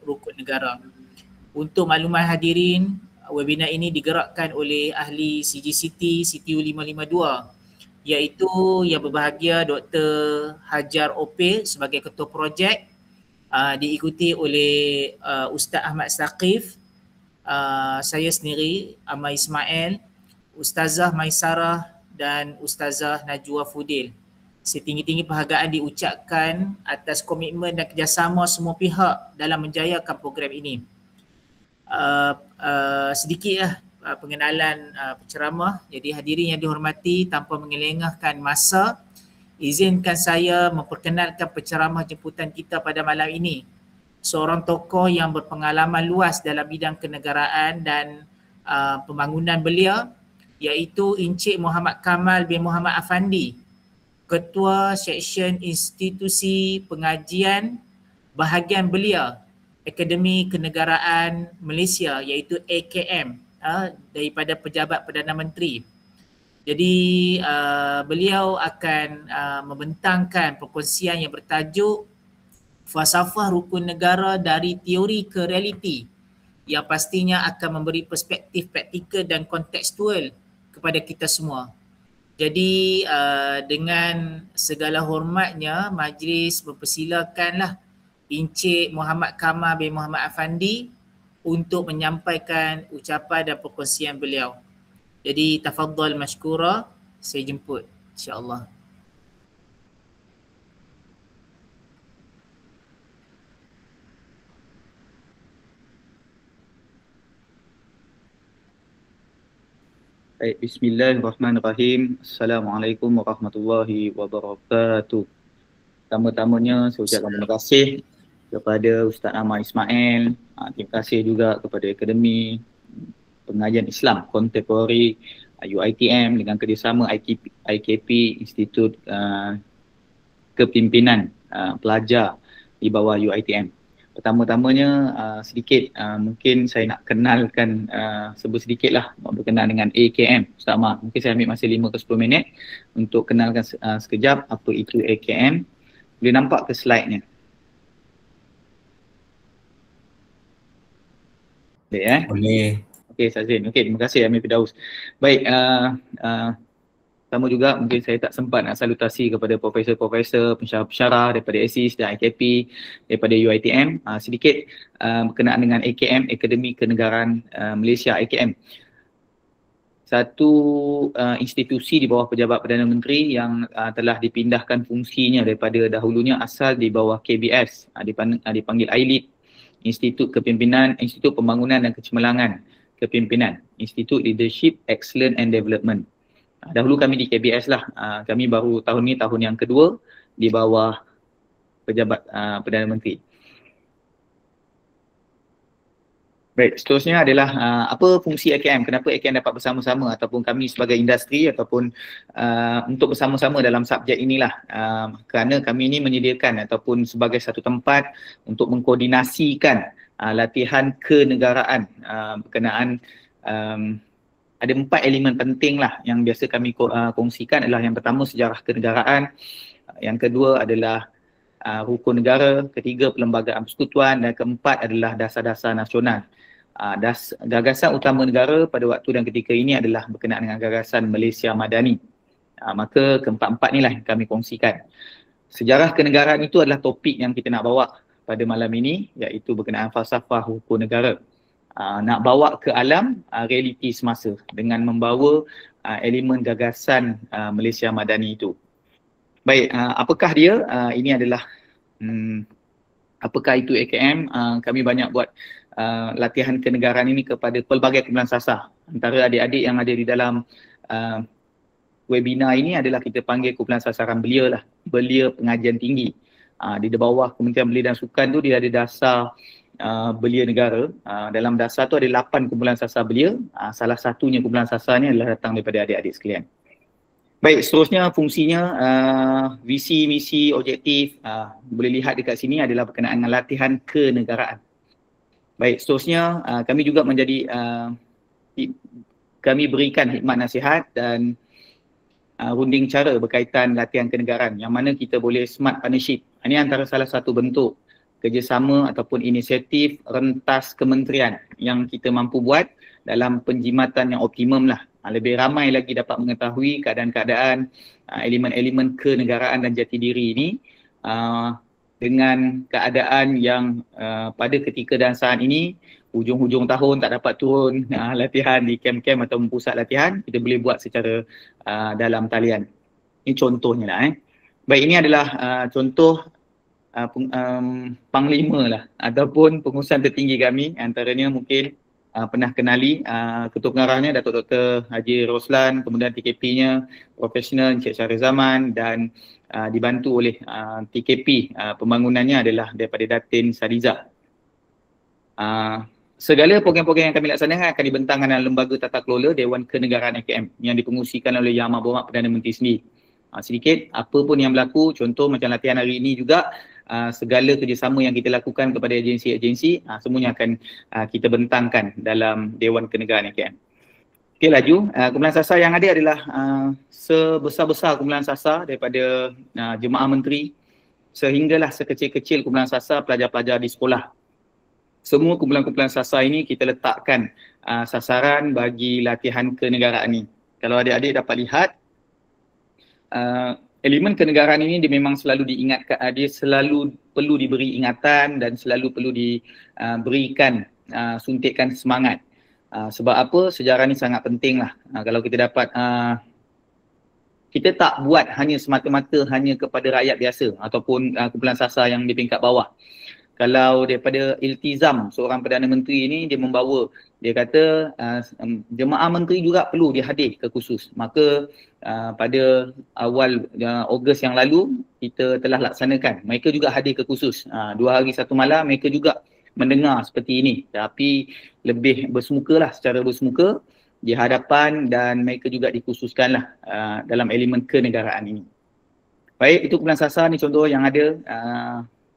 rukun negara. Untuk maklumat hadirin, webinar ini digerakkan oleh ahli CGCT CTU 552 iaitu yang berbahagia Dr. Hajar Opil sebagai ketua projek, diikuti oleh Ustaz Ahmad Saqif, saya sendiri Ahmad Ismail, Ustazah Maisarah dan Ustazah Najwa Fudil. Setinggi-tinggi penghargaan diucapkan atas komitmen dan kerjasama semua pihak dalam menjayakan program ini. Sedikitlah pengenalan penceramah. Jadi hadirin yang dihormati, tanpa mengelengahkan masa, izinkan saya memperkenalkan penceramah jemputan kita pada malam ini. Seorang tokoh yang berpengalaman luas dalam bidang kenegaraan dan pembangunan belia, iaitu Encik Muhammad Kamal bin Muhammad Afandi, Ketua Seksyen Institusi Pengajian Bahagian Belia Akademi Kenegaraan Malaysia, iaitu AKM, daripada Pejabat Perdana Menteri. Jadi beliau akan membentangkan perkongsian yang bertajuk Falsafah Rukun Negara dari Teori ke Realiti, yang pastinya akan memberi perspektif praktikal dan kontekstual kepada kita semua. Jadi dengan segala hormatnya, majlis mempersilakanlah Encik Muhammad Kamal bin Muhammad Afandi untuk menyampaikan ucapan dan perkongsian beliau. Jadi tafadhal mashkura, saya jemput insya-Allah. Baik, bismillahirrahmanirrahim. Assalamualaikum warahmatullahi wabarakatuh. Pertama-tamanya saya ucapkan terima kasih kepada Ustaz Ahmad Ismail. Terima kasih juga kepada Akademi Pengajian Islam Kontemporari UiTM dengan kerjasama IKP Institut Kepimpinan Pelajar di bawah UiTM. Pertama-tamanya sedikit mungkin saya nak kenalkan sebut sedikit lah berkenaan dengan AKM. Ustaz Ahmad, mungkin saya ambil masa 5 ke 10 minit untuk kenalkan sekejap apa itu AKM. Boleh nampak ke slide-nya? Boleh Boleh. Okey, Sazin. Okey, terima kasih Amir Firdaus. Baik, pertama juga mungkin saya tak sempat nak salutasi kepada profesor-profesor, pensyarah daripada ASIS dan IKP daripada UiTM. Sedikit berkenaan dengan AKM, Akademi Kenegaraan Malaysia, AKM. Satu institusi di bawah Pejabat Perdana Menteri yang telah dipindahkan fungsinya daripada dahulunya asal di bawah KBS, dipanggil ILEAD, Institut Kepimpinan, Institut Pembangunan dan Kecemerlangan Kepimpinan, Institut Leadership Excellence and Development. Dahulu kami di KBS lah, kami baru tahun ni tahun yang kedua di bawah Pejabat Perdana Menteri. Baik, seterusnya adalah apa fungsi AKM, kenapa AKM dapat bersama-sama ataupun kami sebagai industri ataupun untuk bersama-sama dalam subjek inilah, kerana kami ini menyediakan ataupun sebagai satu tempat untuk mengkoordinasikan latihan kenegaraan berkenaan ada 4 elemen penting lah yang biasa kami kongsikan. Adalah yang pertama sejarah kenegaraan, yang kedua adalah rukun negara, ketiga perlembagaan persekutuan dan keempat adalah dasar-dasar nasional. Gagasan utama negara pada waktu dan ketika ini adalah berkenaan dengan gagasan Malaysia Madani. Maka keempat-empat inilah yang kami kongsikan. Sejarah kenegaraan itu adalah topik yang kita nak bawa pada malam ini, iaitu berkenaan falsafah rukun negara. Nak bawa ke alam realiti semasa dengan membawa elemen gagasan Malaysia Madani itu. Baik, apakah dia? Ini adalah apakah itu AKM? Kami banyak buat latihan kenegaraan ini kepada pelbagai kumpulan sasar. Antara adik-adik yang ada di dalam webinar ini adalah kita panggil kumpulan sasaran belia lah, belia pengajian tinggi. Di bawah Kementerian Belia dan Sukan tu dia ada dasar belia negara. Dalam dasar tu ada 8 kumpulan sasar belia. Salah satunya kumpulan sasar ni adalah datang daripada adik-adik sekalian. Baik, seterusnya fungsinya, visi, misi, objektif, boleh lihat dekat sini adalah berkenaan dengan latihan kenegaraan. Baik, seterusnya kami juga menjadi, kami berikan khidmat nasihat dan runding cara berkaitan latihan kenegaraan yang mana kita boleh smart partnership. Ini antara salah satu bentuk kerjasama ataupun inisiatif rentas kementerian yang kita mampu buat dalam penjimatan yang optimum lah. Lebih ramai lagi dapat mengetahui keadaan-keadaan elemen-elemen kenegaraan dan jati diri ini dengan keadaan yang pada ketika dan saat ini hujung-hujung tahun tak dapat turun latihan di kem-kem atau pusat latihan, kita boleh buat secara dalam talian. Ini contohnya lah. Baik, ini adalah contoh panglima lah ataupun pengurusan tertinggi kami. Antaranya mungkin pernah kenali Ketua Pengarahnya Datuk Dr. Haji Roslan, kemudian TKP-nya Profesional Encik Syahrizaman dan dibantu oleh TKP pembangunannya adalah daripada Datin Sadiza. Segala program-program yang kami laksanakan akan dibentangkan dalam Lembaga Tata Kelola Dewan Kenegaraan AKM yang dipengusikan oleh Yang Amat Berhormat Perdana Menteri sendiri. Sedikit apa pun yang berlaku, contoh macam latihan hari ini juga, segala kerjasama yang kita lakukan kepada agensi-agensi semuanya akan kita bentangkan dalam Dewan Kenegaraan AKM. Okey, laju. Kumpulan SASA yang ada adalah sebesar-besar kumpulan SASA daripada jemaah menteri sehinggalah sekecil-kecil kumpulan SASA pelajar-pelajar di sekolah. Semua kumpulan-kumpulan SASA ini kita letakkan sasaran bagi latihan kenegaraan ini. Kalau adik-adik dapat lihat, elemen kenegaraan ini dia memang selalu diingatkan, dia selalu perlu diberi ingatan dan selalu perlu diberikan suntikan semangat. Sebab apa? Sejarah ni sangat penting lah. Kalau kita dapat, kita tak buat hanya semata-mata hanya kepada rakyat biasa ataupun kumpulan SASA yang di peringkat bawah. Kalau daripada iltizam seorang Perdana Menteri ini, dia membawa, dia kata jemaah menteri juga perlu dihadir ke khusus. Maka pada awal Ogos yang lalu kita telah laksanakan, mereka juga hadir ke khusus. 2 hari 1 malam mereka juga mendengar seperti ini, tapi lebih bersemuka lah, secara bersemuka di hadapan, dan mereka juga dikhususkanlah dalam elemen kenegaraan ini. Baik, itu kumpulan SASA ni contoh yang ada.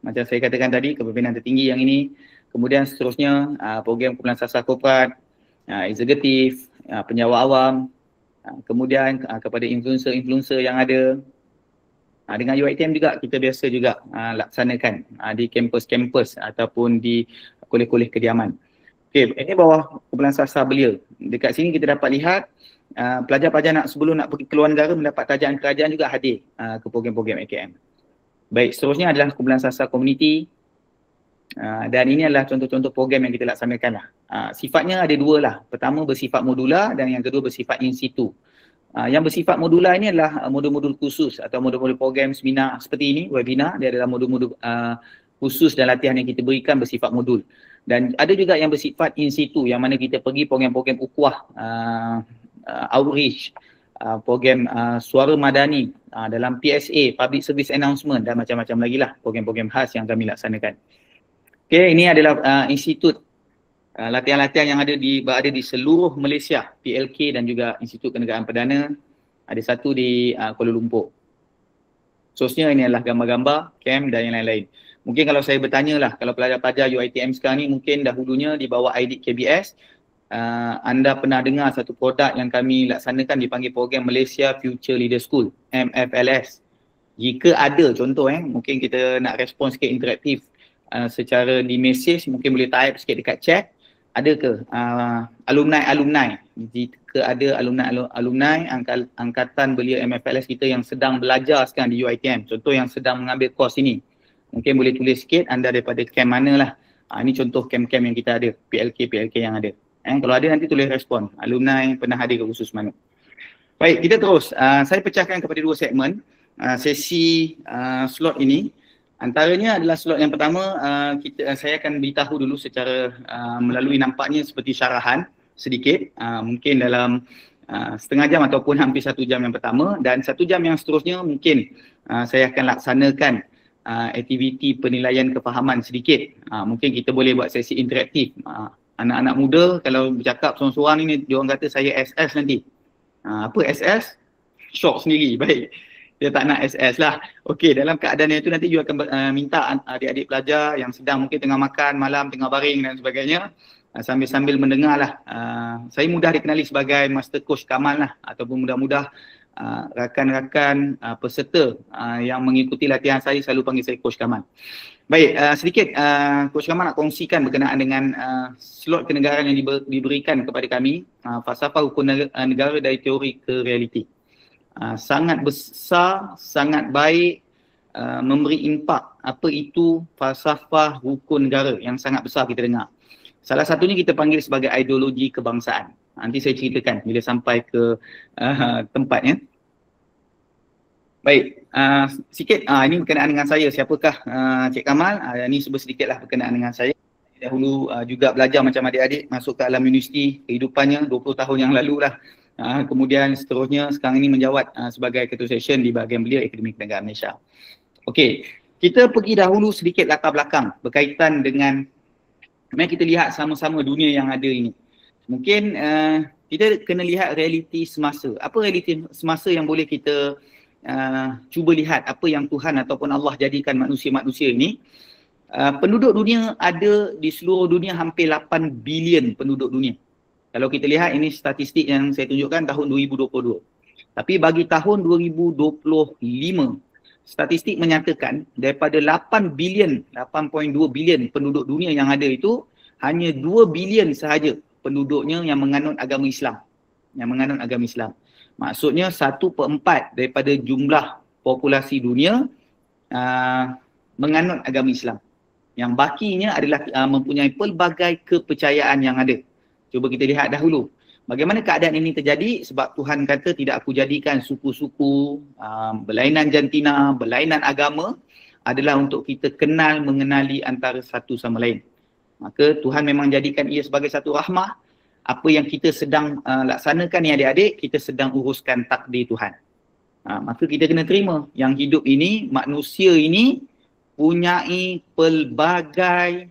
Macam saya katakan tadi, kepimpinan tertinggi yang ini. Kemudian seterusnya program kumpulan SASA korporat, eksekutif, penjawat awam, kemudian kepada influencer-influencer yang ada. Dengan UiTM juga kita biasa juga laksanakan di kampus-kampus ataupun di kolej-kolej kediaman. Okey, ini bawah kumpulan SASA belia. Dekat sini kita dapat lihat pelajar-pelajar sebelum nak pergi ke luar negara mendapat tajaan kerajaan juga hadir ke program-program AKM. Baik, seterusnya adalah kumpulan SASA community, dan ini adalah contoh-contoh program yang kita laksanakan lah. Sifatnya ada 2 lah. Pertama bersifat modular dan yang kedua bersifat in situ. Yang bersifat modular ini adalah modul-modul khusus atau modul-modul program seminar seperti ini, webinar. Dia adalah modul-modul khusus dan latihan yang kita berikan bersifat modul. Dan ada juga yang bersifat in situ, yang mana kita pergi program-program ukhuwah, outreach, program suara madani dalam PSA, public service announcement, dan macam-macam lagi lah program-program khas yang kami laksanakan. Okay, ini adalah institut latihan-latihan yang berada di seluruh Malaysia, PLK dan juga Institut Kenegaraan Perdana. Ada satu di Kuala Lumpur. Seterusnya ini adalah gambar-gambar, camp dan yang lain-lain. Mungkin kalau saya bertanya lah, kalau pelajar-pelajar UiTM sekarang ni mungkin dahulunya di bawah IDIC KBS, anda pernah dengar satu produk yang kami laksanakan dipanggil Program Malaysia Future Leader School, MFLS. Jika ada contoh mungkin kita nak respon sikit interaktif secara di message, mungkin boleh type sikit dekat chat. Ada ke alumni, jika ada alumni angkatan belia MFLS kita yang sedang belajar sekarang di UiTM, contoh yang sedang mengambil kos ini, mungkin boleh tulis sikit anda daripada camp mana lah. Ini contoh camp-camp yang kita ada, PLK yang ada. Kalau ada nanti tulis respon, alumni pernah hadir ke khusus mana. Baik, kita terus. Saya pecahkan kepada 2 segmen sesi slot ini. Antaranya adalah slot yang pertama, saya akan beritahu dulu secara melalui nampaknya seperti syarahan sedikit, mungkin dalam setengah jam ataupun hampir 1 jam yang pertama, dan 1 jam yang seterusnya mungkin saya akan laksanakan aktiviti penilaian kefahaman sedikit. Mungkin kita boleh buat sesi interaktif. Anak-anak muda kalau bercakap seorang-seorang ni, dia orang kata saya SS nanti. Apa SS? Shock sendiri. Baik. Dia tak nak SS lah. Okey, dalam keadaan itu nanti you akan minta adik-adik pelajar yang sedang mungkin tengah makan malam, tengah baring dan sebagainya, sambil-sambil mendengar lah. Saya mudah dikenali sebagai Master Coach Kamal lah, ataupun mudah-mudah rakan-rakan peserta yang mengikuti latihan saya selalu panggil saya Coach Kamal. Baik, sedikit Coach Kamal nak kongsikan berkenaan dengan slot kenegaraan yang diberikan kepada kami, falsafah hukum negara dari teori ke realiti. Sangat besar, sangat baik, memberi impak. Apa itu falsafah hukum negara yang sangat besar kita dengar. Salah satunya kita panggil sebagai ideologi kebangsaan. Nanti saya ceritakan bila sampai ke tempatnya. Baik, sikit ini berkenaan dengan saya. Siapakah Cik Kamal? Ini sedikitlah berkenaan dengan saya. Dahulu juga belajar macam adik-adik, masuk ke alam universiti, kehidupannya 20 tahun yang lalu lah. Kemudian seterusnya sekarang ini menjawat sebagai ketua session di bahagian belia Akademi Kenegaraan Malaysia. Okey, kita pergi dahulu sedikit latar belakang berkaitan dengan, mari kita lihat sama-sama dunia yang ada ini. Mungkin kita kena lihat realiti semasa. Apa realiti semasa yang boleh kita cuba lihat apa yang Tuhan ataupun Allah jadikan manusia-manusia ini. Penduduk dunia ada di seluruh dunia hampir 8 bilion penduduk dunia. Kalau kita lihat ini statistik yang saya tunjukkan tahun 2022. Tapi bagi tahun 2025, statistik menyatakan daripada 8 bilion, 8.2 bilion penduduk dunia yang ada itu, hanya 2 bilion sahaja penduduknya yang menganut agama Islam. Maksudnya 1/4 daripada jumlah populasi dunia menganut agama Islam. Yang bakinya adalah mempunyai pelbagai kepercayaan yang ada. Cuba kita lihat dahulu. Bagaimana keadaan ini terjadi? Sebab Tuhan kata tidak aku jadikan suku-suku, berlainan jantina, berlainan agama adalah untuk kita kenal mengenali antara satu sama lain. Maka Tuhan memang jadikan ia sebagai satu rahmah. Apa yang kita sedang laksanakan ni adik-adik, kita sedang uruskan takdir Tuhan. Maka kita kena terima yang hidup ini, manusia ini punyai pelbagai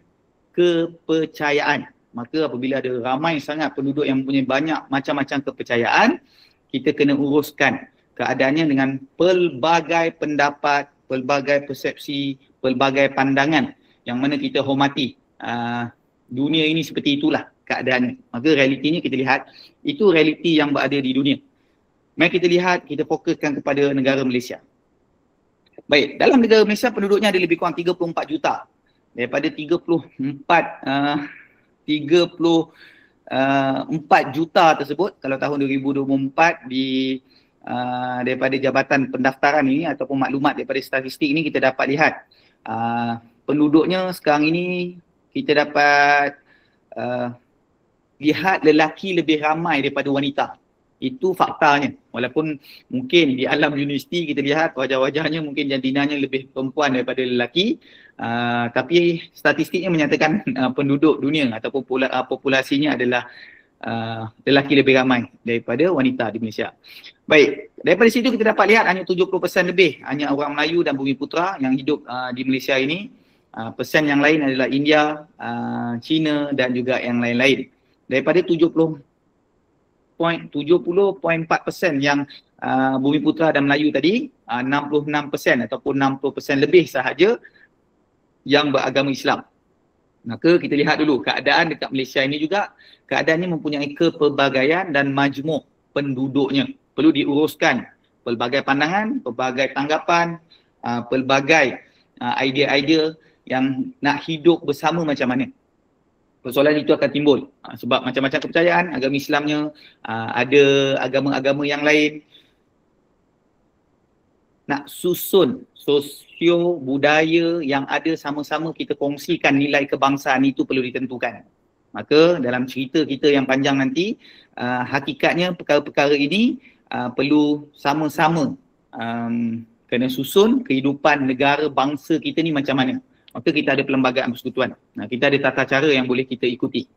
kepercayaan. Maka apabila ada ramai sangat penduduk yang mempunyai banyak macam-macam kepercayaan, kita kena uruskan keadaannya dengan pelbagai pendapat, pelbagai persepsi, pelbagai pandangan yang mana kita hormati. Dunia ini seperti itulah keadaannya. Maka realitinya kita lihat, itu realiti yang berada di dunia. Mari kita lihat, kita fokuskan kepada negara Malaysia. Baik, dalam negara Malaysia penduduknya ada lebih kurang 34 juta. Daripada 34 juta tersebut, kalau tahun 2024 daripada Jabatan Pendaftaran ini ataupun maklumat daripada statistik ini, kita dapat lihat penduduknya sekarang ini kita dapat lihat lelaki lebih ramai daripada wanita. Itu faktanya. Walaupun mungkin di alam universiti kita lihat wajah-wajahnya mungkin jantinanya lebih perempuan daripada lelaki, tapi statistiknya menyatakan penduduk dunia ataupun populasinya adalah lelaki lebih ramai daripada wanita di Malaysia. Baik, daripada situ kita dapat lihat hanya 70% lebih hanya orang Melayu dan Bumiputera yang hidup di Malaysia ini. Persen yang lain adalah India, China dan juga yang lain-lain. Daripada 70.4% yang Bumiputera dan Melayu tadi, 66% ataupun 60% lebih sahaja yang beragama Islam. Maka kita lihat dulu keadaan dekat Malaysia ini juga, keadaannya mempunyai kepelbagaian dan majmuk penduduknya. Perlu diuruskan pelbagai pandangan, pelbagai tanggapan, pelbagai idea-idea yang nak hidup bersama macam mana. Persoalan itu akan timbul sebab macam-macam kepercayaan, agama Islamnya, ada agama-agama yang lain. Nak susun sosio budaya yang ada sama-sama kita kongsikan nilai kebangsaan itu perlu ditentukan. Maka dalam cerita kita yang panjang nanti, hakikatnya perkara-perkara ini perlu sama-sama kena susun kehidupan negara bangsa kita ni macam mana. Maka kita ada perlembagaan persekutuan. Kita ada tata cara yang boleh kita ikuti.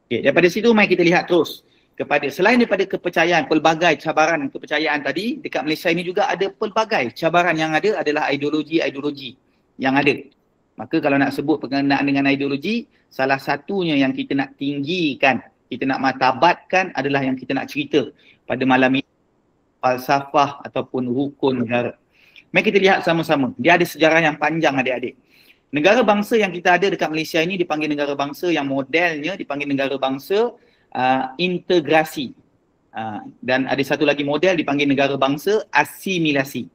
Okay, daripada situ mari kita lihat terus kepada selain daripada kepercayaan, pelbagai cabaran kepercayaan tadi, dekat Malaysia ini juga ada pelbagai cabaran yang ada adalah ideologi-ideologi yang ada. Maka kalau nak sebut berkenaan dengan ideologi, salah satunya yang kita nak tinggikan, kita nak martabatkan adalah yang kita nak cerita pada malam ini, falsafah ataupun rukun negara. Mari kita lihat sama-sama. Dia ada sejarah yang panjang adik-adik. Negara bangsa yang kita ada dekat Malaysia ini dipanggil negara bangsa yang modelnya dipanggil negara bangsa integrasi. Dan ada satu lagi model dipanggil negara bangsa asimilasi.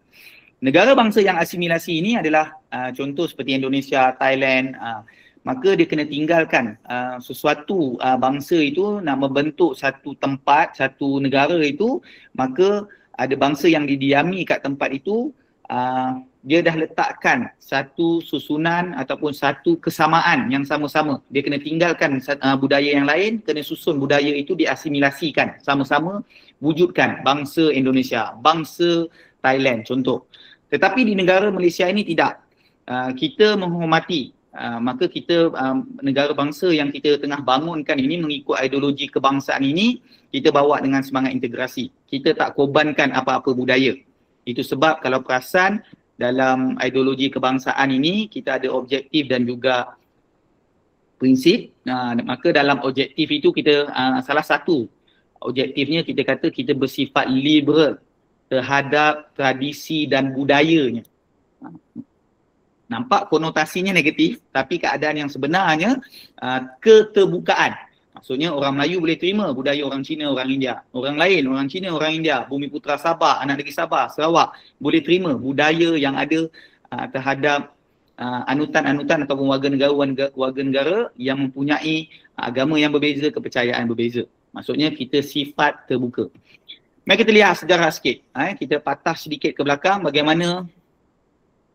Negara bangsa yang asimilasi ini adalah contoh seperti Indonesia, Thailand, maka dia kena tinggalkan sesuatu bangsa itu nak membentuk satu tempat, satu negara itu, maka ada bangsa yang didiami kat tempat itu, dia dah letakkan satu susunan ataupun satu kesamaan yang sama-sama. Dia kena tinggalkan budaya yang lain, kena susun budaya itu diasimilasikan, sama-sama wujudkan bangsa Indonesia, bangsa Thailand contoh. Tetapi di negara Malaysia ini tidak. Kita menghormati, maka kita negara bangsa yang kita tengah bangunkan ini mengikut ideologi kebangsaan ini, kita bawa dengan semangat integrasi. Kita tak korbankan apa-apa budaya. Itu sebab kalau perasan dalam ideologi kebangsaan ini kita ada objektif dan juga prinsip. Maka dalam objektif itu kita salah satu objektifnya kita kata kita bersifat liberal terhadap tradisi dan budayanya. Nampak konotasinya negatif, tapi keadaan yang sebenarnya keterbukaan. Maksudnya orang Melayu boleh terima budaya orang Cina, orang India. Orang lain, orang Cina, orang India, Bumiputera Sabah, Anak Negeri Sabah, Sarawak boleh terima budaya yang ada terhadap anutan-anutan ataupun warga negara yang mempunyai agama yang berbeza, kepercayaan berbeza. Maksudnya kita sifat terbuka. Mari kita lihat sejarah sikit. Kita patah sedikit ke belakang bagaimana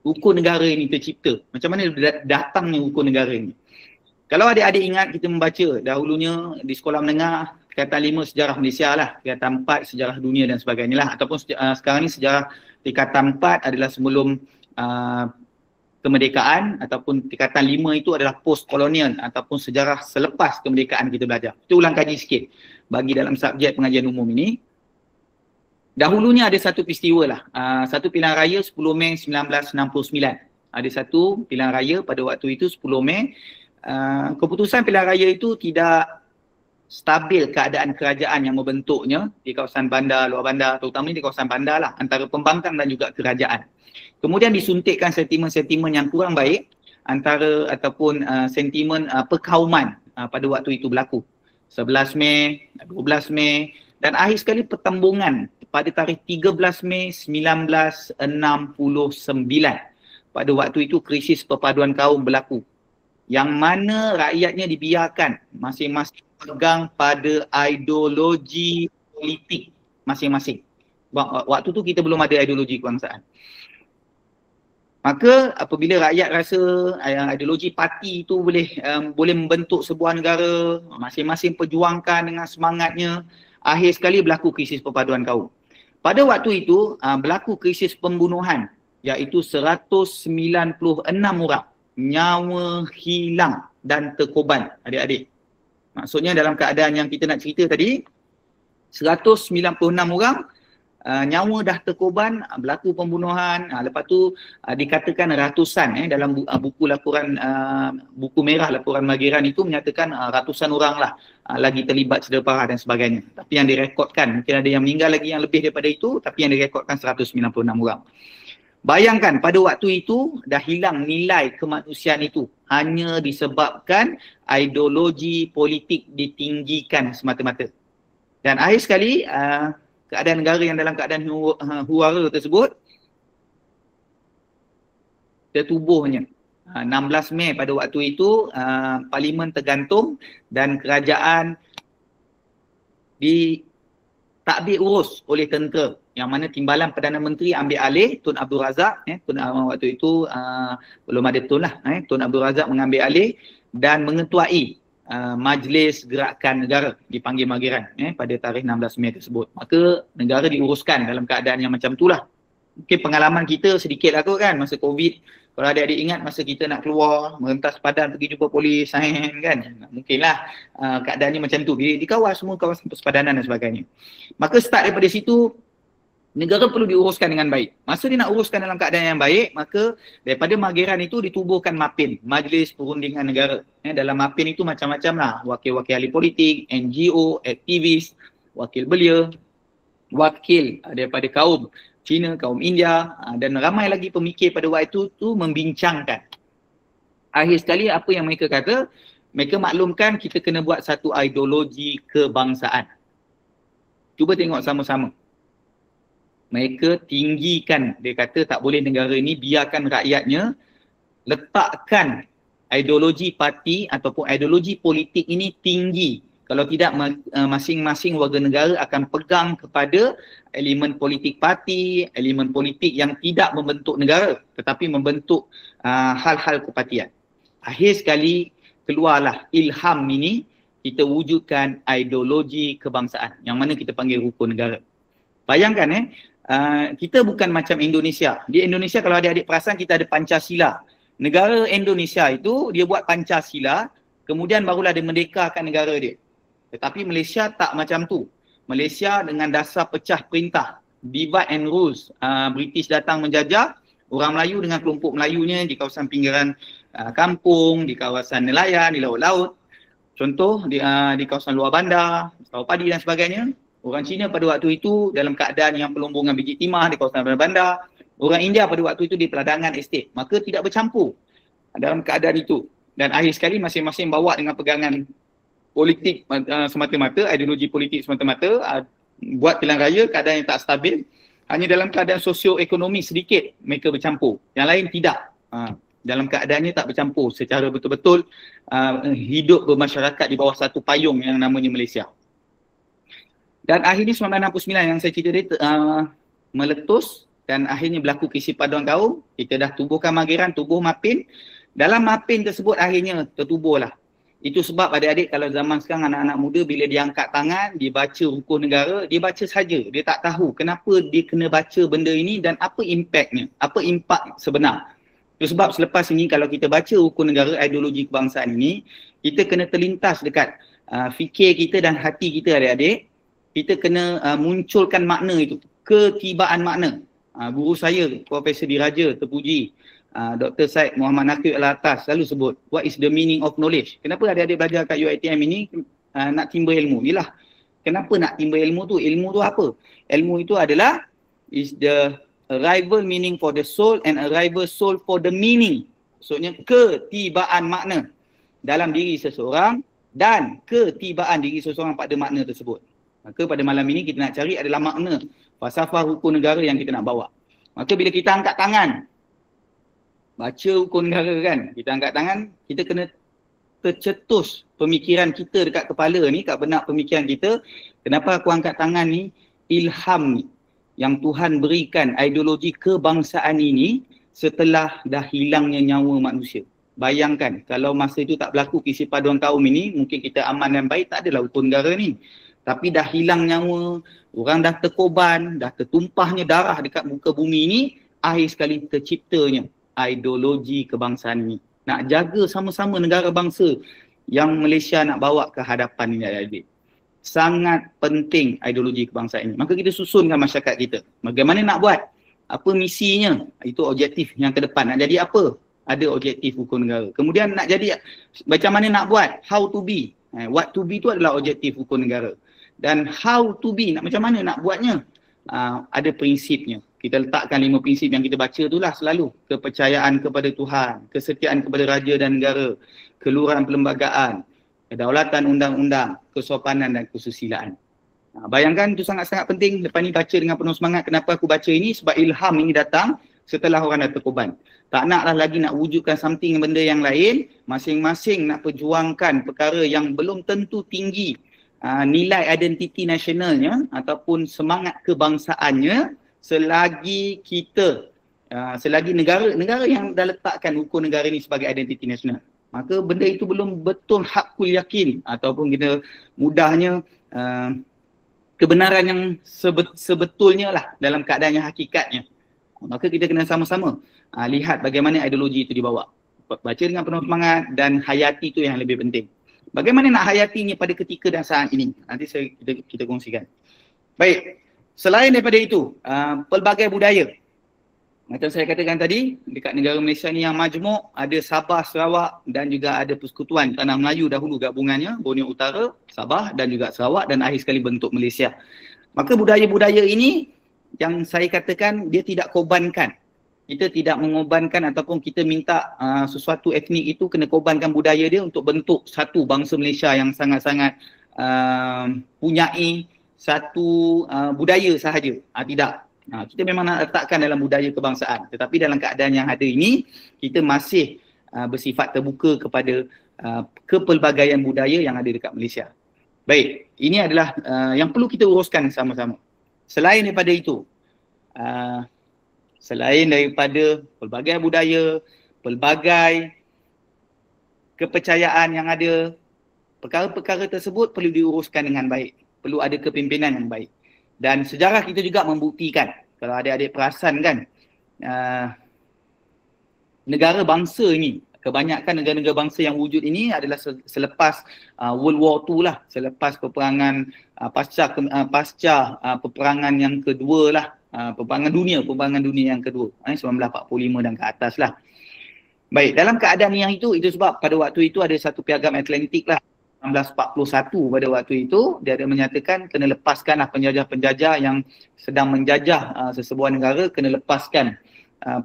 hukum negara ini tercipta. Macam mana datangnya hukum negara ini. Kalau adik-adik ingat kita membaca dahulunya di sekolah menengah, tingkatan 5 sejarah Malaysia lah, tingkatan 4 sejarah dunia dan sebagainya lah. Ataupun sekarang ni sejarah tingkatan 4 adalah sebelum kemerdekaan, ataupun tingkatan 5 itu adalah post kolonial ataupun sejarah selepas kemerdekaan kita belajar. Kita ulang kaji sikit bagi dalam subjek pengajian umum ini. Dahulunya ada satu peristiwa lah, satu pilihan raya 10 Mei 1969. Ada satu pilihan raya pada waktu itu 10 Mei. Keputusan pilihan raya itu tidak stabil keadaan kerajaan yang membentuknya di kawasan bandar, luar bandar, terutamanya di kawasan bandar lah, antara pembangkang dan juga kerajaan. Kemudian disuntikkan sentimen-sentimen yang kurang baik antara ataupun sentimen perkauman pada waktu itu berlaku. 11 Mei, 12 Mei dan akhir sekali pertembungan pada tarikh 13 Mei 1969. Pada waktu itu krisis perpaduan kaum berlaku. Yang mana rakyatnya dibiarkan masing-masing pegang pada ideologi politik masing-masing. Waktu tu kita belum ada ideologi kebangsaan. Maka apabila rakyat rasa ideologi parti itu boleh membentuk sebuah negara, masing-masing perjuangkan dengan semangatnya, akhir sekali berlaku krisis perpaduan kaum. Pada waktu itu berlaku krisis pembunuhan, iaitu 196 orang nyawa hilang dan terkorban, adik-adik. Maksudnya dalam keadaan yang kita nak cerita tadi, 196 orang nyawa dah terkorban, berlaku pembunuhan. Lepas tu dikatakan ratusan dalam buku laporan buku merah laporan Mageran itu menyatakan ratusan orang lah lagi terlibat cedera parah dan sebagainya. Tapi yang direkodkan, mungkin ada yang meninggal lagi yang lebih daripada itu, tapi yang direkodkan 196 orang. Bayangkan pada waktu itu dah hilang nilai kemanusiaan itu hanya disebabkan ideologi politik ditinggikan semata-mata. Dan akhir sekali keadaan negara yang dalam keadaan huara tersebut tertubuhnya. 16 Mei pada waktu itu parlimen tergantung dan kerajaan ditakbir urus oleh tentera, yang mana timbalan Perdana Menteri ambil alih Tun Abdul Razak. Waktu itu belum ada Tun lah. Tun Abdul Razak mengambil alih dan mengetuai Majlis Gerakan Negara, dipanggil Mageran pada tarikh 16 Mei tersebut. Maka negara diuruskan dalam keadaan yang macam itulah. Mungkin pengalaman kita sedikit lah kot kan masa COVID. Kalau adik-adik ingat masa kita nak keluar, merentas padan pergi jumpa polis kan. Mungkinlah keadaannya macam tu. Dikawal semua kawasan persepadanan dan sebagainya. Maka start daripada situ, negara perlu diuruskan dengan baik. Masa dia nak uruskan dalam keadaan yang baik, maka daripada Mageran itu ditubuhkan MAPIN, Majlis Perundingan Negara. Dalam MAPIN itu macam-macam lah. Wakil-wakil ahli politik, NGO, aktivis, wakil belia, wakil daripada kaum Cina, kaum India dan ramai lagi pemikir pada waktu itu membincangkan. Akhir sekali apa yang mereka kata, mereka maklumkan kita kena buat satu ideologi kebangsaan. Cuba tengok sama-sama. Mereka tinggikan, dia kata tak boleh negara ni biarkan rakyatnya letakkan ideologi parti ataupun ideologi politik ini tinggi. Kalau tidak, masing-masing warga negara akan pegang kepada elemen politik parti, elemen politik yang tidak membentuk negara tetapi membentuk hal-hal kepartian. Akhir sekali keluarlah ilham ini, kita wujudkan ideologi kebangsaan yang mana kita panggil rukun negara. Bayangkan kita bukan macam Indonesia. Di Indonesia kalau adik-adik perasan kita ada Pancasila. Negara Indonesia itu dia buat Pancasila, kemudian barulah dia merdekakan negara dia. Tetapi Malaysia tak macam tu. Malaysia dengan dasar pecah perintah, divide and rules. British datang menjajah, orang Melayu dengan kelompok Melayunya di kawasan pinggiran kampung, di kawasan nelayan, di laut-laut. Contoh di kawasan luar bandar, sawah padi dan sebagainya. Orang Cina pada waktu itu dalam keadaan yang pelumbungan biji timah di kawasan bandar. Orang India pada waktu itu di peladangan estate. Maka tidak bercampur dalam keadaan itu. Dan akhir sekali masing-masing bawa dengan pegangan politik semata-mata, ideologi politik semata-mata, buat pilihan raya, keadaan yang tak stabil. Hanya dalam keadaan sosioekonomi sedikit mereka bercampur. Yang lain tidak. Dalam keadaannya tak bercampur secara betul-betul hidup bermasyarakat di bawah satu payung yang namanya Malaysia. Dan akhirnya 1969 yang saya cerita dia meletus dan akhirnya berlaku krisis paduan kaum. Kita dah tubuhkan Mageran, tubuh MAPIN. Dalam MAPIN tersebut akhirnya tertubuhlah. Itu sebab adik-adik kalau zaman sekarang anak-anak muda bila dia angkat tangan, dia baca rukun negara, dia baca saja. Dia tak tahu kenapa dia kena baca benda ini dan apa impaknya, apa impak sebenar. Itu sebab selepas ini kalau kita baca rukun negara, ideologi kebangsaan ini, kita kena terlintas dekat fikir kita dan hati kita adik-adik. Kita kena munculkan makna itu, ketibaan makna. Guru saya, Profesor Diraja terpuji, Dr. Syed Muhammad Nakib Al-Atas selalu sebut, what is the meaning of knowledge? Kenapa adik-adik belajar kat UiTM ini nak timba ilmu? Yelah, kenapa nak timba ilmu tu? Ilmu tu apa? Ilmu itu adalah is the arrival meaning for the soul and arrival soul for the meaning. Maksudnya ketibaan makna dalam diri seseorang dan ketibaan diri seseorang pada makna tersebut. Maka pada malam ini kita nak cari adalah makna falsafah rukun negara yang kita nak bawa. Maka bila kita angkat tangan, baca rukun negara kan, kita angkat tangan, kita kena tercetus pemikiran kita dekat kepala ni, kat benak pemikiran kita. Kenapa aku angkat tangan ni? Ilham ni yang Tuhan berikan ideologi kebangsaan ini setelah dah hilangnya nyawa manusia. Bayangkan kalau masa itu tak berlaku krisis paduan kaum ini, mungkin kita aman dan baik, tak adalah rukun negara ni. Tapi dah hilang nyawa, orang dah terkorban, dah tertumpahnya darah dekat muka bumi ini, akhir sekali terciptanya ideologi kebangsaan ini. Nak jaga sama-sama negara bangsa yang Malaysia nak bawa ke hadapan ini adik-adik. Sangat penting ideologi kebangsaan ini. Maka kita susunkan masyarakat kita. Bagaimana nak buat? Apa misinya? Itu objektif yang ke depan. Nak jadi apa? Ada objektif rukun negara. Kemudian nak jadi macam mana nak buat? How to be. What to be itu adalah objektif rukun negara. Dan how to be, macam mana nak buatnya? Ada prinsipnya. Kita letakkan 5 prinsip yang kita baca itulah selalu. Kepercayaan kepada Tuhan, kesetiaan kepada raja dan negara, keluaran perlembagaan, kedaulatan undang-undang, kesopanan dan kesusilaan. Bayangkan itu sangat-sangat penting. Lepas ni baca dengan penuh semangat. Kenapa aku baca ini? Sebab ilham ini datang setelah orang dah terkorban. Tak naklah lagi nak wujudkan something benda yang lain. Masing-masing nak perjuangkan perkara yang belum tentu tinggi nilai identiti nasionalnya ataupun semangat kebangsaannya selagi kita, selagi negara yang dah letakkan hukum negara ini sebagai identiti nasional. Maka benda itu belum betul hakul yakin ataupun kita mudahnya kebenaran yang sebetulnya lah dalam keadaan yang hakikatnya. Maka kita kena sama-sama lihat bagaimana ideologi itu dibawa. Baca dengan penuh semangat dan hayati itu yang lebih penting. Bagaimana nak hayatinya pada ketika dan saat ini? Nanti kita kongsikan. Baik, selain daripada itu, pelbagai budaya. Macam saya katakan tadi, dekat negara Malaysia ni yang majmuk, ada Sabah, Sarawak dan juga ada Persekutuan Tanah Melayu dahulu gabungannya, Borneo Utara, Sabah dan juga Sarawak dan akhir sekali bentuk Malaysia. Maka budaya-budaya ini yang saya katakan dia tidak korbankan. Kita tidak mengorbankan ataupun kita minta sesuatu etnik itu kena korbankan budaya dia untuk bentuk satu bangsa Malaysia yang sangat-sangat punyai satu budaya sahaja. Tidak. Kita memang nak letakkan dalam budaya kebangsaan. Tetapi dalam keadaan yang ada ini, kita masih bersifat terbuka kepada kepelbagaian budaya yang ada dekat Malaysia. Baik, ini adalah yang perlu kita uruskan sama-sama. Selain daripada itu, selain daripada pelbagai budaya, pelbagai kepercayaan yang ada, perkara-perkara tersebut perlu diuruskan dengan baik. Perlu ada kepimpinan yang baik. Dan sejarah kita juga membuktikan, kalau adik-adik perasan kan, negara bangsa ini, kebanyakan negara-negara bangsa yang wujud ini adalah selepas World War II lah, selepas peperangan pasca peperangan yang kedua lah, peperangan dunia yang kedua, 1945 dan ke atas lah. Baik, dalam keadaan yang itu sebab pada waktu itu ada satu piagam Atlantik lah, 1941 pada waktu itu, dia ada menyatakan kena lepaskanlah penjajah-penjajah yang sedang menjajah sesebuah negara, kena lepaskan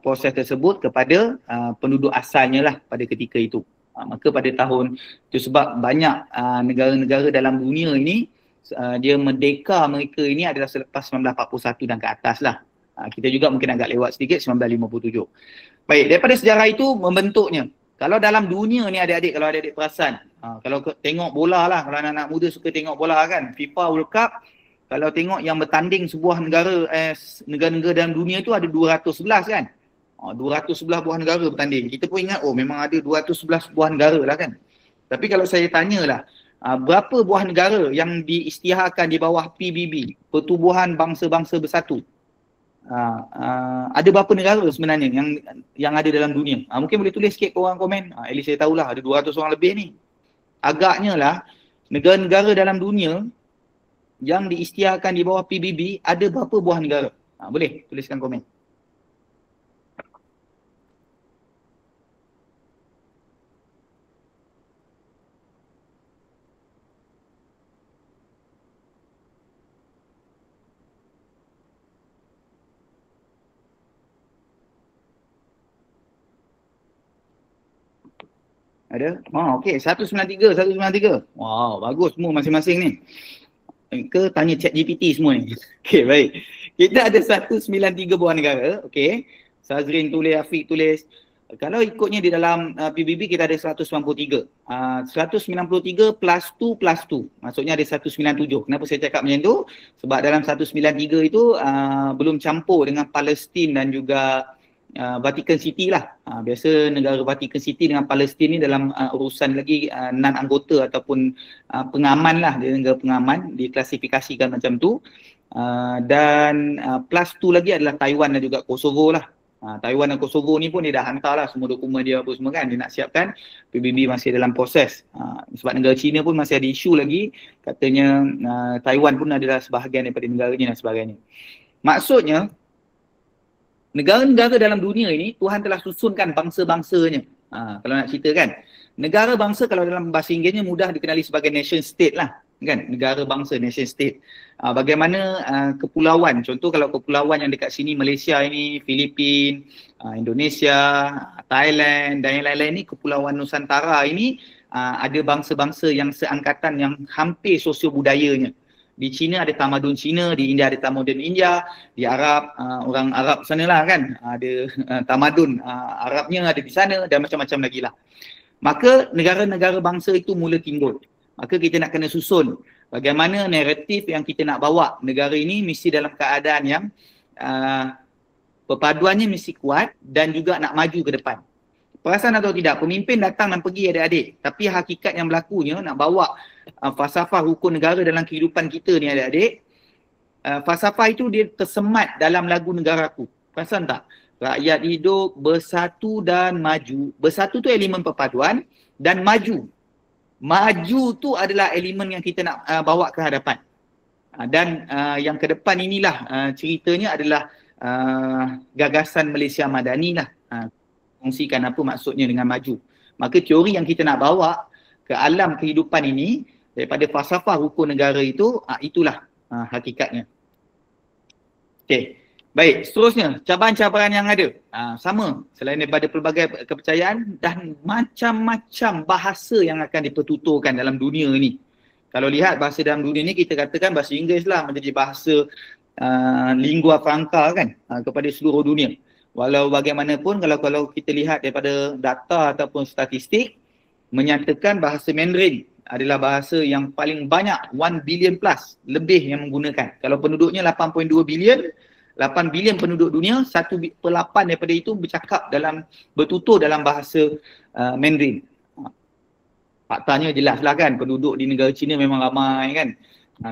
proses tersebut kepada penduduk asalnya lah pada ketika itu. Maka pada tahun itu sebab banyak negara-negara dalam dunia ini, dia merdeka mereka ini adalah selepas 1941 dan ke atas lah. Kita juga mungkin agak lewat sedikit, 1957. Baik, daripada sejarah itu membentuknya. Kalau dalam dunia ni adik-adik, kalau adik-adik perasan, kalau tengok bola lah, kalau anak-anak muda suka tengok bola kan, FIFA World Cup, kalau tengok yang bertanding sebuah negara, negara-negara dalam dunia tu ada 211 kan. 211 buah negara bertanding. Kita pun ingat, memang ada 211 buah negara lah kan. Tapi kalau saya tanyalah, berapa buah negara yang diisytiharkan di bawah PBB, Pertubuhan Bangsa-Bangsa Bersatu? Ada berapa negara sebenarnya yang ada dalam dunia? Mungkin boleh tulis sikit korang komen. At least saya tahulah ada 200 orang lebih ni. Agaknya lah negara-negara dalam dunia yang diisytiharkan di bawah PBB ada berapa buah negara? Boleh tuliskan komen. Ada? Okey, 193. Wow, bagus semua masing-masing ni. Ke tanya ChatGPT semua ni. Okey, baik. Kita ada 193 buah negara, okey. Sazrin tulis, Afiq tulis. Kalau ikutnya di dalam PBB kita ada 193. 193 plus 2. Maksudnya ada 197. Kenapa saya cakap macam tu? Sebab dalam 193 itu belum campur dengan Palestin dan juga Vatican City lah. Biasa negara Vatican City dengan Palestin ni dalam urusan lagi non-anggota ataupun pengaman lah, dia negara pengaman, diklasifikasikan macam tu. Dan plus 2 lagi adalah Taiwan dan juga Kosovo lah. Taiwan dan Kosovo ni pun dia dah hantar lah semua dokumen dia apa semua kan, dia nak siapkan. PBB masih dalam proses. Sebab negara China pun masih ada isu lagi, katanya Taiwan pun adalah sebahagian daripada negaranya dan sebagainya. Maksudnya negara-negara dalam dunia ini Tuhan telah susunkan bangsa-bangsanya. Kalau nak cerita kan, negara bangsa kalau dalam bahasa Inggerisnya mudah dikenali sebagai nation state lah kan, negara bangsa, nation state. Bagaimana kepulauan, contoh kalau kepulauan yang dekat sini Malaysia ini, Filipina, Indonesia, Thailand dan yang lain-lain ni, kepulauan Nusantara ini ada bangsa-bangsa yang seangkatan yang hampir sosio budayanya. Di China ada tamadun China, di India ada tamadun India, di Arab, orang Arab sana lah kan, ada tamadun Arabnya ada di sana dan macam-macam lagi lah. Maka negara-negara bangsa itu mula timbul. Maka kita nak kena susun bagaimana naratif yang kita nak bawa negara ini mesti dalam keadaan yang perpaduannya mesti kuat dan juga nak maju ke depan. Perasan atau tidak, pemimpin datang dan pergi adik-adik, tapi hakikat yang berlakunya nak bawa falsafah rukun negara dalam kehidupan kita ni adik-adik. Falsafah itu dia tersemat dalam lagu Negaraku. Perasan tak? Rakyat hidup bersatu dan maju. Bersatu tu elemen perpaduan dan maju. Maju tu adalah elemen yang kita nak bawa ke hadapan. Dan yang ke depan inilah ceritanya adalah gagasan Malaysia Madani lah. Kongsikan apa maksudnya dengan maju. Maka teori yang kita nak bawa ke alam kehidupan ini daripada falsafah rukun negara itu, itulah hakikatnya. Okey. Baik, seterusnya cabaran-cabaran yang ada. Sama, selain daripada pelbagai kepercayaan dan macam-macam bahasa yang akan dipertuturkan dalam dunia ini. Kalau lihat bahasa dalam dunia ni, kita katakan bahasa Inggeris lah menjadi bahasa lingua franca kan kepada seluruh dunia. Walau bagaimanapun kalau kita lihat daripada data ataupun statistik menyatakan bahasa Mandarin adalah bahasa yang paling banyak, 1 billion plus lebih yang menggunakan. Kalau penduduknya 8.2 billion, 8 bilion penduduk dunia, 1/8 daripada itu bertutur dalam bahasa Mandarin. Faktanya jelas lah kan, penduduk di negara China memang ramai kan.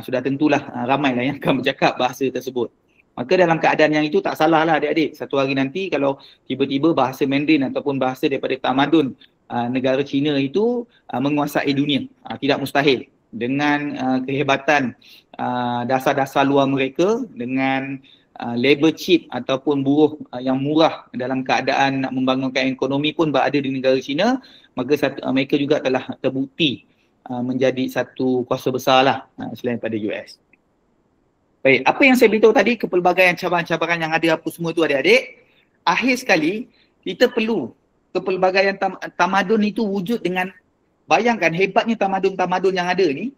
Sudah tentulah ramailah yang akan bercakap bahasa tersebut. Maka dalam keadaan yang itu tak salah lah adik-adik. Satu hari nanti kalau tiba-tiba bahasa Mandarin ataupun bahasa daripada tamadun negara China itu menguasai dunia. Tidak mustahil. Dengan kehebatan dasar-dasar luar mereka, dengan labor cheap ataupun buruh yang murah dalam keadaan nak membangunkan ekonomi pun berada di negara China, maka mereka juga telah terbukti menjadi satu kuasa besar lah selain pada US. Baik, apa yang saya beritahu tadi, kepelbagaian cabaran-cabaran yang ada apa semua tu adik-adik, akhir sekali kita perlu kepelbagaian tamadun itu wujud dengan, bayangkan hebatnya tamadun-tamadun yang ada ni,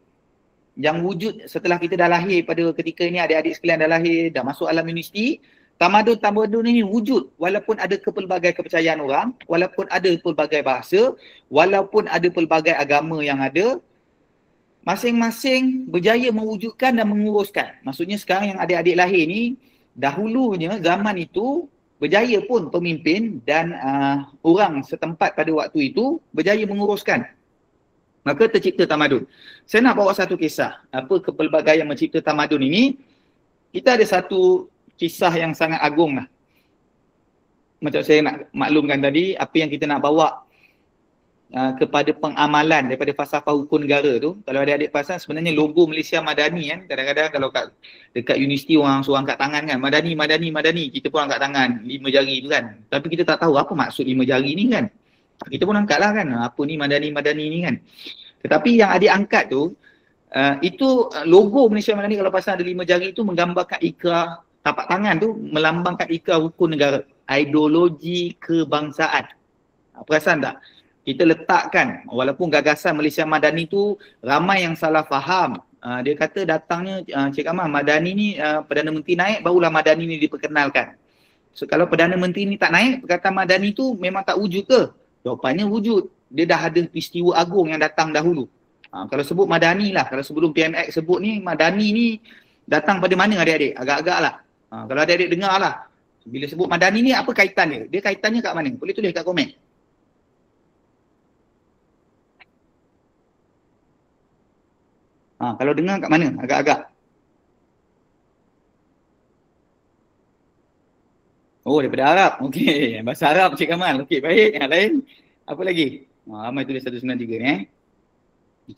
yang wujud setelah kita dah lahir pada ketika ini, adik-adik sekalian dah lahir, dah masuk alam universiti, tamadun-tamadun ini wujud walaupun ada kepelbagai kepercayaan orang, walaupun ada pelbagai bahasa, walaupun ada pelbagai agama yang ada, masing-masing berjaya mewujudkan dan menguruskan. Maksudnya sekarang yang adik-adik lahir ni, dahulunya zaman itu berjaya pun pemimpin dan orang setempat pada waktu itu berjaya menguruskan. Maka tercipta tamadun. Saya nak bawa satu kisah. Apa kepelbagaian mencipta tamadun ini? Kita ada satu kisah yang sangat agung lah. Macam saya nak maklumkan tadi, apa yang kita nak bawa kepada pengamalan daripada falsafah hukum negara tu. Kalau adik-adik perasan, sebenarnya logo Malaysia Madani kan. Kadang-kadang kalau dekat universiti orang suruh angkat tangan kan. Madani, Madani, Madani. Kita pun angkat tangan, 5 jari tu kan. Tapi kita tak tahu apa maksud 5 jari ni kan. Kita pun angkat lah kan. Apa ni Madani, Madani ni kan. Tetapi yang adik angkat tu, itu logo Malaysia Madani kalau pasal ada 5 jari tu menggambarkan ikrar, tapak tangan tu melambangkan ikrar hukum negara. Ideologi kebangsaan. Perasan tak? Kita letakkan, walaupun gagasan Malaysia Madani tu ramai yang salah faham. Dia kata datangnya Cik Amal, Madani ni Perdana Menteri naik barulah Madani ni diperkenalkan. So kalau Perdana Menteri ni tak naik, perkataan Madani tu memang tak wujud ke? Jawapannya wujud. Dia dah ada peristiwa agung yang datang dahulu. Kalau sebut Madani lah, kalau sebelum PMX sebut ni, Madani ni datang pada mana adik-adik? Agak-agak lah. Kalau adik-adik dengar lah. Bila sebut Madani ni apa kaitan dia? Dia kaitannya kat mana? Boleh tulis kat komen. Kalau dengar kat mana? Agak-agak. Oh, daripada Arab. Okey, bahasa Arab Cik Kamal. Okey, baik. Yang lain? Apa lagi? Ramai tulis 193 ni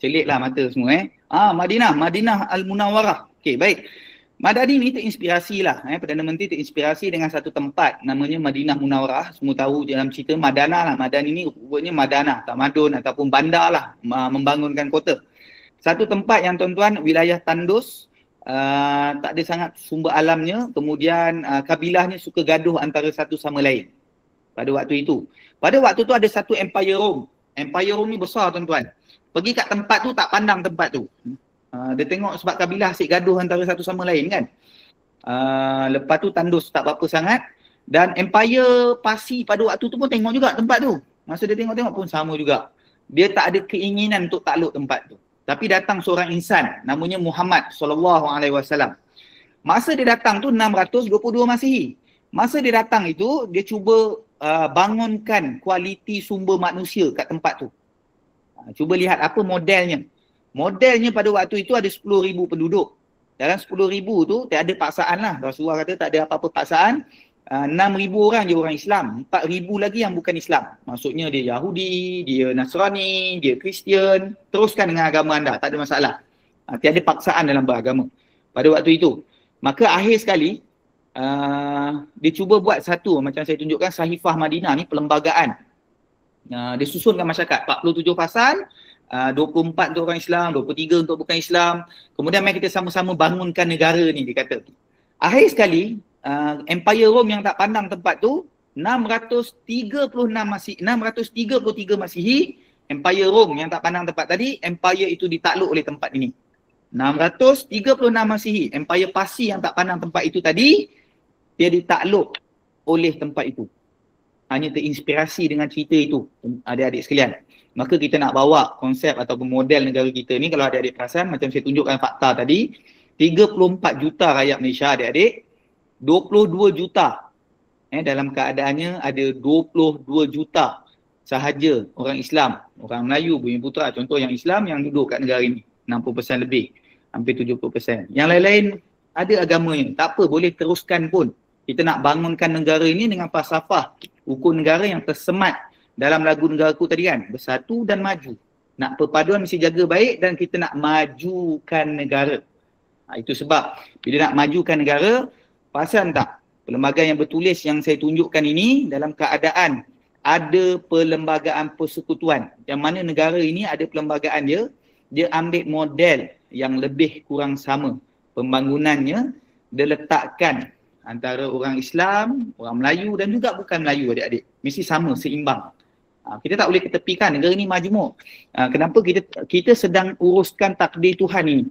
Celik lah mata semua Madinah Al-Munawwarah. Okey, baik. Madani ni terinspirasi lah. Perdana Menteri terinspirasi dengan satu tempat namanya Madinah Munawwarah. Semua tahu dalam cerita Madana lah. Madani ni rupanya Madanah, tamadun ataupun bandar lah, membangunkan kota. Satu tempat yang tuan-tuan, wilayah tandus, tak ada sangat sumber alamnya, kemudian kabilahnya suka gaduh antara satu sama lain pada waktu itu. Pada waktu tu ada satu Empire Rome. Empire Rome ni besar tuan-tuan. Pergi kat tempat tu tak pandang tempat tu. Dia tengok sebab kabilah asyik gaduh antara satu sama lain kan. Lepas tu tandus tak apa-apa sangat. Dan Empire Parsi pada waktu tu pun tengok juga tempat tu. Masa dia tengok-tengok pun sama juga. Dia tak ada keinginan untuk takluk tempat tu. Tapi datang seorang insan namanya Muhammad SAW. Masa dia datang tu 622 Masihi. Masa dia datang itu dia cuba bangunkan kualiti sumber manusia kat tempat tu. Cuba lihat apa modelnya. Modelnya pada waktu itu ada 10,000 penduduk. Dalam 10,000 tu tak ada paksaan lah. Rasulullah kata tak ada apa-apa paksaan. 6,000 orang je orang Islam. 4,000 lagi yang bukan Islam. Maksudnya dia Yahudi, dia Nasrani, dia Kristian. Teruskan dengan agama anda, tak ada masalah. Tiada paksaan dalam beragama pada waktu itu. Maka akhir sekali, dia cuba buat satu, macam saya tunjukkan Sahifah Madinah ni, perlembagaan. Dia susunkan masyarakat, 47 fasal, 24 untuk orang Islam, 23 untuk bukan Islam. Kemudian mari kita sama-sama bangunkan negara ni, dia kata. Akhir sekali, Empire Rome yang tak pandang tempat tu 633 Masihi Empire Rome yang tak pandang tempat tadi, empire itu ditakluk oleh tempat ini. 636 Masihi, empire Parsi yang tak pandang tempat itu tadi, dia ditakluk oleh tempat itu. Hanya terinspirasi dengan cerita itu, adik-adik sekalian. Maka kita nak bawa konsep ataupun model negara kita ni, kalau adik-adik perasan, macam saya tunjukkan fakta tadi, 34 juta rakyat Malaysia adik-adik, 22 juta. Dalam keadaannya ada 22 juta sahaja orang Islam, orang Melayu, Bumiputera, contoh yang Islam yang duduk kat negara ini, 60% lebih, hampir 70%. Yang lain-lain ada agamanya, tak apa, boleh teruskan pun. Kita nak bangunkan negara ini dengan falsafah hukum negara yang tersemat dalam lagu negaraku tadi kan, bersatu dan maju. Nak perpaduan mesti jaga baik dan kita nak majukan negara. Itu sebab bila nak majukan negara, perasan tak? Perlembagaan yang bertulis yang saya tunjukkan ini dalam keadaan ada perlembagaan persekutuan. Yang mana negara ini ada perlembagaan dia ambil model yang lebih kurang sama. Pembangunannya dia letakkan antara orang Islam, orang Melayu dan juga bukan Melayu adik-adik. Mesti sama, seimbang. Kita tak boleh ketepikan negara ini majmuk. Kenapa kita sedang uruskan takdir Tuhan ini?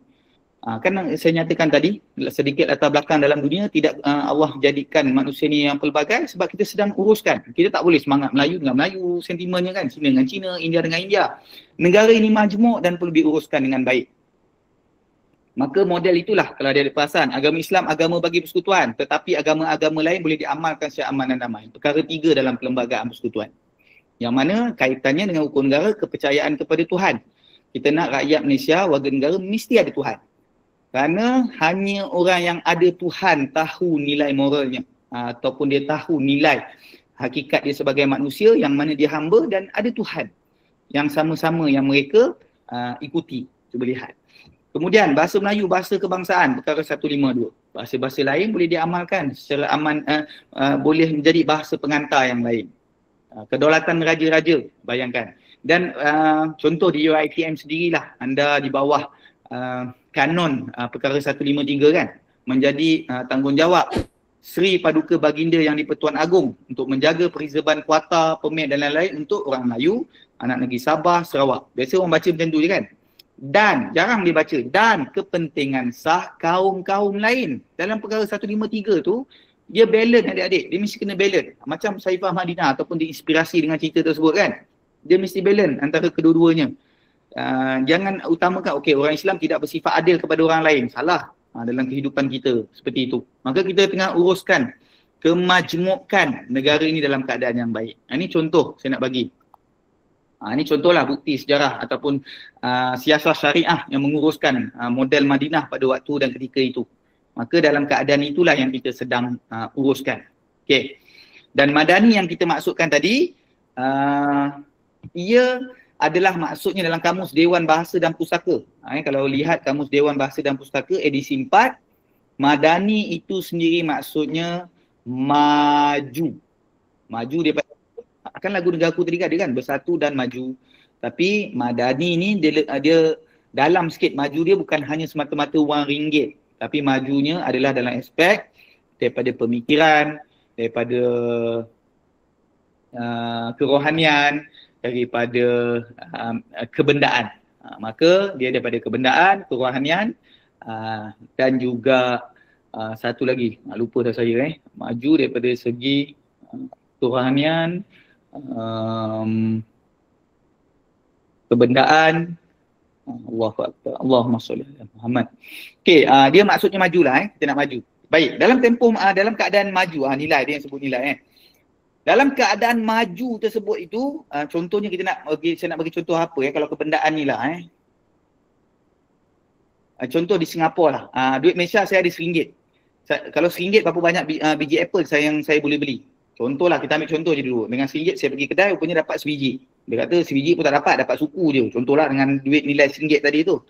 Kan saya nyatakan tadi sedikit latar belakang dalam dunia, tidak Allah jadikan manusia ni yang pelbagai sebab kita sedang uruskan. Kita tak boleh semangat Melayu dengan Melayu, sentimennya kan, Cina dengan Cina, India dengan India. Negara ini majmuk dan perlu diuruskan dengan baik. Maka model itulah kalau dia ada perasan, agama Islam agama bagi persekutuan, tetapi agama-agama lain boleh diamalkan secara aman dan damai. Perkara 3 dalam perlembagaan persekutuan. Yang mana kaitannya dengan hukum negara, kepercayaan kepada Tuhan. Kita nak rakyat Malaysia, warga negara mesti ada Tuhan. Kerana hanya orang yang ada Tuhan tahu nilai moralnya, ataupun dia tahu nilai hakikat dia sebagai manusia yang mana dia hamba dan ada Tuhan yang sama-sama yang mereka ikuti. Cuba lihat. Kemudian bahasa Melayu, bahasa kebangsaan, perkara 152. Bahasa-bahasa lain boleh diamalkan secara aman, boleh menjadi bahasa pengantar yang lain. Kedaulatan raja-raja, bayangkan. Dan contoh di UiTM sendirilah, anda di bawah kanon perkara 153 kan, menjadi tanggungjawab Sri Paduka Baginda Yang di-Pertuan Agong untuk menjaga perizaban kuarta, permit dan lain-lain untuk orang Melayu, anak negeri Sabah, Sarawak. Biasa orang baca macam tu je kan. Dan, jarang dia baca, dan kepentingan sah kaum-kaum lain. Dalam perkara 153 tu, dia balance adik-adik, dia mesti kena balance. Macam Saifah Madinah ataupun diinspirasi dengan cerita tersebut kan. Dia mesti balance antara kedua-duanya. Jangan utamakan, okey, orang Islam tidak bersifat adil kepada orang lain. Salah dalam kehidupan kita seperti itu. Maka kita tengah uruskan kemajmukan negara ini dalam keadaan yang baik. Ini contoh saya nak bagi. Ini contohlah bukti sejarah ataupun siasat syariah yang menguruskan model Madinah pada waktu dan ketika itu. Maka dalam keadaan itulah yang kita sedang uruskan. Okey. Dan Madani yang kita maksudkan tadi, ia adalah maksudnya dalam Kamus Dewan Bahasa dan Pustaka. Kalau lihat Kamus Dewan Bahasa dan Pustaka edisi 4, Madani itu sendiri maksudnya maju. Maju daripada, kan lagu negaraku tadi kan, bersatu dan maju. Tapi Madani ni dia dalam sikit, maju dia bukan hanya semata-mata wang ringgit. Tapi majunya adalah dalam aspek daripada pemikiran, daripada kerohanian, daripada kebendaan. Maka dia daripada kebendaan, kerohanian dan juga satu lagi, lupa dah saya maju daripada segi kerohanian, kebendaan. Allahu Akbar. Allahumma sholli ala Muhammad. Okey, dia maksudnya majulah kita nak maju. Baik, dalam tempoh dalam keadaan maju, nilai dia yang sebut nilai Dalam keadaan maju tersebut itu, contohnya saya nak bagi contoh apa kalau kebendaan ni lah contoh di Singapura lah. Duit Malaysia saya ada RM1. Kalau RM1 berapa banyak biji apple yang saya boleh beli? Contohlah, kita ambil contoh je dulu. Dengan RM1 saya pergi kedai, rupanya dapat sebiji. Dia kata sebiji pun tak dapat suku je. Contohlah dengan duit nilai RM1 tadi tu.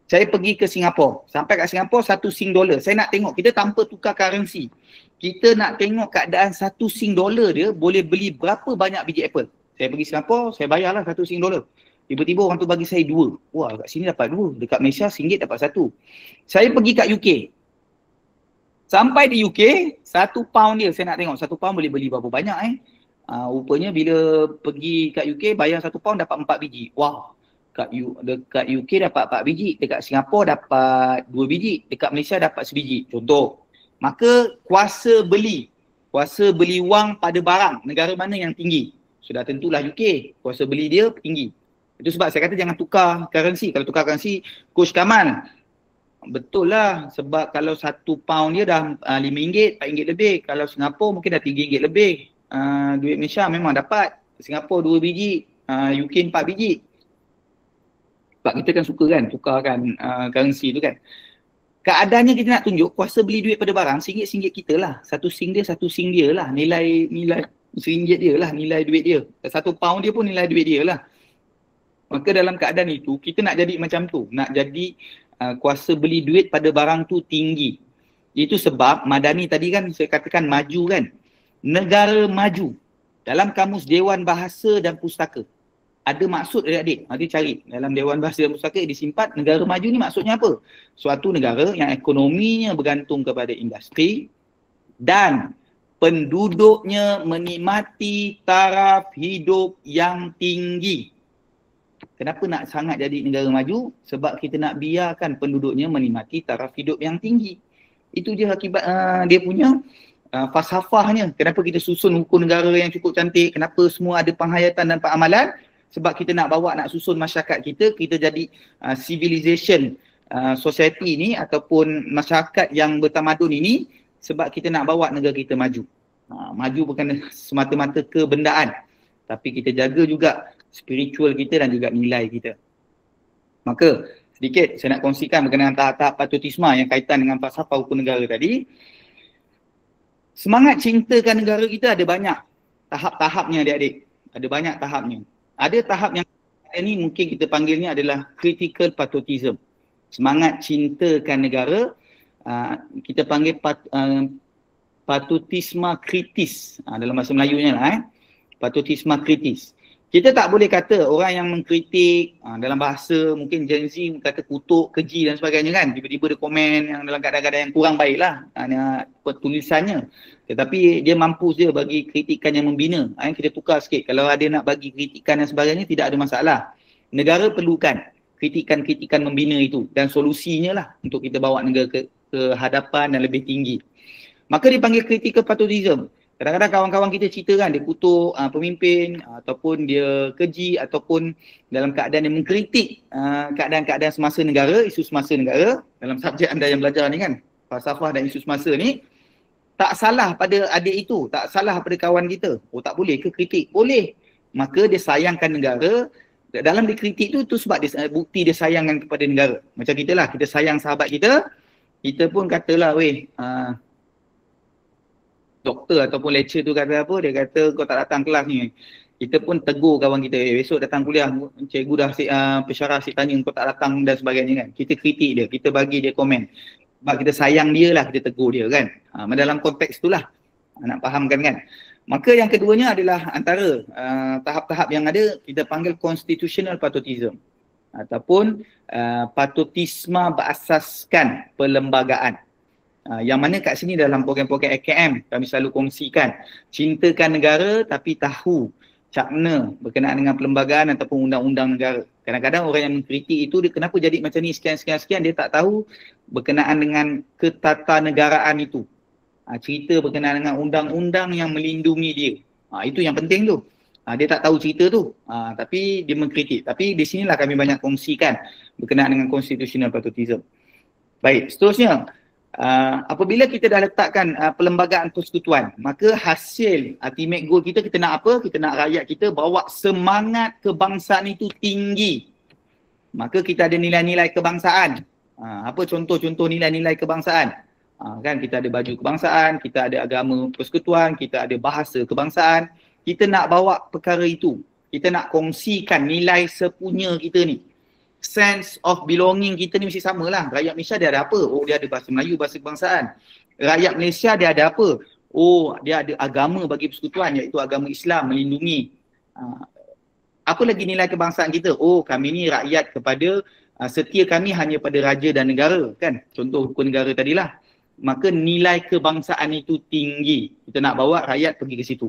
Saya pergi ke Singapura. Sampai kat Singapura $1. Saya nak tengok, kita tanpa tukar currency, kita nak tengok keadaan $1 dia boleh beli berapa banyak biji apple. Saya pergi Singapura, saya bayarlah $1. Tiba-tiba orang tu bagi saya 2. Wah, kat sini dapat 2. Dekat Malaysia RM1 dapat 1. Saya pergi kat UK. Sampai di UK, £1 dia saya nak tengok £1 boleh beli berapa banyak Rupanya bila pergi kat UK bayar £1 dapat 4 biji. Wah, dekat UK dapat 4 biji, dekat Singapura dapat 2 biji, dekat Malaysia dapat sebiji. Contoh. Maka kuasa beli wang pada barang negara mana yang tinggi? Sudah tentulah UK. Kuasa beli dia tinggi. Itu sebab saya kata jangan tukar currency. Kalau tukar currency, Coach Kamal, betul lah, sebab kalau £1 dia dah RM5, RM4 lebih. Kalau Singapura mungkin dah RM3 lebih. Duit Malaysia memang dapat. Singapura 2 biji, UK 4 biji. Sebab kita kan suka kan tukarkan currency tu kan. Keadaannya kita nak tunjuk kuasa beli duit pada barang RM1 kita lah. Satu sen dia lah. Nilai RM1 dia lah nilai duit dia. £1 dia pun nilai duit dia lah. Maka dalam keadaan itu kita nak jadi macam tu. Nak jadi kuasa beli duit pada barang tu tinggi. Itu sebab Madani tadi kan saya katakan maju kan. Negara maju dalam kamus Dewan Bahasa dan Pustaka. Ada maksud adik-adik. Nanti cari dalam Dewan Bahasa dan Pustaka disimpan negara maju ni maksudnya apa? Suatu negara yang ekonominya bergantung kepada industri dan penduduknya menikmati taraf hidup yang tinggi. Kenapa nak sangat jadi negara maju? Sebab kita nak biarkan penduduknya menikmati taraf hidup yang tinggi. Itu je akibat dia punya falsafahnya. Kenapa kita susun hukum negara yang cukup cantik? Kenapa semua ada penghayatan dan pengamalan? Sebab kita nak susun masyarakat kita jadi civilization society ni ataupun masyarakat yang bertamadun ini, sebab kita nak bawa negara kita maju. Maju bukan semata-mata kebendaan, tapi kita jaga juga spiritual kita dan juga nilai kita. Maka sedikit saya nak kongsikan berkenaan tahap-tahap patriotisme yang kaitan dengan falsafah hukum negara tadi. Semangat cintakan negara kita ada banyak tahap-tahapnya adik-adik. Ada banyak tahapnya. Ada tahap yang ini mungkin kita panggilnya adalah critical patriotism. Semangat cintakan negara, kita panggil patriotisme kritis. Dalam bahasa Melayunya lah. Patriotisme kritis. Kita tak boleh kata orang yang mengkritik dalam bahasa mungkin Gen Z kata kutuk, keji dan sebagainya kan. Tiba-tiba dia komen yang dalam keadaan-keadaan yang kurang baik lah tulisannya. Tetapi dia mampu je bagi kritikan yang membina. Kita tukar sikit. Kalau ada nak bagi kritikan dan sebagainya tidak ada masalah. Negara perlukan kritikan-kritikan membina itu dan solusinya lah untuk kita bawa negara ke hadapan dan lebih tinggi. Maka dipanggil critical patriotism. Kadang-kadang kawan-kawan kita cerita kan dia kutuk pemimpin ataupun dia keji ataupun dalam keadaan yang mengkritik keadaan-keadaan semasa negara, isu semasa negara. Dalam subjek anda yang belajar ni kan, falsafah dan isu semasa ni, tak salah pada adik itu, tak salah pada kawan kita. Oh tak boleh ke kritik? Boleh. Maka dia sayangkan negara. Dalam dikritik tu sebab dia, bukti dia sayangkan kepada negara. Macam kita lah, kita sayang sahabat kita, kita pun katalah weh, doktor ataupun lecturer tu kata apa, dia kata kau tak datang kelas ni. Kita pun tegur kawan kita, besok datang kuliah, cikgu dah pensyarah asyik tanya kau tak datang dan sebagainya kan. Kita kritik dia, kita bagi dia komen. Sebab kita sayang dia lah, kita tegur dia kan. Dalam konteks tu lah, nak fahamkan kan. Maka yang keduanya adalah antara tahap-tahap yang ada, kita panggil constitutional patriotism. Ataupun patriotisme berasaskan perlembagaan. Yang mana kat sini dalam program-program AKM kami selalu kongsikan cintakan negara tapi tahu cakna berkenaan dengan perlembagaan ataupun undang-undang negara. Kadang-kadang orang yang mengkritik itu dia kenapa jadi macam ni sekian dia tak tahu berkenaan dengan ketatanegaraan itu. Cerita berkenaan dengan undang-undang yang melindungi dia. Itu yang penting tu. Dia tak tahu cerita tu tapi dia mengkritik. Tapi di sinilah kami banyak kongsikan berkenaan dengan constitutional patriotism. Baik, seterusnya. Apabila kita dah letakkan perlembagaan persekutuan, maka hasil ultimate goal kita nak apa? Kita nak rakyat kita bawa semangat kebangsaan itu tinggi. Maka kita ada nilai-nilai kebangsaan. Apa contoh-contoh nilai-nilai kebangsaan? Kan kita ada baju kebangsaan, kita ada agama persekutuan, kita ada bahasa kebangsaan. Kita nak bawa perkara itu. Kita nak kongsikan nilai sepunya kita ni. Sense of belonging kita ni mesti sama lah. Rakyat Malaysia dia ada apa? Oh dia ada bahasa Melayu, bahasa kebangsaan. Rakyat Malaysia dia ada apa? Oh dia ada agama bagi persekutuan iaitu agama Islam melindungi. Apa lagi nilai kebangsaan kita? Oh kami ni rakyat kepada setia kami hanya pada raja dan negara kan. Contoh hukum negara tadilah. Maka nilai kebangsaan itu tinggi. Kita nak bawa rakyat pergi ke situ.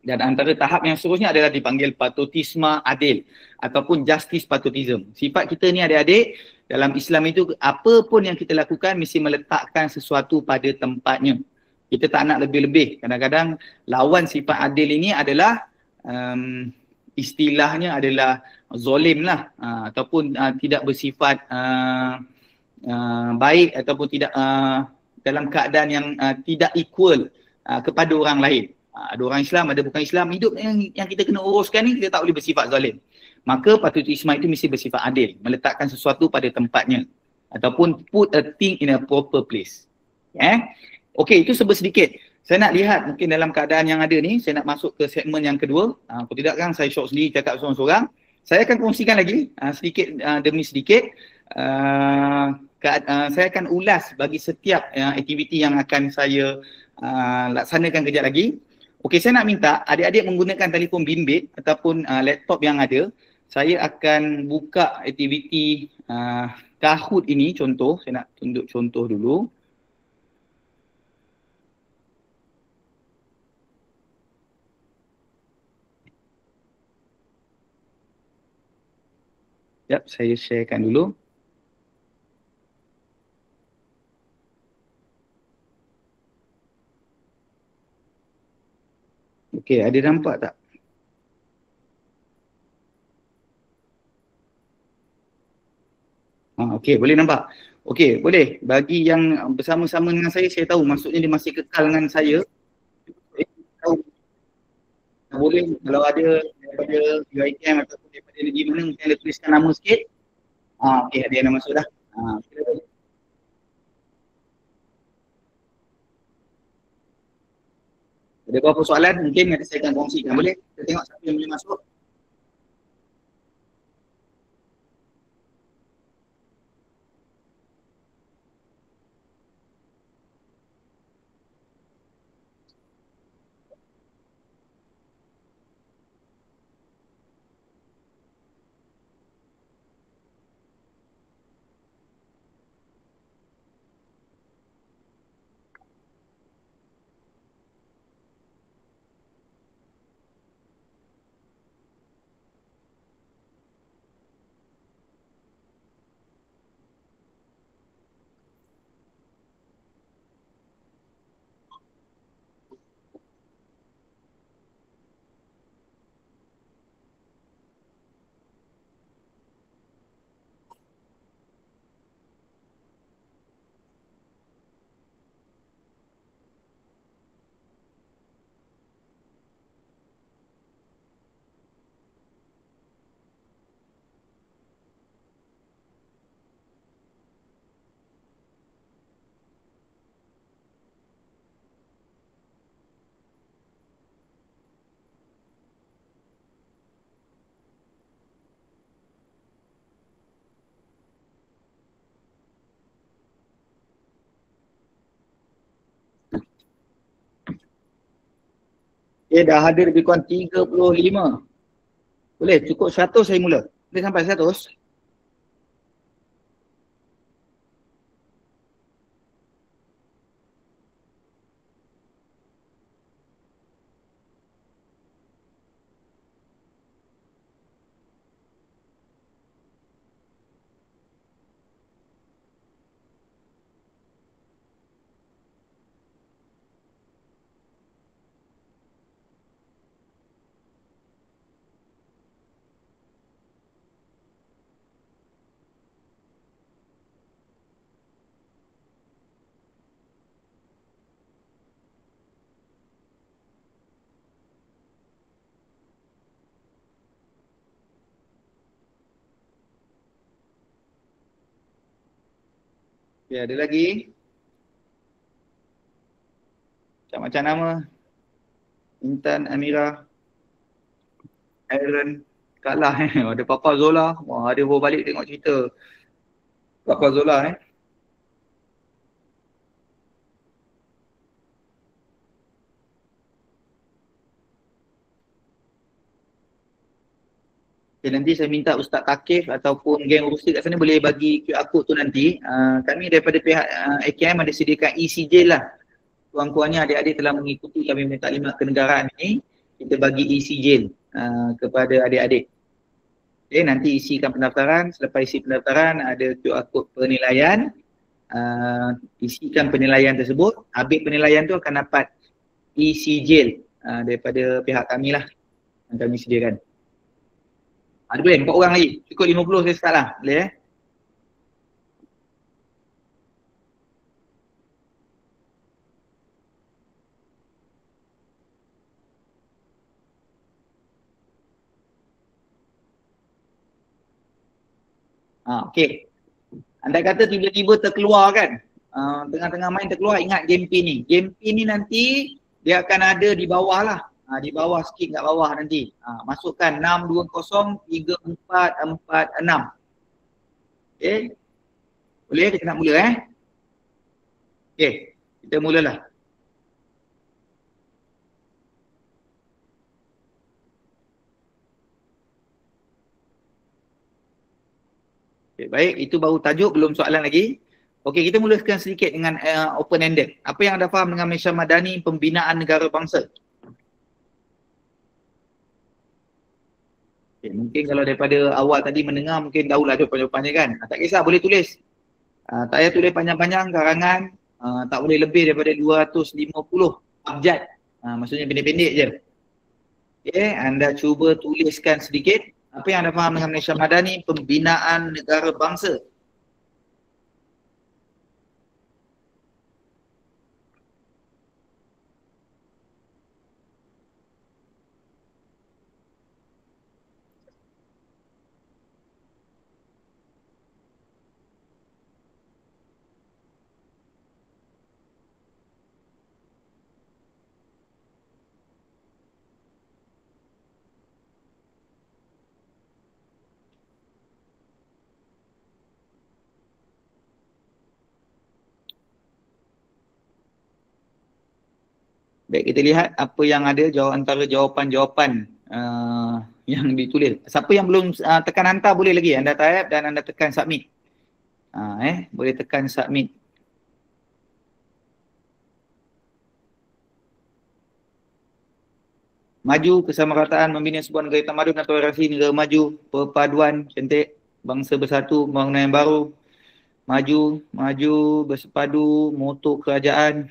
Dan antara tahap yang seterusnya adalah dipanggil patutisma adil ataupun justice patriotism. Sifat kita ni adik-adik, dalam Islam itu apa pun yang kita lakukan mesti meletakkan sesuatu pada tempatnya. Kita tak nak lebih-lebih. Kadang-kadang lawan sifat adil ini adalah istilahnya adalah zolim lah, ataupun tidak bersifat baik ataupun tidak dalam keadaan yang tidak equal kepada orang lain. Ada orang Islam, ada bukan Islam. Hidup yang kita kena uruskan ni, kita tak boleh bersifat zalim. Maka patriotisme itu mesti bersifat adil, meletakkan sesuatu pada tempatnya ataupun put a thing in a proper place. Okey, itu sedikit. Saya nak lihat mungkin dalam keadaan yang ada ni, saya nak masuk ke segmen yang kedua. Kalau tidak kan saya short sendiri cakap seorang-seorang. Saya akan kongsikan lagi sedikit demi sedikit. Saya akan ulas bagi setiap aktiviti yang akan saya laksanakan kejap lagi. Okey, saya nak minta adik-adik menggunakan telefon bimbit ataupun laptop yang ada. Saya akan buka aktiviti Kahoot ini contoh. Saya nak tunjuk contoh dulu. Sekejap, saya sharekan dulu. Okey, ada nampak tak? Okey, boleh nampak? Okey, boleh. Bagi yang bersama-sama dengan saya tahu maksudnya dia masih kekal dengan saya. Tahu. Boleh kalau ada daripada UiTM ataupun daripada negeri mana mungkin ada tuliskan nama sikit. Okey, ada yang dah masuk dah. Ada beberapa soalan mungkin nanti saya akan kongsikan. Boleh? Kita tengok siapa yang boleh masuk. Dia dah ada lebih kurang 35. Boleh, cukup 100 saya mula. Boleh sampai 100? Ya, ada lagi. Macam-macam nama. Intan, Amira, Aaron, kalah ada Papa Zola. Wah, ada bawa balik tengok cerita Papa Zola Okay, nanti saya minta Ustaz Takif ataupun geng urusi kat sana boleh bagi QR code tu nanti. Kami daripada pihak AKM ada sediakan ECJ lah. Kurang-kurangnya adik-adik telah mengikuti kami punya taklimat kenegaraan ini. kita bagi isi jail kepada adik-adik. Okay, nanti isikan pendaftaran, selepas isi pendaftaran ada QR code penilaian, isikan penilaian tersebut, habis penilaian tu akan dapat isi jail daripada pihak kami lah yang kami sediakan. Ada boleh 4 orang lagi, cukup 50 saya start lah, boleh okey. Andai kata tiba-tiba terkeluar kan, tengah-tengah main terkeluar, ingat game pin ni. Game pin ni nanti dia akan ada di bawah lah, di bawah sikit kat bawah nanti. Masukkan 6203446. Okay, boleh kita nak mula Okay, kita mulalah. Okay, baik, itu baru tajuk, belum soalan lagi. Okey, kita mulakan sedikit dengan open ended. Apa yang anda faham dengan Malaysia Madani pembinaan negara bangsa? Okay, mungkin kalau daripada awal tadi mendengar mungkin tahulah jawapan-jawapannya kan. Tak kisah, boleh tulis. Tak payah tulis panjang-panjang karangan, tak boleh lebih daripada 250 abjad. Maksudnya pendek-pendek je. Okay, anda cuba tuliskan sedikit apa yang anda faham dengan Malaysia Madani pembinaan negara bangsa. Baik, kita lihat apa yang ada antara jawapan-jawapan yang ditulis. Siapa yang belum tekan hantar boleh lagi. Anda type dan anda tekan submit. Boleh tekan submit. Maju kesamarataan membina sebuah negara tamadun dan toleransi, negara maju, perpaduan, cantik, bangsa bersatu, pembangunan yang baru. Maju, bersepadu, motor kerajaan,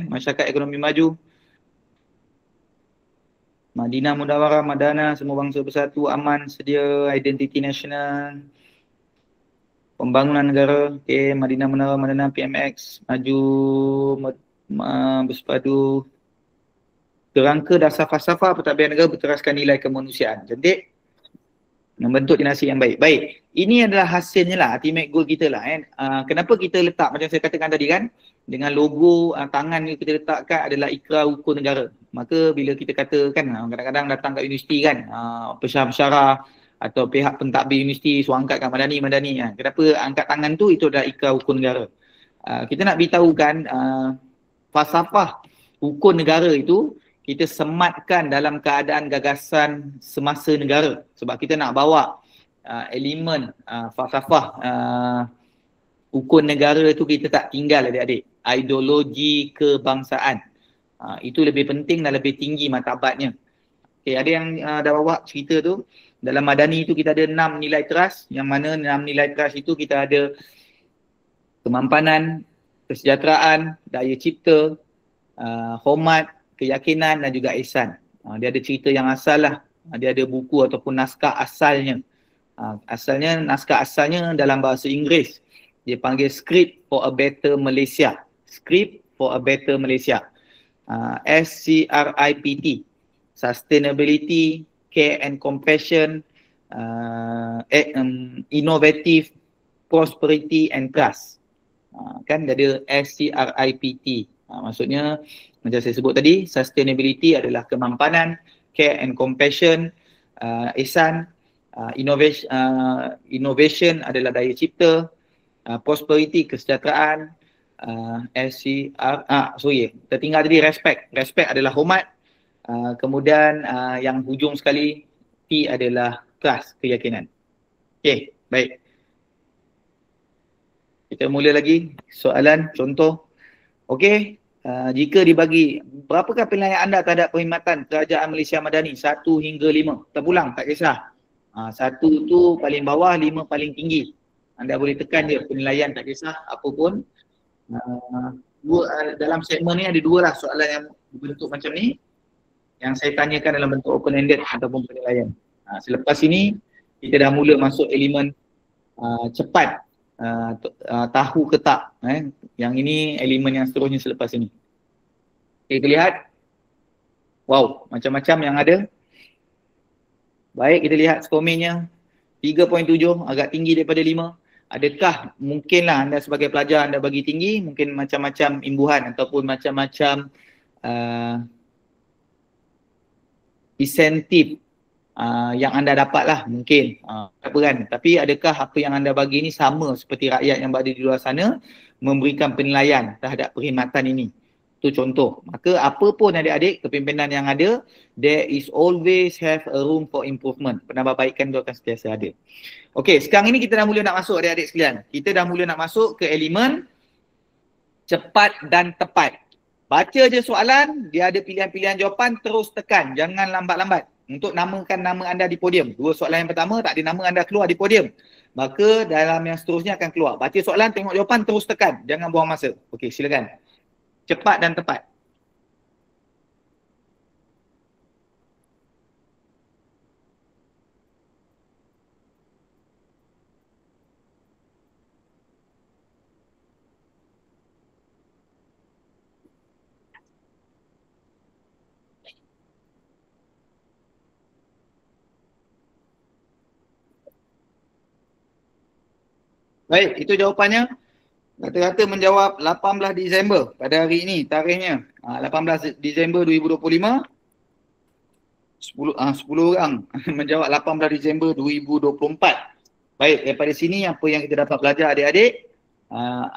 masyarakat ekonomi maju. Madinah Mudawarah, Madana, semua bangsa bersatu, aman, sedia, identiti nasional, pembangunan negara, Madinah Mudawarah, Madana, PMX, maju, bersepadu, kerangka dasar falsafah pentadbiran negara berteraskan nilai kemanusiaan. Cantik. Membentuk dinasti yang baik. Baik, ini adalah hasilnya lah, ultimate goal kita lah. Kenapa kita letak, macam saya katakan tadi kan, dengan logo tangan yang kita letakkan adalah ikrar rukun negara. Maka bila kita katakan, kadang-kadang datang kat universiti kan, pensyarah atau pihak pentadbir universiti suruh angkatkan Madani. Kenapa angkat tangan tu, itu adalah ikrar rukun negara. Kita nak beritahukan falsafah rukun negara itu kita sematkan dalam keadaan gagasan semasa negara. Sebab kita nak bawa elemen falsafah rukun negara itu kita tak tinggal adik-adik. Ideologi kebangsaan. Itu lebih penting dan lebih tinggi martabatnya. Okay, ada yang dah bawa cerita tu. Dalam Madani itu kita ada 6 nilai teras. Yang mana 6 nilai teras itu kita ada kemampanan, kesejahteraan, daya cipta, hormat, keyakinan dan juga ihsan. Dia ada cerita yang asal lah. Dia ada buku ataupun naskah asalnya. Naskah asalnya dalam bahasa Inggeris. Dia panggil Script for a Better Malaysia. Script for a Better Malaysia. SCRIPT. Sustainability, Care and Compassion, Innovative, Prosperity and Trust. Kan dia ada SCRIPT. Maksudnya macam saya sebut tadi, sustainability adalah kemampanan, care and compassion, ihsan, innovation adalah daya cipta, prosperity, kesejahteraan, tertinggal tadi respect. Respect adalah hormat, kemudian yang hujung sekali T adalah trust, keyakinan. Okey, baik. Kita mula lagi soalan contoh. Okey, jika dibagi, berapakah penilaian anda terhadap perkhidmatan Kerajaan Malaysia Madani 1 hingga 5? Terpulang, tak kisah. 1 tu paling bawah, 5 paling tinggi. Anda boleh tekan je penilaian, tak kisah apa pun. Dalam segmen ni ada 2 lah soalan yang berbentuk macam ni, yang saya tanyakan dalam bentuk open-ended ataupun penilaian. Selepas ini kita dah mula masuk elemen cepat, tahu ke tak. Yang ini elemen yang seterusnya selepas ini. Okay, kita lihat. Wow, macam-macam yang ada. Baik, kita lihat skormennya 3.7, agak tinggi daripada 5. Adakah mungkinlah anda sebagai pelajar anda bagi tinggi, mungkin macam-macam imbuhan ataupun macam-macam insentif yang anda dapat lah mungkin. Apa kan? Tapi adakah apa yang anda bagi ni sama seperti rakyat yang berada di luar sana memberikan penilaian terhadap perkhidmatan ini? Itu contoh. Maka apa pun adik-adik kepimpinan yang ada, there is always have a room for improvement. Penambahbaikan itu akan sentiasa ada. Okey, sekarang ini kita dah mula nak masuk adik-adik sekalian. Kita dah mula nak masuk ke elemen cepat dan tepat. Baca je soalan, dia ada pilihan-pilihan jawapan, terus tekan. Jangan lambat-lambat. Untuk namakan nama anda di podium. 2 soalan yang pertama, tak ada nama anda keluar di podium. Maka dalam yang seterusnya akan keluar. Baca soalan, tengok jawapan, terus tekan. Jangan buang masa. Okey, silakan. Cepat dan tepat. Baik, itu jawapannya. Rata-rata menjawab 18 Disember pada hari ini tarikhnya. 18 Disember 2025. 10 orang menjawab 18 Disember 2024. Baik, daripada sini apa yang kita dapat belajar adik-adik,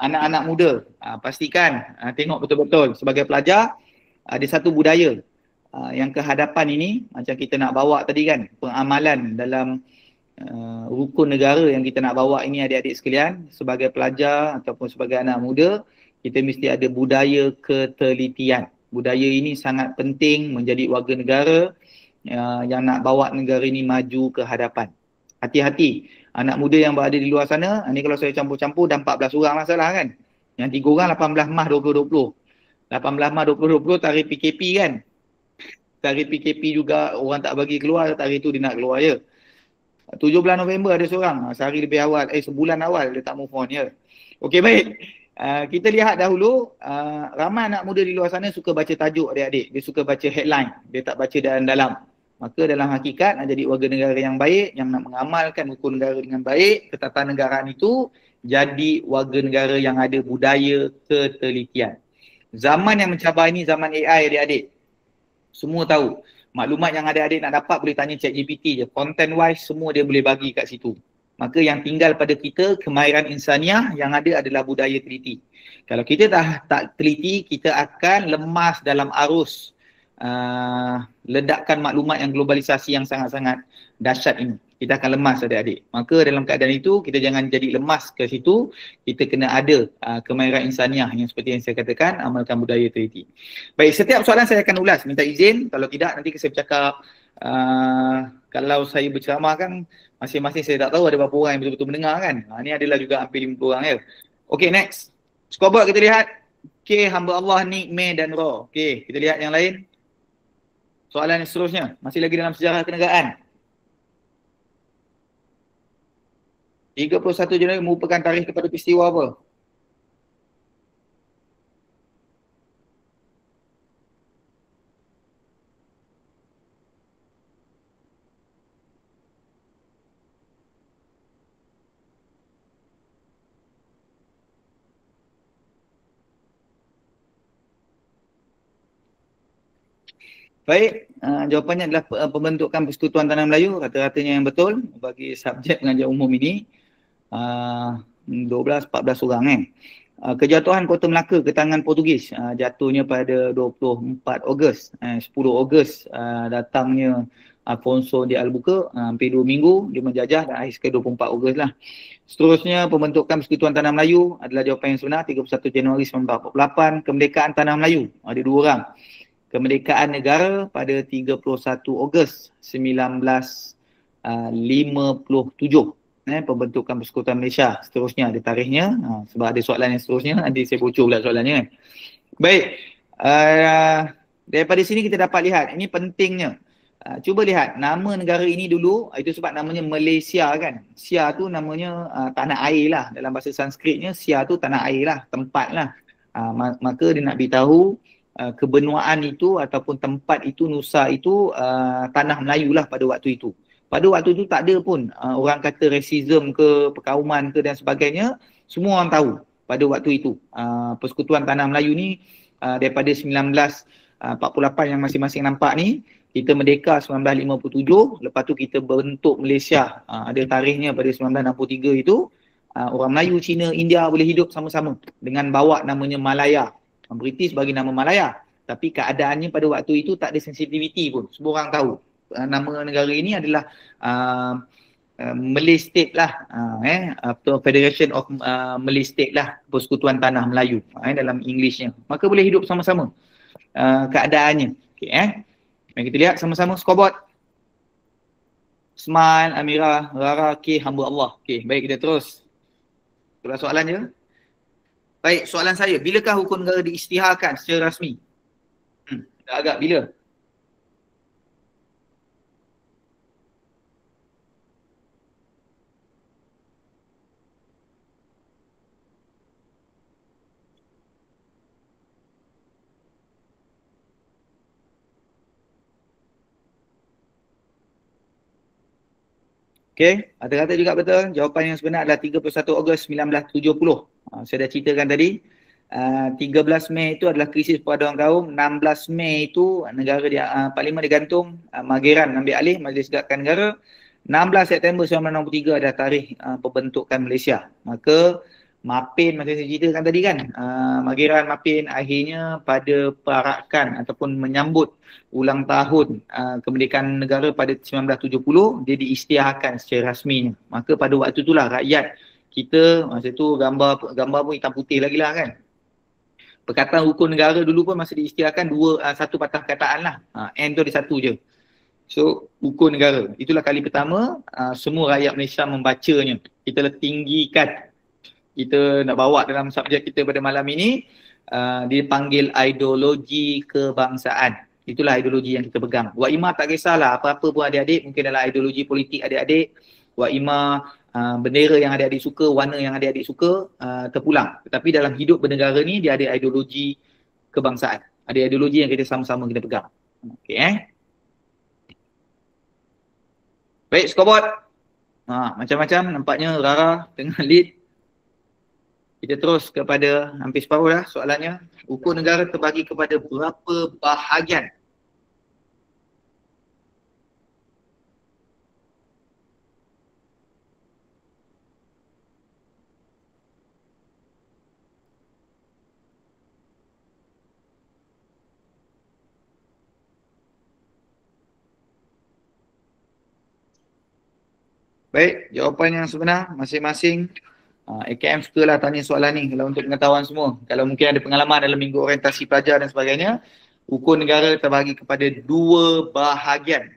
anak-anak muda, pastikan tengok betul-betul sebagai pelajar ada satu budaya yang kehadapan ini macam kita nak bawa tadi kan, pengamalan dalam rukun negara yang kita nak bawa ini adik-adik sekalian, sebagai pelajar ataupun sebagai anak muda, kita mesti ada budaya ketelitian. Budaya ini sangat penting menjadi warga negara yang nak bawa negara ini maju ke hadapan. Hati-hati, anak muda yang berada di luar sana, ni kalau saya campur-campur dah 14 orang lah salah kan. Yang 3 orang 18 Mah 2020. 18 Mah 2020 tarikh PKP kan. Tarikh PKP juga orang tak bagi keluar, tarikh tu dia nak keluar je. 17 November ada seorang, sehari lebih awal, sebulan awal dia tak move on ya. Okey baik, kita lihat dahulu, ramai anak muda di luar sana suka baca tajuk adik-adik, dia suka baca headline, dia tak baca dalam-dalam. Maka dalam hakikat nak jadi warga negara yang baik, yang nak mengamalkan hukum negara dengan baik, ketatanegaraan itu, jadi warga negara yang ada budaya ketelitian. Zaman yang mencabar ini zaman AI adik-adik, semua tahu. Maklumat yang adik-adik nak dapat boleh tanya ChatGPT je. Content wise semua dia boleh bagi kat situ. Maka yang tinggal pada kita, kemahiran insaniah, yang ada adalah budaya teliti. Kalau kita tak teliti, kita akan lemas dalam arus ledakan maklumat yang globalisasi yang sangat-sangat dahsyat ini. Kita akan lemas adik-adik. Maka dalam keadaan itu, kita jangan jadi lemas ke situ. Kita kena ada kemahiran insaniah yang seperti yang saya katakan, amalkan budaya teliti. Baik, setiap soalan saya akan ulas. Minta izin. Kalau tidak, nanti saya bercakap. Kalau saya berceramah kan, masing-masing saya tak tahu ada berapa orang yang betul-betul mendengar kan. Ini adalah juga hampir 50 orang ya. Okay, next. Scoreboard kita lihat. Okay, hamba Allah, Nik, Mei dan Ro. Okay, kita lihat yang lain. Soalan yang seterusnya. Masih lagi dalam sejarah kenegaraan. 31 Januari merupakan tarikh kepada peristiwa apa? Baik, jawapannya adalah pembentukan Persekutuan Tanah Melayu, rata-ratanya yang betul bagi subjek pengajar umum ini. 12-14 orang kan. Kejatuhan Kota Melaka ke tangan Portugis, jatuhnya pada 24 Ogos. 10 Ogos datangnya Alfonso di Albuquerque, hampir 2 minggu dia menjajah dan akhir sekali 24 Ogos lah. Seterusnya, pembentukan Persekutuan Tanah Melayu adalah jawapan yang sebenar, 31 Januari 1948. Kemerdekaan Tanah Melayu, ada 2 orang. Kemerdekaan negara pada 31 Ogos 1957. Pembentukan Persekutuan Malaysia. Seterusnya ada tarikhnya. Sebab ada soalan yang seterusnya, nanti saya bocor pula soalannya kan. Baik, daripada sini kita dapat lihat, ini pentingnya. Cuba lihat nama negara ini dulu, itu sebab namanya Malaysia kan. Sia tu namanya tanah air lah. Dalam bahasa Sanskritnya Sia tu tanah air lah, tempat lah. Maka dia nak beritahu kebenuaan itu ataupun tempat itu, Nusa itu tanah Melayu lah pada waktu itu. Pada waktu itu tak ada pun orang kata racism ke, perkauman ke dan sebagainya. Semua orang tahu pada waktu itu. Persekutuan Tanah Melayu ni daripada 1948 yang masing-masing nampak ni, kita merdeka 1957, lepas tu kita bentuk Malaysia. Ada tarikhnya pada 1963 itu, orang Melayu, Cina, India boleh hidup sama-sama dengan bawa namanya Malaya. British bagi nama Malaya. Tapi keadaannya pada waktu itu tak ada sensitivity pun. Semua orang tahu. Nama negara ini adalah Malay State lah. Federation of Malay State lah. Persekutuan Tanah Melayu dalam Englishnya. Maka boleh hidup sama-sama keadaannya. Okay, Mari kita lihat sama-sama scoreboard. Smile, Amira, Rara, hamba Allah. Okay, baik kita terus. Itulah soalan je. Baik, soalan saya. Bilakah hukum negara diisytiharkan secara rasmi? Dah agak bila? Okey, kata-kata juga betul. Jawapan yang sebenar adalah 31 Ogos 1970. Saya dah ceritakan tadi. 13 Mei itu adalah krisis perpaduan kaum. 16 Mei itu negara Parlimen digantung. Mageran ambil alih Majlis Segakkan Negara. 16 September 1963 adalah tarikh pembentukan Malaysia. Maka Mapin macam saya ceritakan tadi kan, Mageran Mapin akhirnya pada perarakan ataupun menyambut ulang tahun kemerdekaan negara pada 1970, dia diisytiharkan secara rasminya. Maka pada waktu itulah rakyat kita, masa tu gambar pun hitam putih lagi lah kan. Perkataan hukum negara dulu pun masa diisytiharkan satu patah perkataan lah. N tu ada satu je. So hukum negara. Itulah kali pertama semua rakyat Malaysia membacanya. Kita tinggikan. Kita nak bawa dalam subjek kita pada malam ini, dipanggil ideologi kebangsaan. Itulah ideologi yang kita pegang. Wa Ima tak kisahlah apa-apa pun adik-adik, mungkin adalah ideologi politik adik-adik. Wa Ima bendera yang adik-adik suka, warna yang adik-adik suka, terpulang. Tetapi dalam hidup bernegara ni dia ada ideologi kebangsaan. Ada ideologi yang kita sama-sama kita pegang. Okey Baik, scoreboard. Macam-macam nampaknya Rara tengah lead. Kita terus kepada hampir separuh dah soalannya. Hukum negara terbagi kepada berapa bahagian? Baik, jawapan yang sebenar masing-masing. AKM sukalah tanya soalan ni kalau untuk pengetahuan semua. Kalau mungkin ada pengalaman dalam minggu orientasi pelajar dan sebagainya, hukum negara terbagi kepada 2 bahagian.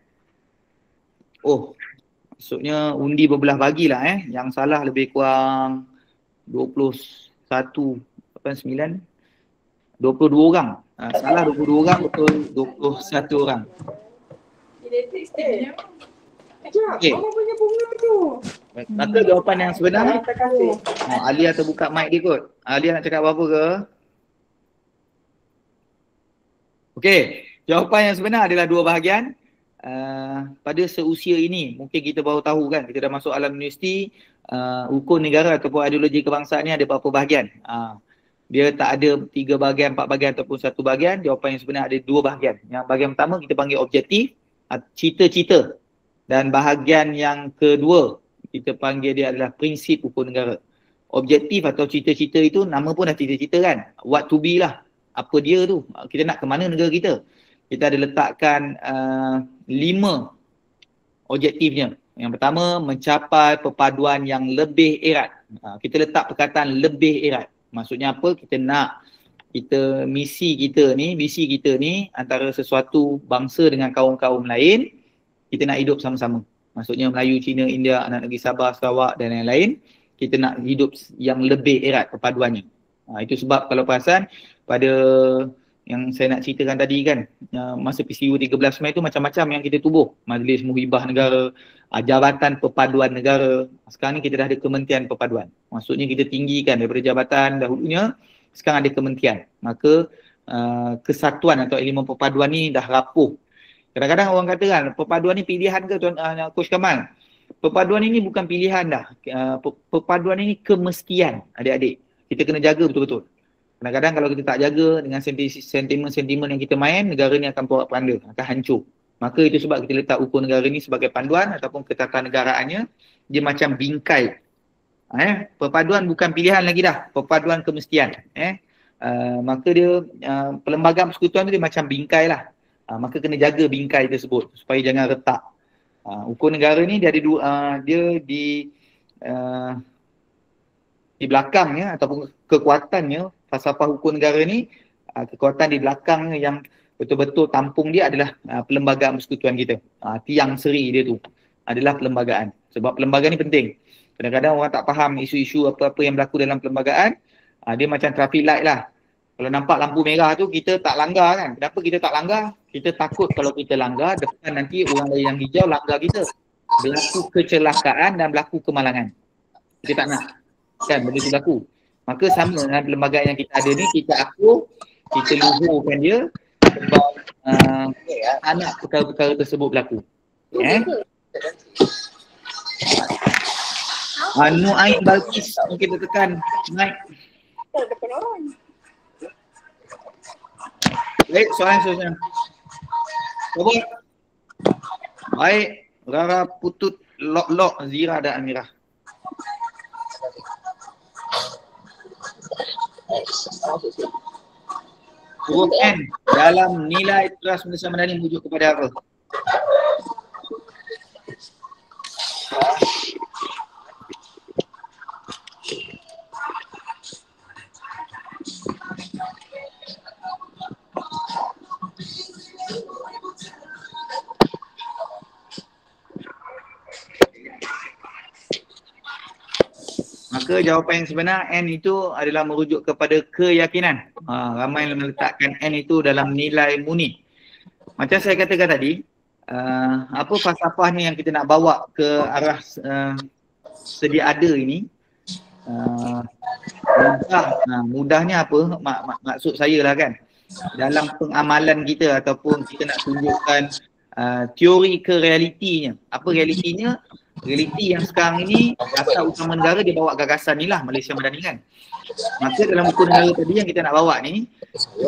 Oh, maksudnya undi berbelah bagilah Yang salah lebih kurang 21, 9, 22 orang. Salah 22 orang, betul 21 orang. Okay. Maka jawapan yang sebenar, Alia terbuka mic dia kot. Alia nak cakap apa-apa ke? Okey, jawapan yang sebenar adalah 2 bahagian. Pada seusia ini, mungkin kita baru tahu kan, kita dah masuk alam universiti, hukum negara ataupun ideologi kebangsaan ni ada berapa bahagian. Dia tak ada 3 bahagian, 4 bahagian ataupun 1 bahagian. Jawapan yang sebenar ada 2 bahagian. Yang bahagian pertama kita panggil objektif, cita-cita. Dan bahagian yang kedua, kita panggil dia adalah prinsip hukum negara. Objektif atau cita-cita itu, nama pun dah cita-cita kan. What to be lah. Apa dia tu. Kita nak ke mana negara kita. Kita ada letakkan 5 objektifnya. Yang pertama, mencapai perpaduan yang lebih erat. Kita letak perkataan lebih erat. Maksudnya apa? Misi kita ni antara sesuatu bangsa dengan kaum-kaum lain, kita nak hidup sama-sama. Maksudnya Melayu, Cina, India, anak negeri Sabah, Sarawak dan lain-lain, kita nak hidup yang lebih erat perpaduannya. Itu sebab kalau perasan pada yang saya nak ceritakan tadi kan, masa peristiwa 13 Mei tu macam-macam yang kita tubuh. Majlis Muhibah Negara, Jabatan Perpaduan Negara. Sekarang ni kita dah ada Kementerian Perpaduan. Maksudnya kita tinggikan daripada jabatan dahulunya, sekarang ada kementerian. Maka kesatuan atau elemen perpaduan ni dah rapuh. Kadang-kadang orang kata kan, perpaduan ni pilihan ke Coach Kamal? Perpaduan ini bukan pilihan dah. Perpaduan ini kemestian, adik-adik. Kita kena jaga betul-betul. Kadang-kadang kalau kita tak jaga dengan sentimen-sentimen yang kita main, negara ni akan porak-poranda, akan hancur. Maka itu sebab kita letak ukur negara ni sebagai panduan ataupun ketatanegaraannya, dia macam bingkai. Perpaduan bukan pilihan lagi dah, perpaduan kemestian. Maka dia perlembagaan persekutuan tu dia macam bingkai lah. Maka kena jaga bingkai tersebut supaya jangan retak. Ukur negara ni dia ada di belakangnya ataupun kekuatannya, falsafah ukur negara ni, kekuatan di belakangnya yang betul-betul tampung dia adalah perlembagaan persekutuan kita. Tiang seri dia tu adalah perlembagaan. Sebab perlembagaan ni penting. Kadang-kadang orang tak faham isu-isu apa-apa yang berlaku dalam perlembagaan. Dia macam traffic light lah. Kalau nampak lampu merah tu kita tak langgar kan. Kenapa kita tak langgar? Kita takut kalau kita langgar, depan nanti orang lain yang hijau langgar kita. Berlaku kecelakaan dan berlaku kemalangan. Kita tak nak. Kan benda tu berlaku. Maka sama dengan perlembagaan yang kita ada ni, kita akur, kita luhurkan dia sebab anak perkara-perkara tersebut berlaku. Nu'aim Balkis, mungkin kita tekan naik. Baik, soalan seterusnya. Cuba. Baik, Rara Putut Lok Zira dan Amirah. Huruf N dalam nilai Teras Malaysia Madani merujuk kepada apa? Maka jawapan yang sebenar N itu adalah merujuk kepada keyakinan. Ramai yang meletakkan N itu dalam nilai murni. Macam saya katakan tadi, apa falsafahnya yang kita nak bawa ke arah sedia ada ini, mudahnya apa? Maksud saya lah kan, dalam pengamalan kita ataupun kita nak tunjukkan teori ke realitinya. Apa realitinya? Realiti yang sekarang ini, asal utama negara dia bawa gagasan ni lah, Malaysia Madani kan. Maka dalam buku negara tadi yang kita nak bawa ni,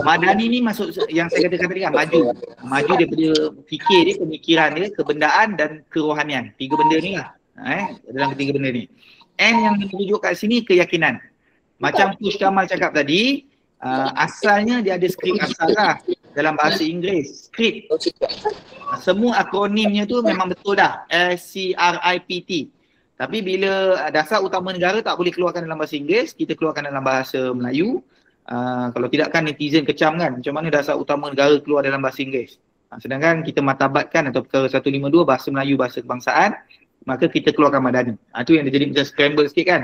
Madani ni maksud yang saya katakan tadi kan, maju daripada fikir dia, pemikiran dia, kebendaan dan kerohanian. Tiga benda ni lah, dalam ketiga benda ni. N yang dirujuk kat sini keyakinan. Macam Coach Kamal cakap tadi, asalnya dia ada skrip asal lah dalam bahasa Inggeris, skrip. Semua akronimnya tu memang betul dah, SCRIPT. Tapi bila dasar utama negara tak boleh keluarkan dalam bahasa Inggeris, kita keluarkan dalam bahasa Melayu. Kalau tidak kan netizen kecam kan, macam mana dasar utama negara keluar dalam bahasa Inggeris. Sedangkan kita martabatkan atau perkara 152 bahasa Melayu, bahasa kebangsaan, maka kita keluarkan Madani. Itu yang dia jadi macam scramble sikit kan.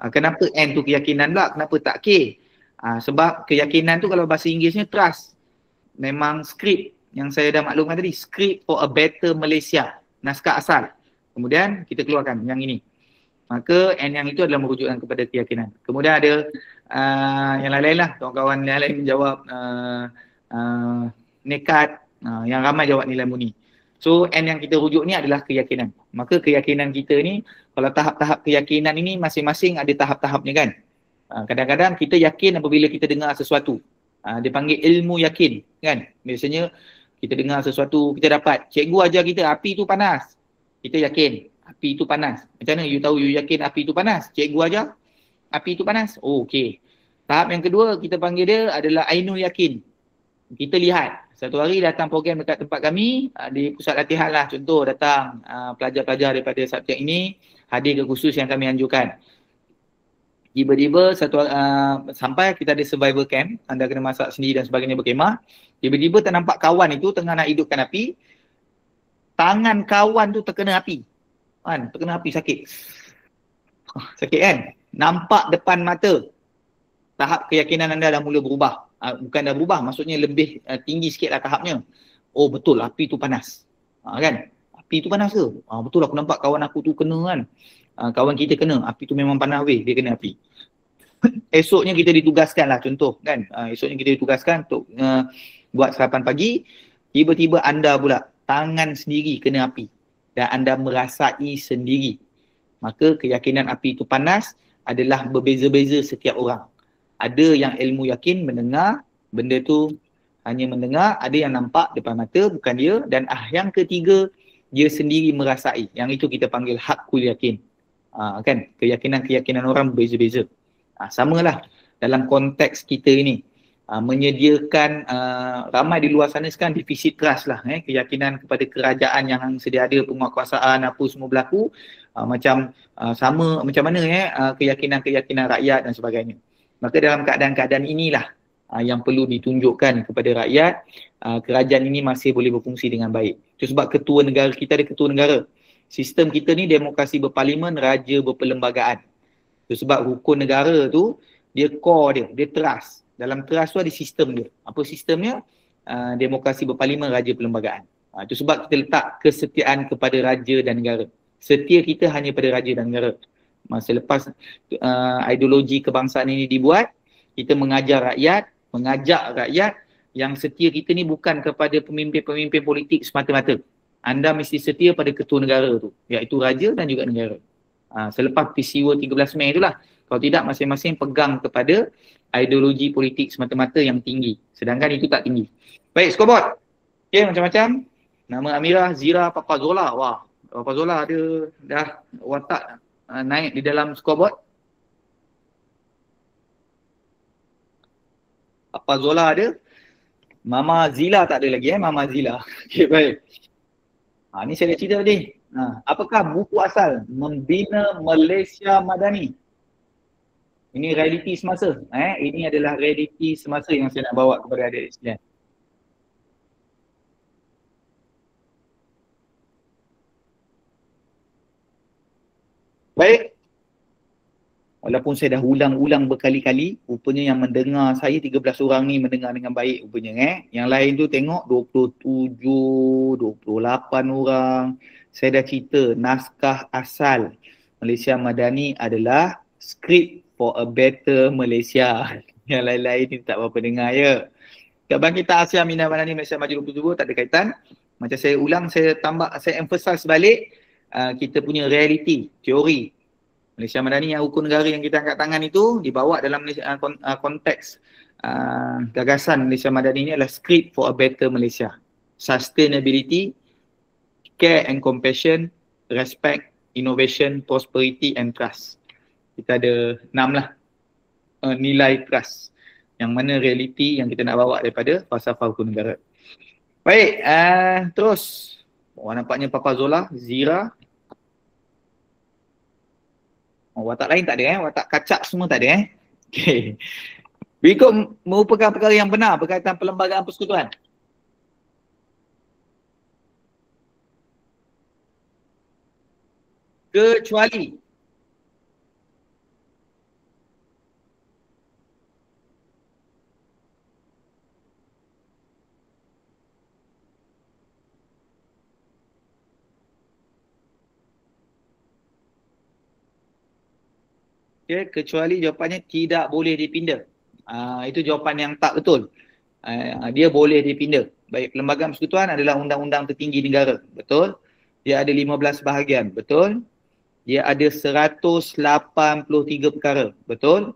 Kenapa N tu keyakinan pula, kenapa tak K? Sebab keyakinan tu kalau bahasa Inggerisnya trust. Memang skrip yang saya dah maklumkan tadi, script for a better Malaysia, naskah asal. Kemudian kita keluarkan yang ini. Maka N yang itu adalah merujukkan kepada keyakinan. Kemudian ada yang lain-lain lah, kawan-kawan yang lain menjawab nekat, yang ramai jawab nilai murni. So N yang kita rujuk ni adalah keyakinan. Maka keyakinan kita ni, kalau tahap-tahap keyakinan ini masing-masing ada tahap-tahapnya kan. Kadang-kadang kita yakin apabila kita dengar sesuatu. Dia panggil ilmu yakin kan. Biasanya kita dengar sesuatu, kita dapat cikgu ajar kita api tu panas. Kita yakin api tu panas. Macam mana you tahu you yakin api tu panas? Cikgu ajar api tu panas. Oh okey. Tahap yang kedua kita panggil dia adalah ainul yakin. Kita lihat Satu hari datang program dekat tempat kami di pusat latihan lah, contoh datang pelajar-pelajar daripada subjek ini hadir ke kursus yang kami anjurkan. Tiba-tiba sampai kita ada survival camp, anda kena masak sendiri dan sebagainya, berkemah. Tiba-tiba ternampak kawan itu tengah nak hidupkan api, tangan kawan tu terkena api. Kan, terkena api sakit. Sakit kan? Nampak depan mata. Tahap keyakinan anda dah mula berubah. Bukan dah berubah, maksudnya lebih tinggi sikit lah tahapnya. Oh betul, api tu panas. Kan? Api tu panas ke? Betul, aku nampak kawan aku tu kena kan. Kawan kita kena, api tu memang panas weh, dia kena api. Esoknya kita ditugaskan lah, contoh kan. Esoknya kita ditugaskan untuk buat sarapan pagi. Tiba-tiba anda pula, tangan sendiri kena api. Dan anda merasai sendiri. Maka keyakinan api itu panas adalah berbeza-beza setiap orang. Ada yang ilmu yakin mendengar, benda tu hanya mendengar, ada yang nampak depan mata, bukan dia. Dan yang ketiga, dia sendiri merasai. Yang itu kita panggil hakul yakin. Kan, keyakinan-keyakinan orang berbeza-beza. Samalah dalam konteks kita ini. Menyediakan, ramai di luar sana sekarang defisit trust lah. Keyakinan kepada kerajaan yang sedia ada, penguatkuasaan apa semua berlaku. Sama macam mana keyakinan-keyakinan rakyat dan sebagainya. Maka dalam keadaan-keadaan inilah yang perlu ditunjukkan kepada rakyat, kerajaan ini masih boleh berfungsi dengan baik. Itu sebab ketua negara, kita ada ketua negara. Sistem kita ni demokrasi berparlimen, raja berperlembagaan. Itu sebab rukun negara tu, dia core dia trust. Dalam trust tu ada sistem dia. Apa sistemnya? Demokrasi berparlimen, raja perlembagaan. Itu sebab kita letak kesetiaan kepada raja dan negara. Setia kita hanya pada raja dan negara. Masa lepas ideologi kebangsaan ini dibuat, kita mengajak rakyat yang setia kita ni bukan kepada pemimpin-pemimpin politik semata-mata. Anda mesti setia pada ketua negara tu, iaitu raja dan juga negara. Selepas peristiwa 13 Mei itulah. Kalau tidak, masing-masing pegang kepada ideologi politik semata-mata yang tinggi. Sedangkan itu tak tinggi. Baik, scoreboard. Okay, macam-macam. Nama Amirah Zira Papa Zola. Wah, Papa Zola ada dah watak naik di dalam scoreboard. Papa Zola ada. Mama Zila tak ada lagi Mama Zila. Okay, baik. Ni saya dah cerita tadi. Apakah buku asal Membina Malaysia Madani? Ini realiti semasa. Ini adalah realiti semasa yang saya nak bawa kepada adik sekalian. Baik. Walaupun saya dah ulang-ulang berkali-kali, rupanya yang mendengar saya 13 orang ni mendengar dengan baik rupanya. Yang lain tu tengok 27, 28 orang. Saya dah cerita naskah asal Malaysia Madani adalah Script for a Better Malaysia. Yang lain-lain ni tak berapa dengar ya. Kebangkitan Asia Minat Madani Malaysia Maju 27 tak ada kaitan. Macam saya ulang, saya emphasize balik, kita punya reality, teori. Malaysia Madani yang hukum negara yang kita angkat tangan itu dibawa dalam konteks gagasan Malaysia Madani ini adalah Script for a Better Malaysia. Sustainability, care and compassion, respect, innovation, prosperity and trust. Kita ada 6 lah nilai trust. Yang mana realiti yang kita nak bawa daripada falsafah hukum negara. Baik, terus. Nampaknya Papa Zola, Zira. Watak lain tak ada watak kacak semua tak ada Okay. Berikut merupakan perkara yang benar berkaitan perlembagaan persekutuan. Kecuali kecuali jawapannya tidak boleh dipinda. Itu jawapan yang tak betul. Dia boleh dipinda. Baik, perlembagaan persekutuan adalah undang-undang tertinggi negara. Betul. Dia ada 15 bahagian. Betul. Dia ada 183 perkara. Betul.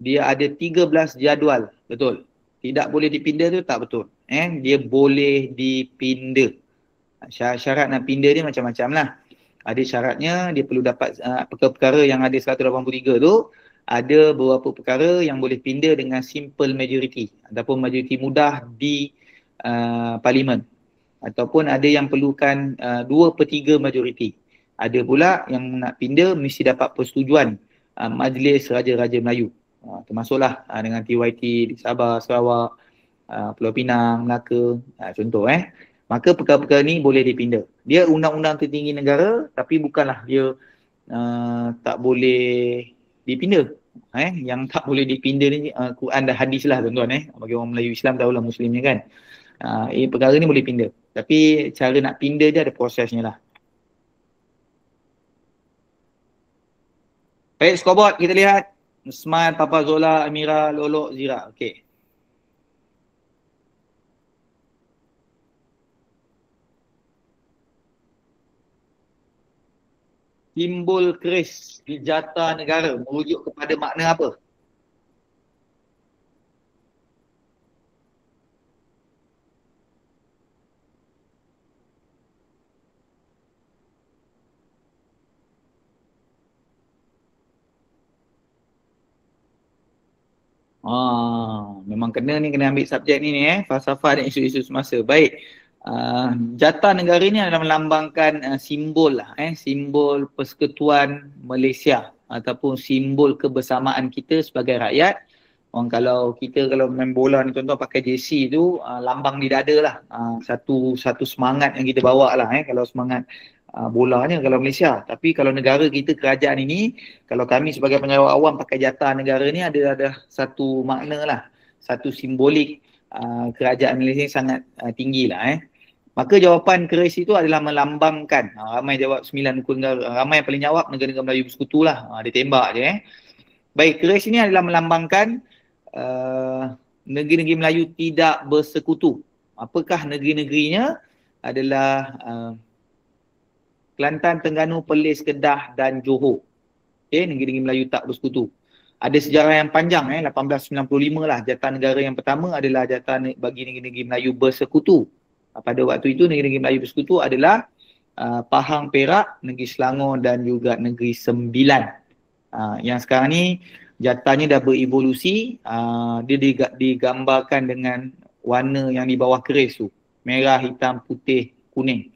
Dia ada 13 jadual. Betul. Tidak boleh dipinda tu tak betul. Dia boleh dipinda. Syarat nak pinda dia macam-macam lah. Ada syaratnya, dia perlu dapat perkara-perkara yang ada 183 tu, ada beberapa perkara yang boleh pinda dengan simple majority ataupun majoriti mudah parlimen, ataupun ada yang perlukan 2/3 majoriti. Ada pula yang nak pindah mesti dapat persetujuan Majlis Raja-Raja Melayu. Termasuklah dengan TYT di Sabah, Sarawak, Pulau Pinang, Melaka, contoh Maka perkara-perkara ni boleh dipindah. Dia undang-undang tertinggi negara, tapi bukanlah dia tak boleh dipindah. Yang tak boleh dipindah ni Quran dan hadis lah tuan-tuan. Bagi orang Melayu Islam tahulah Muslimnya kan. Perkara ni boleh pindah. Tapi cara nak pindah dia ada prosesnya lah. Baik, scoreboard kita lihat. Usman, Papa Zola, Amira, Lolok, Zira. Okey. Simbol keris di jata negara merujuk kepada makna apa? Memang kena ambil subjek ni falsafah dan isu-isu semasa. Baik. Jata negara ni adalah melambangkan simbol lah, simbol persekutuan Malaysia ataupun simbol kebersamaan kita sebagai rakyat. Kalau main bola ni tuan-tuan pakai jersey tu lambang di dada lah. Satu semangat yang kita bawa lah kalau semangat bolanya kalau Malaysia. Tapi kalau negara kita, kerajaan ini, kalau kami sebagai penjawat awam pakai jata negara ni ada satu makna lah, satu simbolik kerajaan Malaysia sangat tinggi lah Maka jawapan keris itu adalah melambangkan, ramai jawab 9 rukun negara, ramai yang paling jawab negara-negara Melayu Bersekutu lah, dia tembak je Baik, keris ini adalah melambangkan negeri-negeri Melayu tidak bersekutu. Apakah negeri-negerinya? Adalah Kelantan, Terengganu, Perlis, Kedah dan Johor. Negeri-negeri Melayu tak bersekutu. Ada sejarah yang panjang 1895 lah, jata negara yang pertama adalah jata bagi negeri-negeri Melayu bersekutu. Pada waktu itu negeri-negeri Melayu bersekutu adalah Pahang, Perak, Negeri Selangor dan juga Negeri Sembilan. Yang sekarang ni jatanya dah berevolusi, dia digambarkan dengan warna yang di bawah keris tu, merah, hitam, putih, kuning.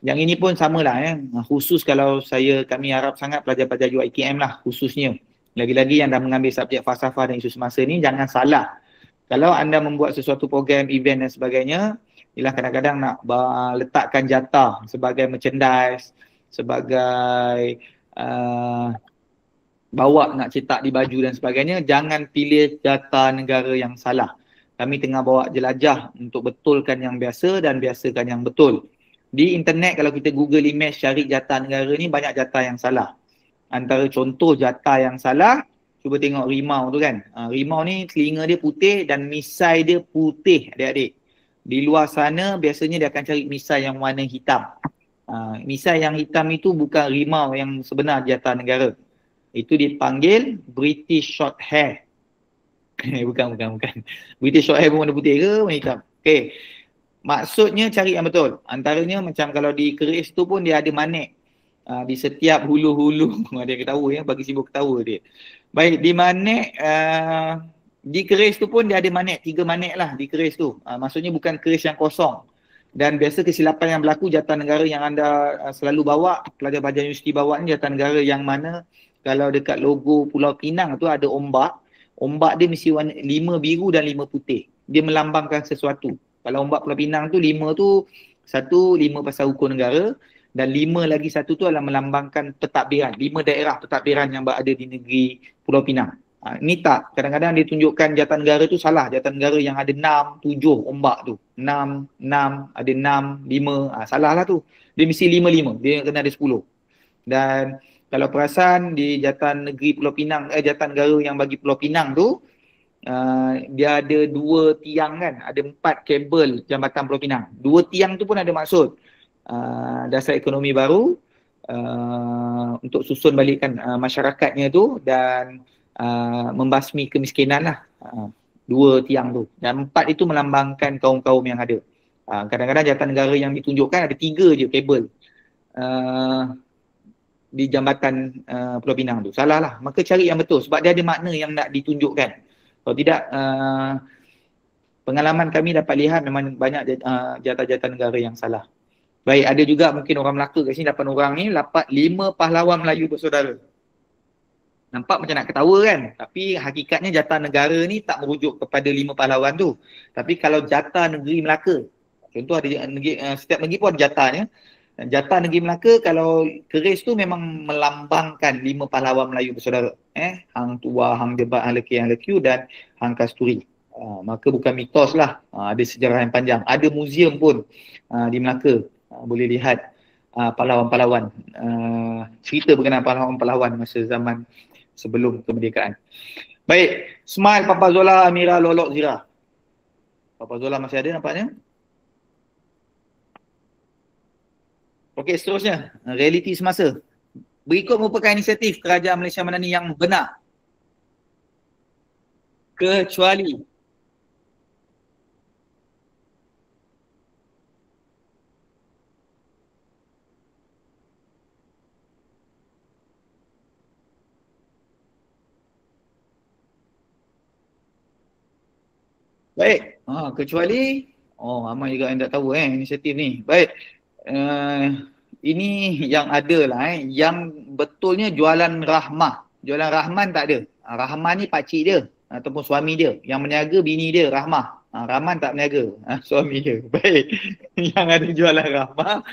Yang ini pun samalah khusus kalau kami harap sangat pelajar-pelajar UiTM lah khususnya, lagi-lagi yang dah mengambil subjek falsafah dan isu semasa ni, jangan salah. Kalau anda membuat sesuatu program, event dan sebagainya, ialah kadang-kadang nak letakkan jata sebagai merchandise, sebagai bawa nak cetak di baju dan sebagainya, jangan pilih jata negara yang salah. Kami tengah bawa jelajah untuk betulkan yang biasa dan biasakan yang betul. Di internet kalau kita Google image cari jata negara ni, banyak jata yang salah. Antara contoh jata yang salah, cuba tengok rimau tu kan. Rimau ni telinga dia putih dan misai dia putih, adik-adik. Di luar sana biasanya dia akan cari misai yang warna hitam. Misai yang hitam itu bukan rimau yang sebenar jata negara. Itu dipanggil British short hair. bukan. British short hair pun warna putih ke warna hitam? Okey. Maksudnya cari yang betul. Antaranya macam kalau di keris tu pun dia ada manik. Di setiap hulu-hulu. Dia ketawa bagi sibuk ketawa dia. Baik, di manik, di keris tu pun dia ada manik, 3 manik lah di keris tu. Maksudnya bukan keris yang kosong. Dan biasa kesilapan yang berlaku, jata negara yang anda selalu bawa, pelajar-pelajar universiti bawa ni jata negara yang mana kalau dekat logo Pulau Pinang tu ada ombak. Ombak dia mesti warna 5 biru dan 5 putih. Dia melambangkan sesuatu. Kalau ombak Pulau Pinang tu 5 tu, 1 5 pasal hukum negara dan 5 lagi satu tu adalah melambangkan pentadbiran. 5 daerah pentadbiran yang berada di negeri Pulau Pinang. Ni tak, kadang-kadang dia tunjukkan jata negara tu salah. Jata negara yang ada 6, 7 ombak tu. 6, ada 6, 5. Salah lah tu. Dia mesti 5, 5. Dia kena ada 10. Dan kalau perasan di jata negeri Pulau Pinang, jata negara yang bagi Pulau Pinang tu, dia ada 2 tiang kan. Ada 4 kabel jambatan Pulau Pinang. 2 tiang tu pun ada maksud. Dasar ekonomi baru, untuk susun balikkan masyarakatnya tu dan membasmi kemiskinan lah. 2 tiang tu. Dan 4 itu melambangkan kaum-kaum yang ada. Kadang-kadang jata negara yang ditunjukkan ada 3 je kabel di jambatan Pulau Pinang tu. Salah lah. Maka cari yang betul sebab dia ada makna yang nak ditunjukkan. Kalau tidak Pengalaman kami dapat lihat memang banyak jatah-jatah negara yang salah. Baik, ada juga mungkin orang Melaka kat sini 8 orang ni dapat 5 pahlawan Melayu bersaudara. Nampak macam nak ketawa kan? Tapi hakikatnya jatah negara ni tak merujuk kepada 5 pahlawan tu. Tapi kalau jatah negeri Melaka, contoh ada setiap negeri pun ada jatahnya. Jatah negeri Melaka kalau keris tu memang melambangkan 5 pahlawan Melayu bersaudara. Hang Tuah, Hang Jebat, Hang Lekir, Hang Lekiu dan Hang Kasturi. Maka bukan mitos lah. Ada sejarah yang panjang. Ada muzium pun di Melaka. Boleh lihat pahlawan-pahlawan. Cerita berkenaan pahlawan-pahlawan masa zaman sebelum kemerdekaan. Baik, Smile, Papa Zola, Amira, Lolok, Zira. Papa Zola masih ada nampaknya? Okey, seterusnya. Realiti semasa. Berikut merupakan inisiatif Kerajaan Malaysia Madani yang benar. Kecuali baik, kecuali ramai juga yang tak tahu inisiatif ni. Baik, ini yang ada lah yang betulnya jualan rahmah. Jualan Rahman tak ada. Rahman ni pakcik dia ataupun suami dia. Yang meniaga bini dia, Rahmah. Rahman tak meniaga, suami dia. Baik, yang ada jualan rahmah.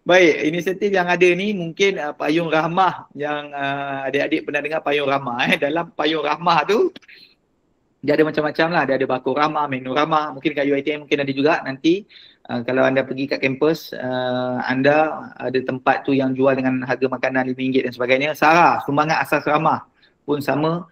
Baik, inisiatif yang ada ni mungkin Payung Rahmah yang adik-adik pernah dengar Payung Rahmah. Dalam Payung Rahmah tu dia ada macam-macam lah. Dia ada bakul ramah, menu ramah. Mungkin kat UiTM mungkin ada juga nanti. Kalau anda pergi kat kampus, anda ada tempat tu yang jual dengan harga makanan RM5 dan sebagainya. Sarah, sumbangan asas ramah pun sama.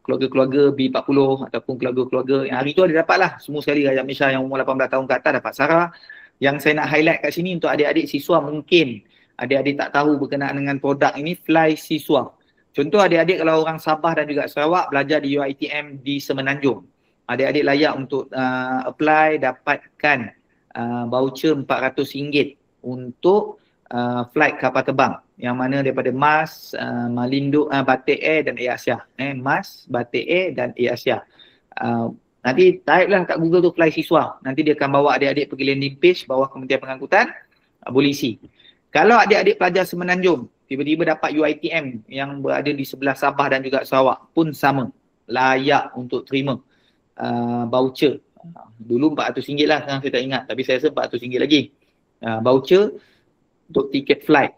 Keluarga-keluarga B40 ataupun keluarga-keluarga yang hari tu ada dapat lah. Semua sekali Rakyat Malaysia yang umur 18 tahun ke atas dapat Sarah. Yang saya nak highlight kat sini untuk adik-adik siswa, mungkin adik-adik tak tahu berkenaan dengan produk ini, Fly Siswa. Contoh adik-adik kalau orang Sabah dan juga Sarawak belajar di UiTM di Semenanjung. Adik-adik layak untuk apply, dapatkan voucher RM400 untuk flight kapal terbang. Yang mana daripada MAS, Malindo, Batik Air dan Air Asia. MAS, Batik Air dan Air Asia. Nanti type lah kat Google tu Fly Siswa. Nanti dia akan bawa adik-adik pergi landing page bawah Kementerian Pengangkutan, boleh isi. Kalau adik-adik pelajar Semenanjung tiba-tiba dapat UiTM yang berada di sebelah Sabah dan juga Sarawak pun sama, layak untuk terima voucher. Dulu RM400 lah, sekarang saya tak ingat, tapi saya rasa RM400 lagi. Voucher untuk tiket flight.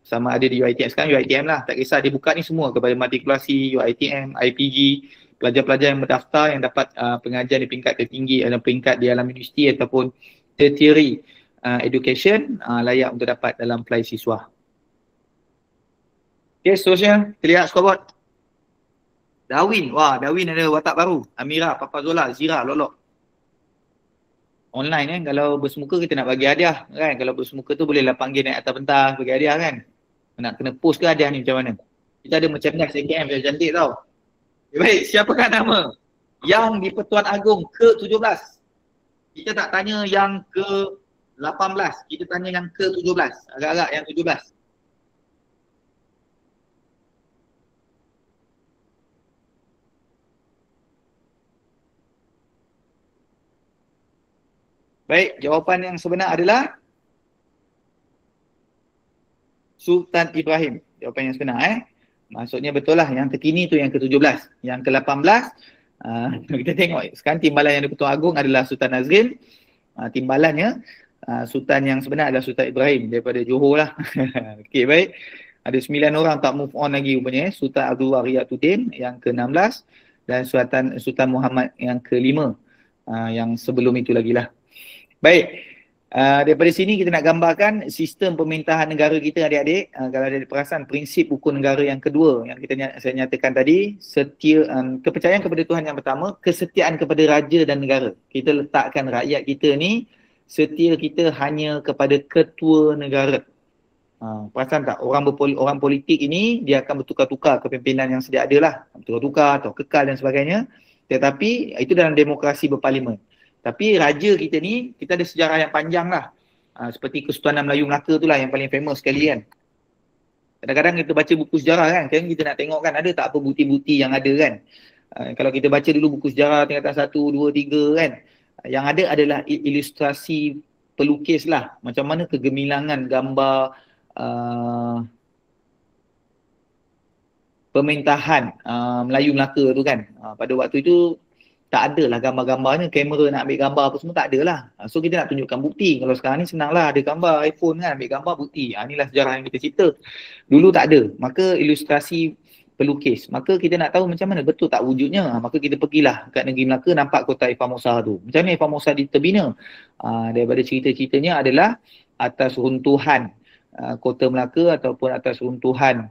Sama ada di UiTM, sekarang UiTM lah, tak kisah, dia buka ni semua kepada matrikulasi, UiTM, IPG, pelajar-pelajar yang berdaftar yang dapat pengajian di peringkat tertinggi dalam peringkat di alam universiti ataupun tertiary education, layak untuk dapat dalam Fly Siswa. Okay, seterusnya kita lihat scoreboard. Darwin, Darwin ada watak baru. Amira, Papa Zola, Zira, Lolok. Online kalau bersemuka kita nak bagi hadiah kan. Kalau bersemuka tu bolehlah panggil naik atas pentas bagi hadiah kan. Nak kena post ke hadiah ni macam mana? Kita ada merchandise AKM yang cantik tau. Baik, siapakah nama yang di Pertuan Agong ke-17? Kita tak tanya yang ke-18, kita tanya yang ke-17. Agak-agak yang 17. Baik, jawapan yang sebenar adalah Sultan Ibrahim. Jawapan yang sebenar Maksudnya betul lah, yang terkini tu yang ke-17. Yang ke-18, kita tengok sekarang timbalan yang di Pertuan Agong adalah Sultan Nazrin. Timbalannya, Sultan yang sebenar adalah Sultan Ibrahim daripada Johor lah. Okey, baik. Ada 9 orang tak move on lagi rupanya. Sultan Abdul Riyatuddin yang ke-16 dan Sultan Muhammad yang ke-5. Yang sebelum itu lagi lah. Baik. Daripada sini kita nak gambarkan sistem pemerintahan negara kita adik-adik. Kalau ada perasan prinsip hukum negara yang kedua yang saya nyatakan tadi, kepercayaan kepada Tuhan yang pertama, kesetiaan kepada raja dan negara. Kita letakkan rakyat kita ni setia kita hanya kepada ketua negara. Perasan tak? Orang politik ini dia akan bertukar-tukar kepimpinan yang sedia ada lah. Bertukar-tukar atau kekal dan sebagainya. Tetapi itu dalam demokrasi berparlimen. Tapi raja kita ni, kita ada sejarah yang panjang lah. Seperti Kesultanan Melayu Melaka tu lah yang paling famous sekali kan. Kadang-kadang kita baca buku sejarah kan, kita nak tengok kan ada tak apa bukti-bukti yang ada kan. Kalau kita baca dulu buku sejarah tingkatan 1, 2, 3 kan, yang ada adalah ilustrasi pelukis lah, macam mana kegemilangan gambar pemerintahan Melayu Melaka tu kan. Pada waktu itu tak ada lah gambar-gambarnya, kamera nak ambil gambar apa semua tak ada lah. So kita nak tunjukkan bukti. Kalau sekarang ni senang lah, ada gambar iPhone kan, ambil gambar bukti. Inilah sejarah yang kita cerita. Dulu tak ada, maka ilustrasi pelukis. Maka kita nak tahu macam mana betul tak wujudnya. Maka kita pergilah kat negeri Melaka, nampak kota Formosa tu. Macam mana Formosa diterbina? Daripada cerita-ceritanya adalah atas runtuhan kota Melaka ataupun atas runtuhan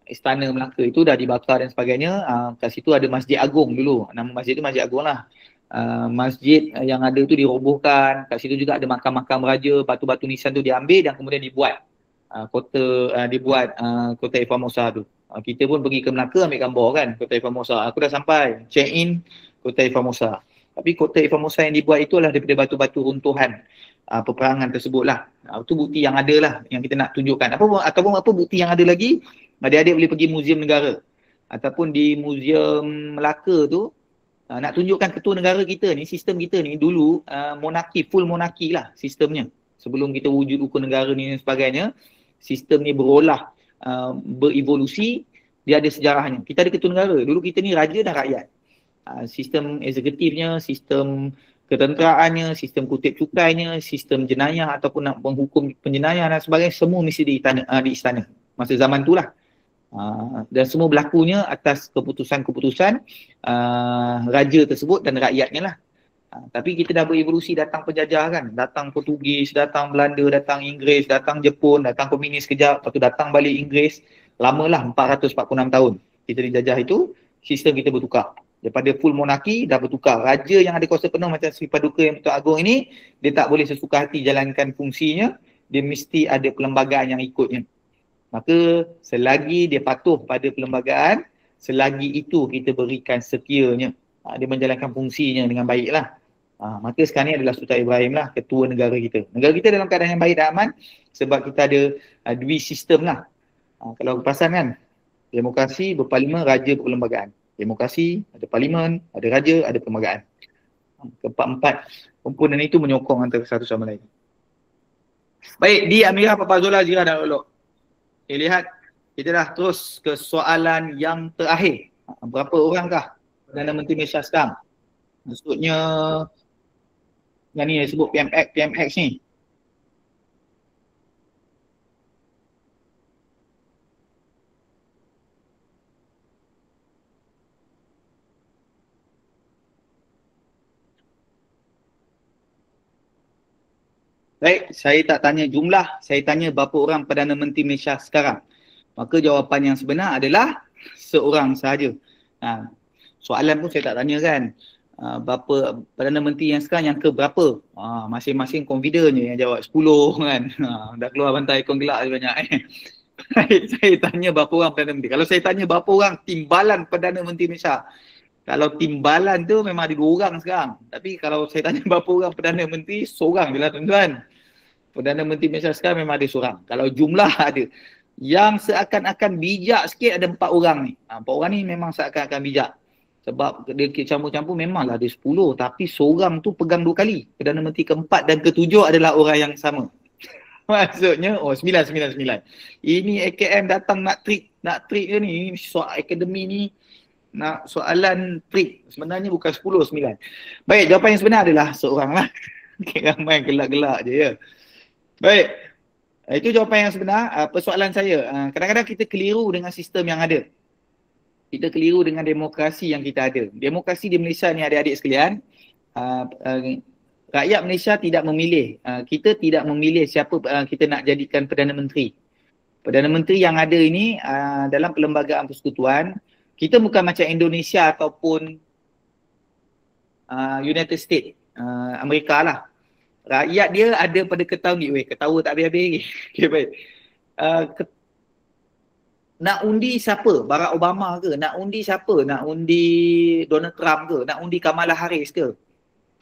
Istana Melaka itu dah dibakar dan sebagainya. Kat situ ada Masjid Agung dulu. Nama masjid tu Masjid Agung lah. Masjid yang ada tu dirobohkan. Kat situ juga ada makam-makam raja. Batu-batu nisan tu diambil dan kemudian dibuat kota Formosa tu. Kita pun pergi ke Melaka ambil gambar kan kota Formosa. Aku dah sampai check in kota Formosa. Tapi kota Formosa yang dibuat itu adalah daripada batu-batu runtuhan peperangan tersebut lah. Itu bukti yang ada lah yang kita nak tunjukkan. Ataupun apa bukti yang ada lagi, adik-adik boleh pergi Muzium Negara ataupun di Muzium Melaka tu nak tunjukkan ketua negara kita ni, sistem kita ni dulu monarki, full monarki lah sistemnya. Sebelum kita wujud hukum negara ni dan sebagainya, sistem ni berolah, berevolusi, dia ada sejarahnya. Kita ada ketua negara, dulu kita ni raja dan rakyat. Sistem eksekutifnya, sistem ketenteraannya, sistem kutip cukainya, sistem jenayah ataupun nak menghukum penjenayah dan sebagainya, semua mesti di istana masa zaman tu lah. Dan semua berlakunya atas keputusan-keputusan raja tersebut dan rakyatnya lah. Tapi kita dah berevolusi, datang penjajah kan, datang Portugis, datang Belanda, datang Inggeris, datang Jepun, datang komunis kejap, lepas tu datang balik Inggeris. Lamalah 446 tahun kita dijajah itu, sistem kita bertukar. Daripada full monarki dah bertukar. Raja yang ada kuasa penuh macam Sri Paduka yang Tuan Agong ini, dia tak boleh sesuka hati jalankan fungsinya, dia mesti ada perlembagaan yang ikutnya. Maka selagi dia patuh pada perlembagaan, selagi itu kita berikan setianya, dia menjalankan fungsinya dengan baiklah. Maka sekarang ni adalah Sultan Ibrahim lah ketua negara kita. Negara kita dalam keadaan yang baik dan aman sebab kita ada dua sistem lah. Kalau perasan kan, demokrasi, berparlimen, raja, perlembagaan. Demokrasi, ada parlimen, ada raja, ada perlembagaan. Keempat-empat komponen itu menyokong antara satu sama lain. Baik, di Amirah Papa Zola Zira dan Olok. Okay, lihat, kita dah terus ke soalan yang terakhir. Berapa orangkah Perdana Menteri Malaysia sekarang? Maksudnya, yang ni disebut PMX ni. Baik, saya tak tanya jumlah, saya tanya berapa orang Perdana Menteri Malaysia sekarang. Maka jawapan yang sebenar adalah seorang sahaja. Soalan pun saya tak tanya kan, berapa Perdana Menteri yang sekarang yang ke berapa. Masing-masing confident je yang jawab 10 kan. Dah keluar bantai ikon gelak banyak saya tanya berapa orang Perdana Menteri. Kalau saya tanya berapa orang timbalan Perdana Menteri Malaysia, kalau timbalan tu memang ada 2 orang sekarang. Tapi kalau saya tanya berapa orang Perdana Menteri, seorang je lah tuan-tuan. Perdana Menteri Malaysia sekarang memang ada seorang. Kalau jumlah ada. Yang seakan-akan bijak sikit ada 4 orang ni. 4 orang ni memang seakan-akan bijak. Sebab dia campur-campur memanglah ada 10. Tapi seorang tu pegang 2 kali. Perdana Menteri keempat dan ketujuh adalah orang yang sama. Maksudnya, 9. Ini AKM datang nak trick je ni. Soal akademi ni. Nak soalan trik. Sebenarnya bukan 10, 9. Baik, jawapan yang sebenar adalah seorang lah. Ramai gelak-gelak je ya. Baik, itu jawapan yang sebenar. Persoalan saya, kadang-kadang kita keliru dengan sistem yang ada. Kita keliru dengan demokrasi yang kita ada. Demokrasi di Malaysia ni adik-adik sekalian, rakyat Malaysia tidak memilih. Kita tidak memilih siapa kita nak jadikan Perdana Menteri. Perdana Menteri yang ada ini dalam perlembagaan persekutuan, kita bukan macam Indonesia ataupun United States, Amerika lah. Rakyat dia ada pada ketahuan ni. Ketawa tak habis-habis lagi. Okay, baik. Nak undi siapa? Barack Obama ke? Nak undi siapa? Nak undi Donald Trump ke? Nak undi Kamala Harris ke?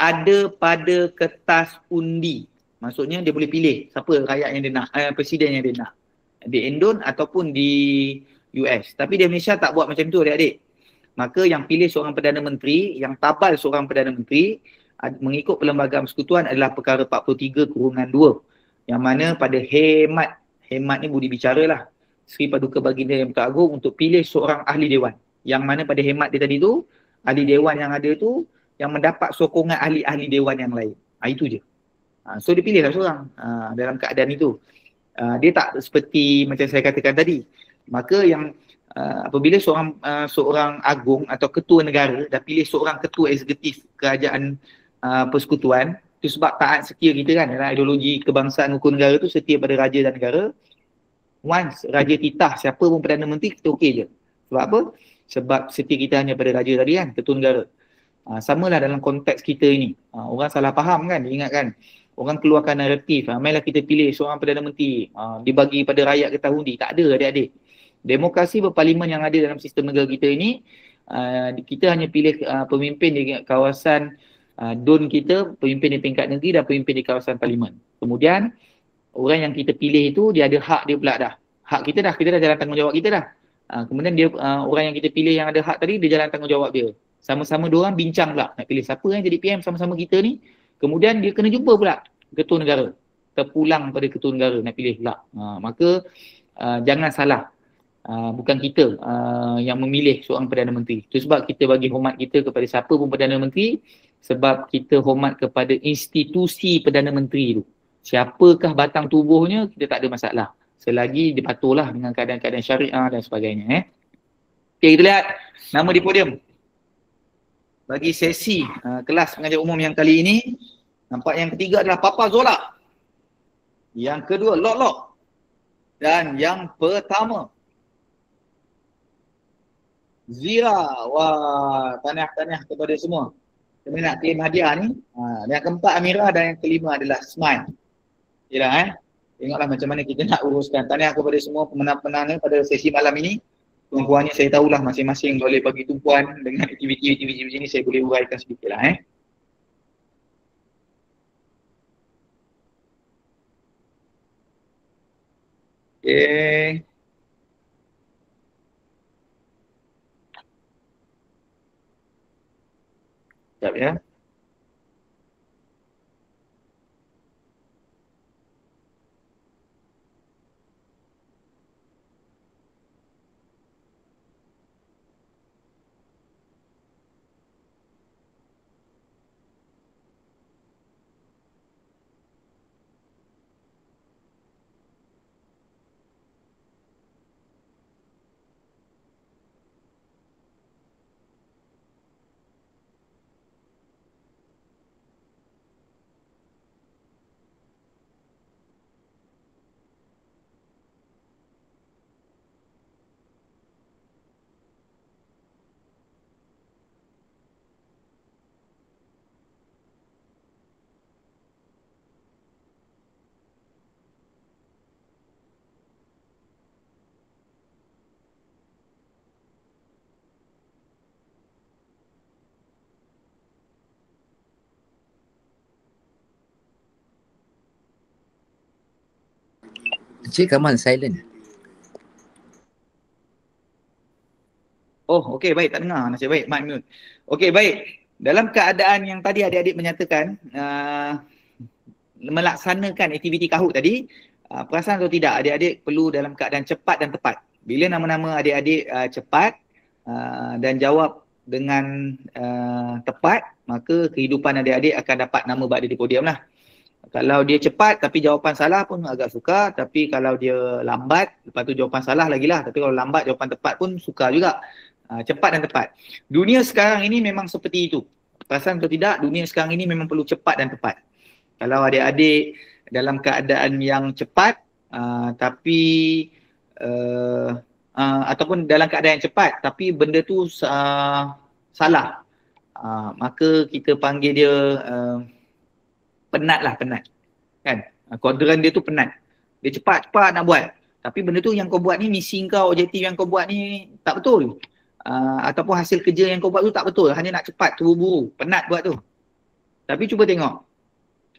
Ada pada kertas undi. Maksudnya dia boleh pilih siapa rakyat yang dia nak, presiden yang dia nak. Di endon ataupun US. Tapi di Malaysia tak buat macam tu adik-adik. Maka yang pilih seorang Perdana Menteri, yang tabal seorang Perdana Menteri mengikut Perlembagaan Persekutuan adalah perkara 43/2, yang mana pada hemat ni budi bicara lah, Seri Paduka Baginda Yang Bertuan untuk pilih seorang ahli dewan, yang mana pada hemat dia tadi tu, ahli dewan yang ada tu yang mendapat sokongan ahli-ahli dewan yang lain. Itu je. So dia pilih lah seorang dalam keadaan itu. Dia tak seperti macam saya katakan tadi. Maka yang apabila seorang agung atau ketua negara dah pilih seorang ketua eksekutif kerajaan persekutuan, itu sebab taat setia kita kan dalam ideologi kebangsaan hukum negara tu setia pada raja dan negara. Once raja titah siapa pun Perdana Menteri, kita okey je. Sebab apa? Sebab setia kita hanya pada raja tadi kan, ketua negara. Samalah dalam konteks kita ini. Orang salah faham kan, ingat kan? Orang keluarkan naratif, mainlah kita pilih seorang Perdana Menteri, dibagi pada rakyat kita undi. Tak ada adik-adik. Demokrasi berparlimen yang ada dalam sistem negara kita ini, kita hanya pilih pemimpin di kawasan DUN kita, pemimpin di peringkat negeri dan pemimpin di kawasan parlimen. Kemudian orang yang kita pilih itu dia ada hak dia pula dah. Hak kita dah jalan tanggungjawab kita dah. Kemudian dia orang yang kita pilih yang ada hak tadi, dia jalan tanggungjawab dia. Sama-sama dua orang bincang pula nak pilih siapa yang jadi PM sama-sama kita ni. Kemudian dia kena jumpa pula ketua negara. Terpulang pada ketua negara nak pilih pula. Maka jangan salah. Bukan kita yang memilih seorang Perdana Menteri. Itu sebab kita bagi hormat kita kepada siapa pun Perdana Menteri, sebab kita hormat kepada institusi Perdana Menteri tu. Siapakah batang tubuhnya, kita tak ada masalah. Selagi dia patuhlah dengan keadaan-keadaan syariah dan sebagainya. Okey, kita lihat nama di podium. Bagi sesi kelas pengajar umum yang kali ini, nampak yang ketiga adalah Papa Zola. Yang kedua, Lok Lok. Dan yang pertama, Zira. Wah, tahniah kepada semua. Kami nak claim hadiah ni. Yang keempat Amira dan yang kelima adalah Smile. Yalah tengoklah macam mana kita nak uruskan. Tahniah kepada semua pemenang-pemenangnya pada sesi malam ini. Tuan-puannya saya tahulah masing-masing boleh bagi tumpuan dengan aktiviti-aktiviti macam ni, saya boleh uraikan sedikit lah Okay. Sekejap ya. Cik Kamal silent. Oh, okey, baik, tak dengar. Nasib baik, mic mute. Okey, baik. Dalam keadaan yang tadi adik-adik menyatakan melaksanakan aktiviti kahut tadi, perasan atau tidak, adik-adik perlu dalam keadaan cepat dan tepat. Bila nama-nama adik-adik cepat dan jawab dengan tepat, maka kehidupan adik-adik akan dapat nama berada di podium lah. Kalau dia cepat tapi jawapan salah pun agak suka, tapi kalau dia lambat, lepas tu jawapan salah lagi lah. Tapi kalau lambat jawapan tepat pun suka juga. Cepat dan tepat. Dunia sekarang ini memang seperti itu. Perasan atau tidak, dunia sekarang ini memang perlu cepat dan tepat. Kalau adik-adik dalam keadaan yang cepat tapi ataupun dalam keadaan yang cepat tapi benda tu salah, maka kita panggil dia penat kan. Kuadran dia tu penat. Dia cepat nak buat. Tapi benda tu yang kau buat ni, misi kau, objektif yang kau buat ni tak betul. Ataupun hasil kerja yang kau buat tu tak betul. Hanya nak cepat, terburu-buru, penat buat tu. Tapi cuba tengok.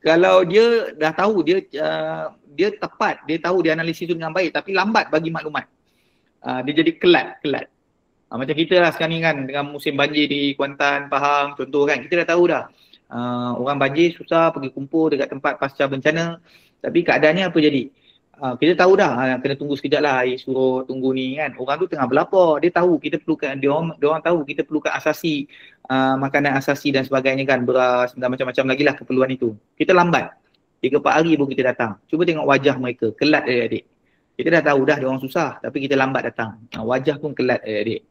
Kalau dia dah tahu, dia tepat, dia tahu dia analisis tu dengan baik tapi lambat bagi maklumat. dia jadi kelat. Macam kita lah sekarang ni kan dengan musim banjir di Kuantan, Pahang contoh kan, kita dah tahu dah orang banjir susah pergi kumpul dekat tempat pasca bencana, tapi keadaannya apa jadi? Kita tahu dah kena tunggu sekejap lah air surut, tunggu ni kan, orang tu tengah berlapar, dia tahu kita perlukan, dia orang tahu kita perlukan asasi, makanan asasi dan sebagainya kan, beras dan macam-macam lagi lah keperluan itu. Kita lambat 3-4 hari pun kita datang, cuba tengok wajah mereka, kelat adik-adik. Kita dah tahu dah dia orang susah, tapi kita lambat datang, wajah pun kelat adik-adik.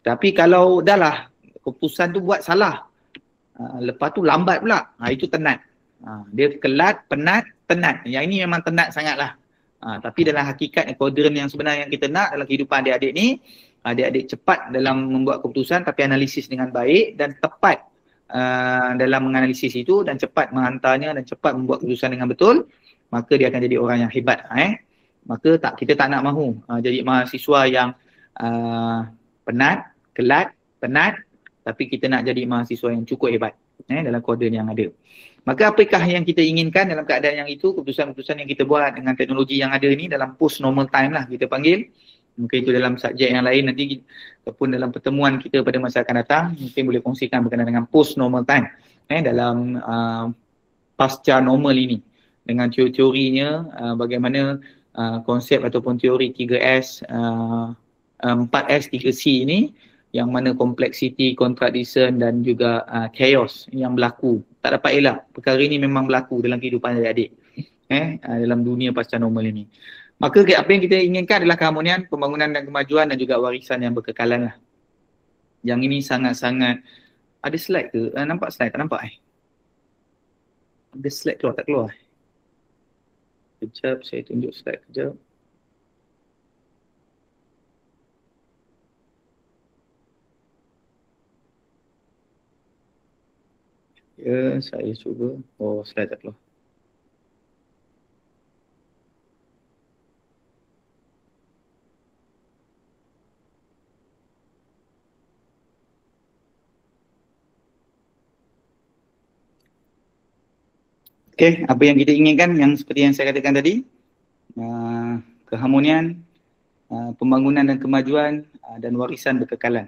Tapi kalau dah lah keputusan tu buat salah, lepas tu lambat pula, itu tenat. Dia kelat, penat, tenat. Yang ini memang tenat sangat lah. Tapi dalam hakikat kodran yang sebenar yang kita nak dalam kehidupan adik-adik ni, adik-adik cepat dalam membuat keputusan tapi analisis dengan baik dan tepat dalam menganalisis itu dan cepat menghantarnya dan cepat membuat keputusan dengan betul, maka dia akan jadi orang yang hebat. Maka kita tak nak mahu jadi mahasiswa yang penat, kelat, penat, tapi kita nak jadi mahasiswa yang cukup hebat dalam kodran yang ada. Maka apakah yang kita inginkan dalam keadaan yang itu, keputusan-keputusan yang kita buat dengan teknologi yang ada ni dalam post normal time lah kita panggil. Mungkin itu dalam subjek yang lain nanti ataupun dalam pertemuan kita pada masa akan datang, mungkin boleh kongsikan berkenaan dengan post normal time dalam pasca normal ini. Dengan teori-teorinya, bagaimana konsep ataupun teori 3S, 4S, 3C ini, yang mana kompleksiti, contradiction dan juga chaos yang berlaku. Tak dapat elak. Perkara ini memang berlaku dalam kehidupan adik-adik. Dalam dunia pasca normal ini. Maka apa yang kita inginkan adalah keharmonian, pembangunan dan kemajuan dan juga warisan yang berkekalan lah. Yang ini sangat-sangat, ada slide ke? Nampak slide? Tak nampak Ada slide keluar? Tak keluar? Kejap, saya tunjuk slide kejap. Ya, saya cuba. Oh, slide tak keluar. Okey, apa yang kita inginkan yang seperti yang saya katakan tadi, keharmonian, pembangunan dan kemajuan dan warisan berkekalan.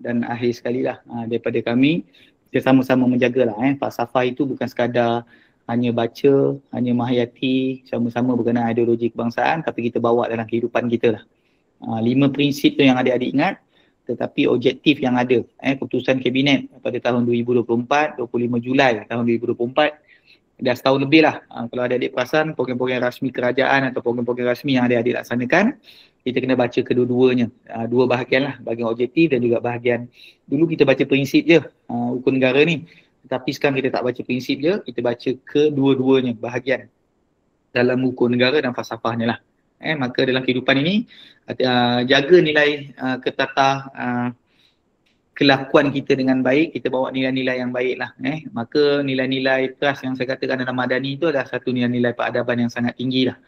Dan akhir sekali lah daripada kami, kita sama-sama menjagalah falsafah itu bukan sekadar hanya baca, hanya menghayati sama-sama berkenaan ideologi kebangsaan, tapi kita bawa dalam kehidupan kita lah. 5 prinsip tu yang adik-adik ingat, tetapi objektif yang ada. Keputusan Kabinet pada tahun 2024, 25 Julai tahun 2024, dah setahun lebih lah. Kalau adik-adik perasan program-program rasmi kerajaan atau program-program rasmi yang adik-adik laksanakan, kita kena baca kedua-duanya. Dua bahagian lah, bahagian objektif dan juga bahagian, dulu kita baca prinsip je hukum negara ni. Tapi sekarang kita tak baca prinsip je, kita baca kedua-duanya bahagian dalam hukum negara dan falsafahnya lah. Maka dalam kehidupan ini, jaga nilai ketata kelakuan kita dengan baik, kita bawa nilai-nilai yang baik lah. Maka nilai-nilai trust yang saya katakan dalam Madani itu adalah satu nilai-nilai peradaban yang sangat tinggi lah.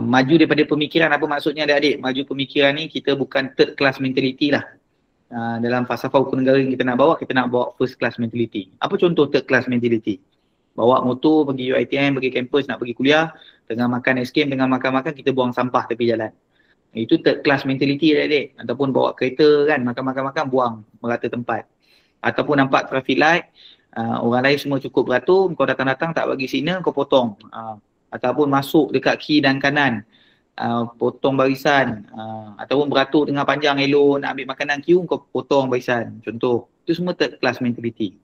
Maju daripada pemikiran, apa maksudnya adik-adik? Maju pemikiran ni kita bukan third class mentality lah. Dalam falsafah hukum negara yang kita nak bawa first class mentality. Apa contoh third class mentality? Bawa motor pergi UiTM, pergi kampus, nak pergi kuliah, tengah makan es krim, tengah makan-makan kita buang sampah tepi jalan. Itu third class mentality adik-adik. Ataupun bawa kereta kan, makan-makan buang merata tempat. Ataupun nampak traffic light, orang lain semua cukup beratur, kau datang-datang tak bagi signal, kau potong. Ataupun masuk dekat kiri dan kanan, potong barisan. Ataupun beratur tengah panjang elok, nak ambil makanan queue, kau potong barisan. Contoh, itu semua third class mentality.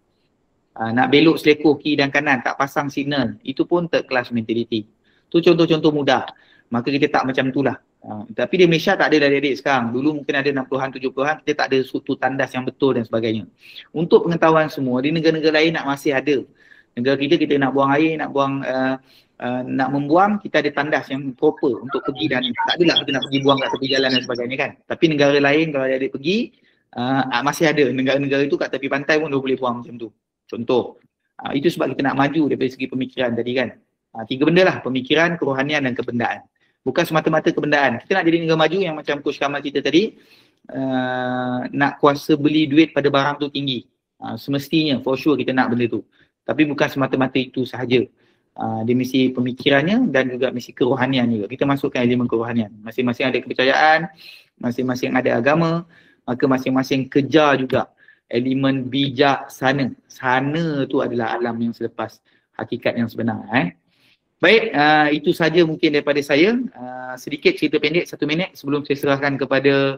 Nak belok selekoh kiri dan kanan, tak pasang signal, itu pun third class mentality. Itu contoh-contoh mudah. Maka kita tak macam itulah. Tapi di Malaysia tak ada adik-adik sekarang. Dulu mungkin ada 60-an, 70-an, kita tak ada sutu tandas yang betul dan sebagainya. Untuk pengetahuan semua, di negara-negara lain masih ada. Negara kita nak buang air, nak buang, nak membuang, kita ada tandas yang proper untuk pergi dan tak adalah kita nak pergi buang kat tepi jalan dan sebagainya kan. Tapi negara lain kalau adik-adik pergi, masih ada. Negara-negara itu kat tepi pantai pun dia boleh buang macam tu. Contoh. Itu sebab kita nak maju daripada segi pemikiran tadi kan. 3 benda lah, pemikiran, kerohanian dan kebendaan. Bukan semata-mata kebendaan. Kita nak jadi negara maju yang macam Coach Kamal cerita tadi, nak kuasa beli duit pada barang tu tinggi. Semestinya, for sure kita nak benda tu. Tapi bukan semata-mata itu sahaja. Dia misi pemikirannya dan juga misi kerohanian juga. Kita masukkan elemen kerohanian. Masing-masing ada kepercayaan, masing-masing ada agama, maka masing-masing kejar juga elemen bijaksana. Sana tu adalah alam yang selepas hakikat yang sebenar. Baik, itu saja mungkin daripada saya. Sedikit cerita pendek, 1 minit sebelum saya serahkan kepada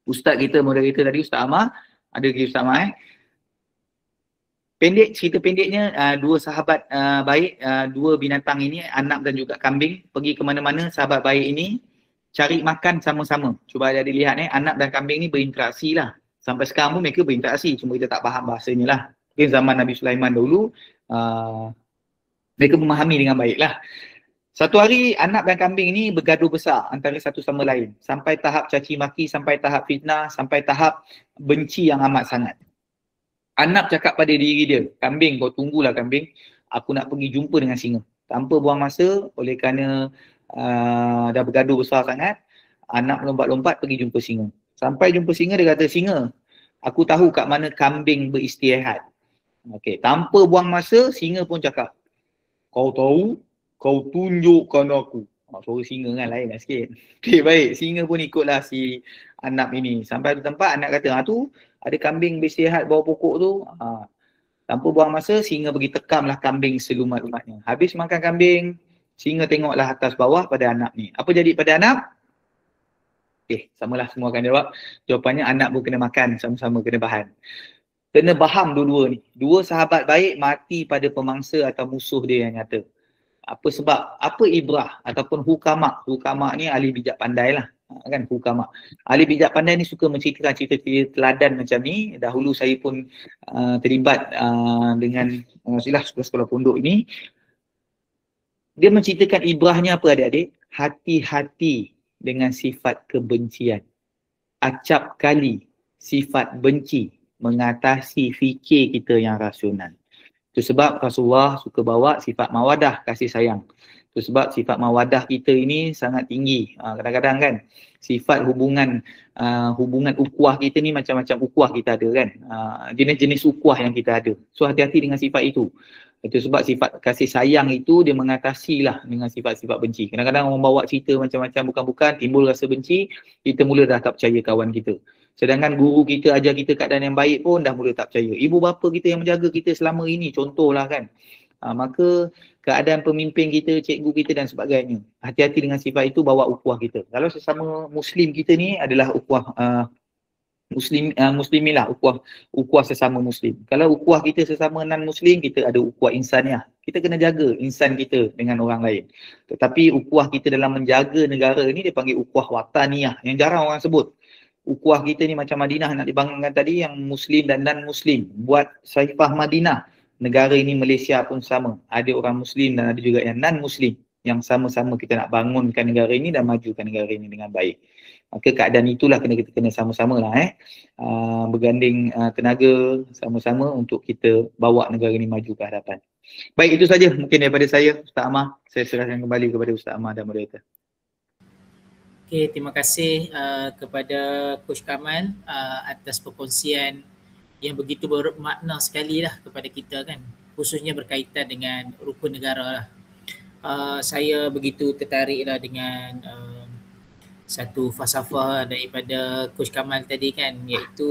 Ustaz kita, moderator tadi, Ustaz Amar. Ada lagi Ustaz Amar. Pendek, cerita pendeknya, dua sahabat baik, dua binatang ini, anak dan juga kambing, pergi ke mana-mana. Sahabat baik ini cari makan sama-sama. Cuba ada dilihat anak dan kambing ni berinteraksi lah. Sampai sekarang pun mereka berinteraksi, cuma kita tak faham bahasanya lah. Mungkin zaman Nabi Sulaiman dahulu, mereka memahami dengan baik lah. Satu hari anak dan kambing ini bergaduh besar antara satu sama lain. Sampai tahap caci maki, sampai tahap fitnah, sampai tahap benci yang amat sangat. Anak cakap pada diri dia, kambing, kau tunggulah kambing, aku nak pergi jumpa dengan singa. Tanpa buang masa, oleh kerana dah bergaduh besar sangat, anak melompat-lompat pergi jumpa singa. Sampai jumpa singa, dia kata, singa, aku tahu kat mana kambing beristirahat. Okey, tanpa buang masa, singa pun cakap, kau tahu, kau tunjukkan aku. Suara singa kan lain lah sikit. Okey, baik, singa pun ikutlah si anak ini. Sampai di tempat, anak kata, tu ada kambing beristirahat bawah pokok tu. Tanpa buang masa, singa pergi tekamlah kambing selumat-lumatnya. Habis makan kambing, singa tengoklah atas bawah pada anak ni. Apa jadi pada anak? Samalah semua akan jawab. Jawapannya anak pun kena makan, sama-sama kena bahan. Kena faham dua-dua ni. Dua sahabat baik mati pada pemangsa atau musuh dia yang nyata. Apa sebab? Apa ibrah ataupun hukama? Hukama ni ahli bijak pandai lah. Kan hukama. Ahli bijak pandai ni suka menceritakan cerita-cerita teladan macam ni. Dahulu saya pun terlibat dengan sekolah pondok ini. Dia menceritakan ibrahnya apa adik-adik? Hati-hati dengan sifat kebencian. Acap kali sifat benci mengatasi fikir kita yang rasional. Itu sebab Rasulullah suka bawa sifat mawadah, kasih sayang. Itu sebab sifat mawadah kita ini sangat tinggi. Kadang-kadang kan sifat hubungan ukuah kita ni macam-macam ukuah kita ada kan. Jenis-jenis ukuah yang kita ada. So hati-hati dengan sifat itu. Itu sebab sifat kasih sayang itu dia mengatasilah dengan sifat-sifat benci. Kadang-kadang orang bawa cerita macam-macam bukan-bukan, timbul rasa benci, kita mula dah tak percaya kawan kita. Sedangkan guru kita ajar kita keadaan yang baik pun dah mula tak percaya. Ibu bapa kita yang menjaga kita selama ini, contohlah kan. Maka keadaan pemimpin kita, cikgu kita dan sebagainya. Hati-hati dengan sifat itu, bawa ukuah kita. Kalau sesama Muslim kita ni adalah ukuah Muslimilah, ukuah sesama Muslim. Kalau ukuah kita sesama non-Muslim, kita ada ukuah insaniah. Kita kena jaga insan kita dengan orang lain. Tetapi ukuah kita dalam menjaga negara ni dia panggil ukuah wataniah, yang jarang orang sebut. Ukuah kita ni macam Madinah nak dibangunkan tadi, yang Muslim dan non-Muslim. Buat Saifah Madinah. Negara ini Malaysia pun sama. Ada orang Muslim dan ada juga yang non-Muslim. Yang sama-sama kita nak bangunkan negara ini dan majukan negara ini dengan baik. Maka keadaan itulah kita kena sama-sama lah berganding tenaga sama-sama untuk kita bawa negara ini maju ke hadapan. Baik, itu saja mungkin daripada saya, Ustaz Amar. Saya serahkan kembali kepada Ustaz Amar dan moderator. Okey, terima kasih kepada Coach Kamal atas perkongsian yang begitu bermakna sekali lah kepada kita kan, khususnya berkaitan dengan rukun negara lah. Saya begitu tertarik lah dengan satu falsafah daripada Coach Kamal tadi kan, iaitu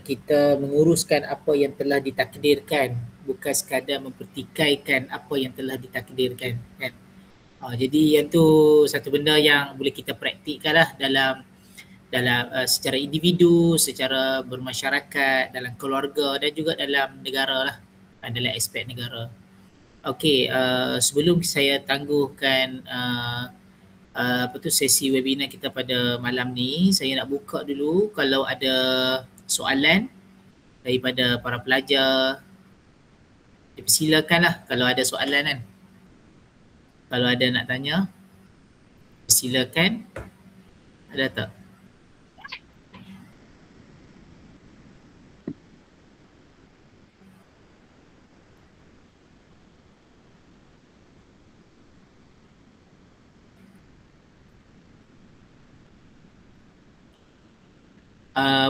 kita menguruskan apa yang telah ditakdirkan, bukan sekadar mempertikaikan apa yang telah ditakdirkan kan. Jadi yang tu satu benda yang boleh kita praktikkan lah dalam secara individu, secara bermasyarakat, dalam keluarga dan juga dalam negara lah, dalam aspek negara. Okey, sebelum saya tangguhkan sesi webinar kita pada malam ni, saya nak buka dulu kalau ada soalan daripada para pelajar. Silakanlah kalau ada soalan kan. Kalau ada nak tanya, silakan. Ada tak?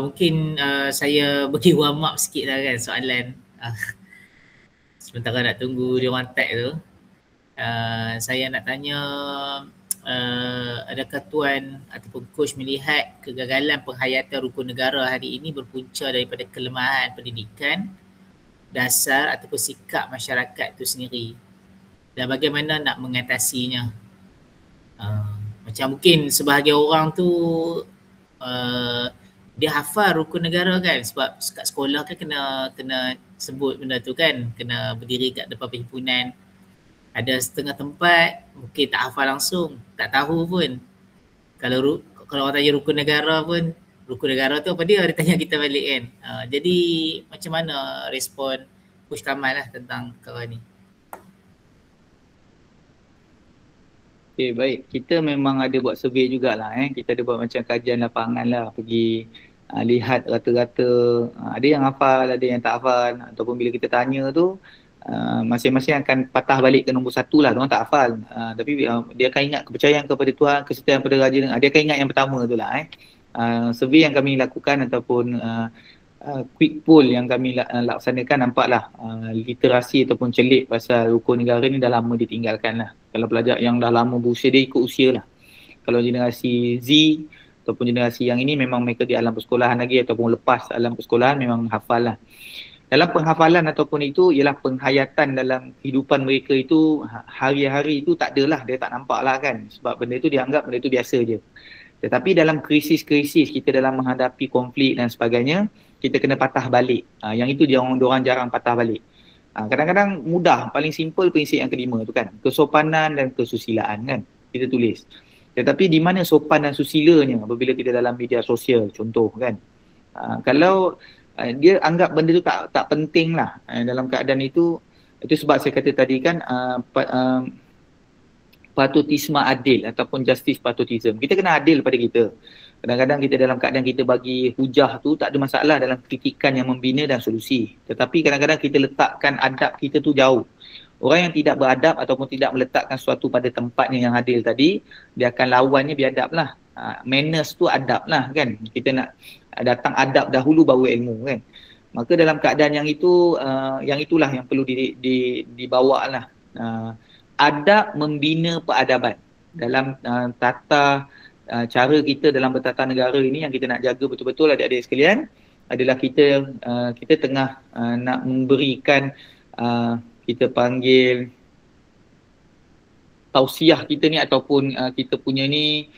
Mungkin saya bagi warm up sikit lah kan soalan. sementara nak tunggu dia orang tag tu, saya nak tanya, adakah Tuan ataupun Coach melihat kegagalan penghayatan rukun negara hari ini berpunca daripada kelemahan pendidikan dasar ataupun sikap masyarakat itu sendiri, dan bagaimana nak mengatasinya? Macam mungkin sebahagian orang tu dia hafal rukun negara kan, sebab kat sekolah kan kena sebut benda tu kan, kena berdiri kat depan perhimpunan. Ada setengah tempat mungkin tak hafal langsung, tak tahu pun. Kalau orang tanya rukun negara pun, rukun negara tu apa dia tanya kita balik kan. Jadi macam mana respon Coach Kamal lah tentang perkara ni? Okay, baik. Kita memang ada buat survey jugalah. Kita ada buat macam kajian lapangan lah. Pergi lihat rata-rata. Ada yang hafal, ada yang tak hafal. Ataupun bila kita tanya tu, masing-masing akan patah balik ke nombor satu lah. Diorang tak hafal. Tapi dia akan ingat kepercayaan kepada Tuhan, kesetiaan pada Raja. Dia akan ingat yang pertama tu lah. Survey yang kami lakukan ataupun quick poll yang kami laksanakan, nampaklah literasi ataupun celik pasal rukun negara ni dah lama ditinggalkan lah. Kalau pelajar yang dah lama berusia, dia ikut usia lah. Kalau generasi Z ataupun generasi yang ini memang mereka di alam persekolahan lagi ataupun lepas alam persekolahan memang hafal lah. Dalam penghafalan ataupun itu ialah penghayatan dalam kehidupan mereka itu hari-hari itu tak adalah, dia tak nampak lah kan. Sebab benda itu dianggap benda itu biasa je. Tetapi dalam krisis-krisis kita dalam menghadapi konflik dan sebagainya, kita kena patah balik. Yang itu diorang jarang patah balik. Kadang-kadang mudah, paling simple prinsip yang kelima tu kan. Kesopanan dan kesusilaan kan, kita tulis. Tetapi di mana sopan dan susilanya apabila kita dalam media sosial contoh kan. Kalau dia anggap benda tu tak penting lah dalam keadaan itu sebab saya kata tadi kan patutisme adil ataupun justice patriotism. Kita kena adil pada kita. Kadang-kadang kita dalam keadaan kita bagi hujah tu tak ada masalah dalam kritikan yang membina dan solusi. Tetapi kadang-kadang kita letakkan adab kita tu jauh. Orang yang tidak beradab ataupun tidak meletakkan sesuatu pada tempatnya yang adil tadi, dia akan lawannya biadab lah. Manners tu adab lah kan. Kita nak datang adab dahulu baru ilmu kan. Maka dalam keadaan yang itu, yang itulah yang perlu dibawa lah. Adab membina peradaban. Dalam tata cara kita dalam bertata negara ini yang kita nak jaga betul-betul adik-adik sekalian adalah kita tengah nak memberikan kita panggil tausiah kita ni ataupun kita punya ni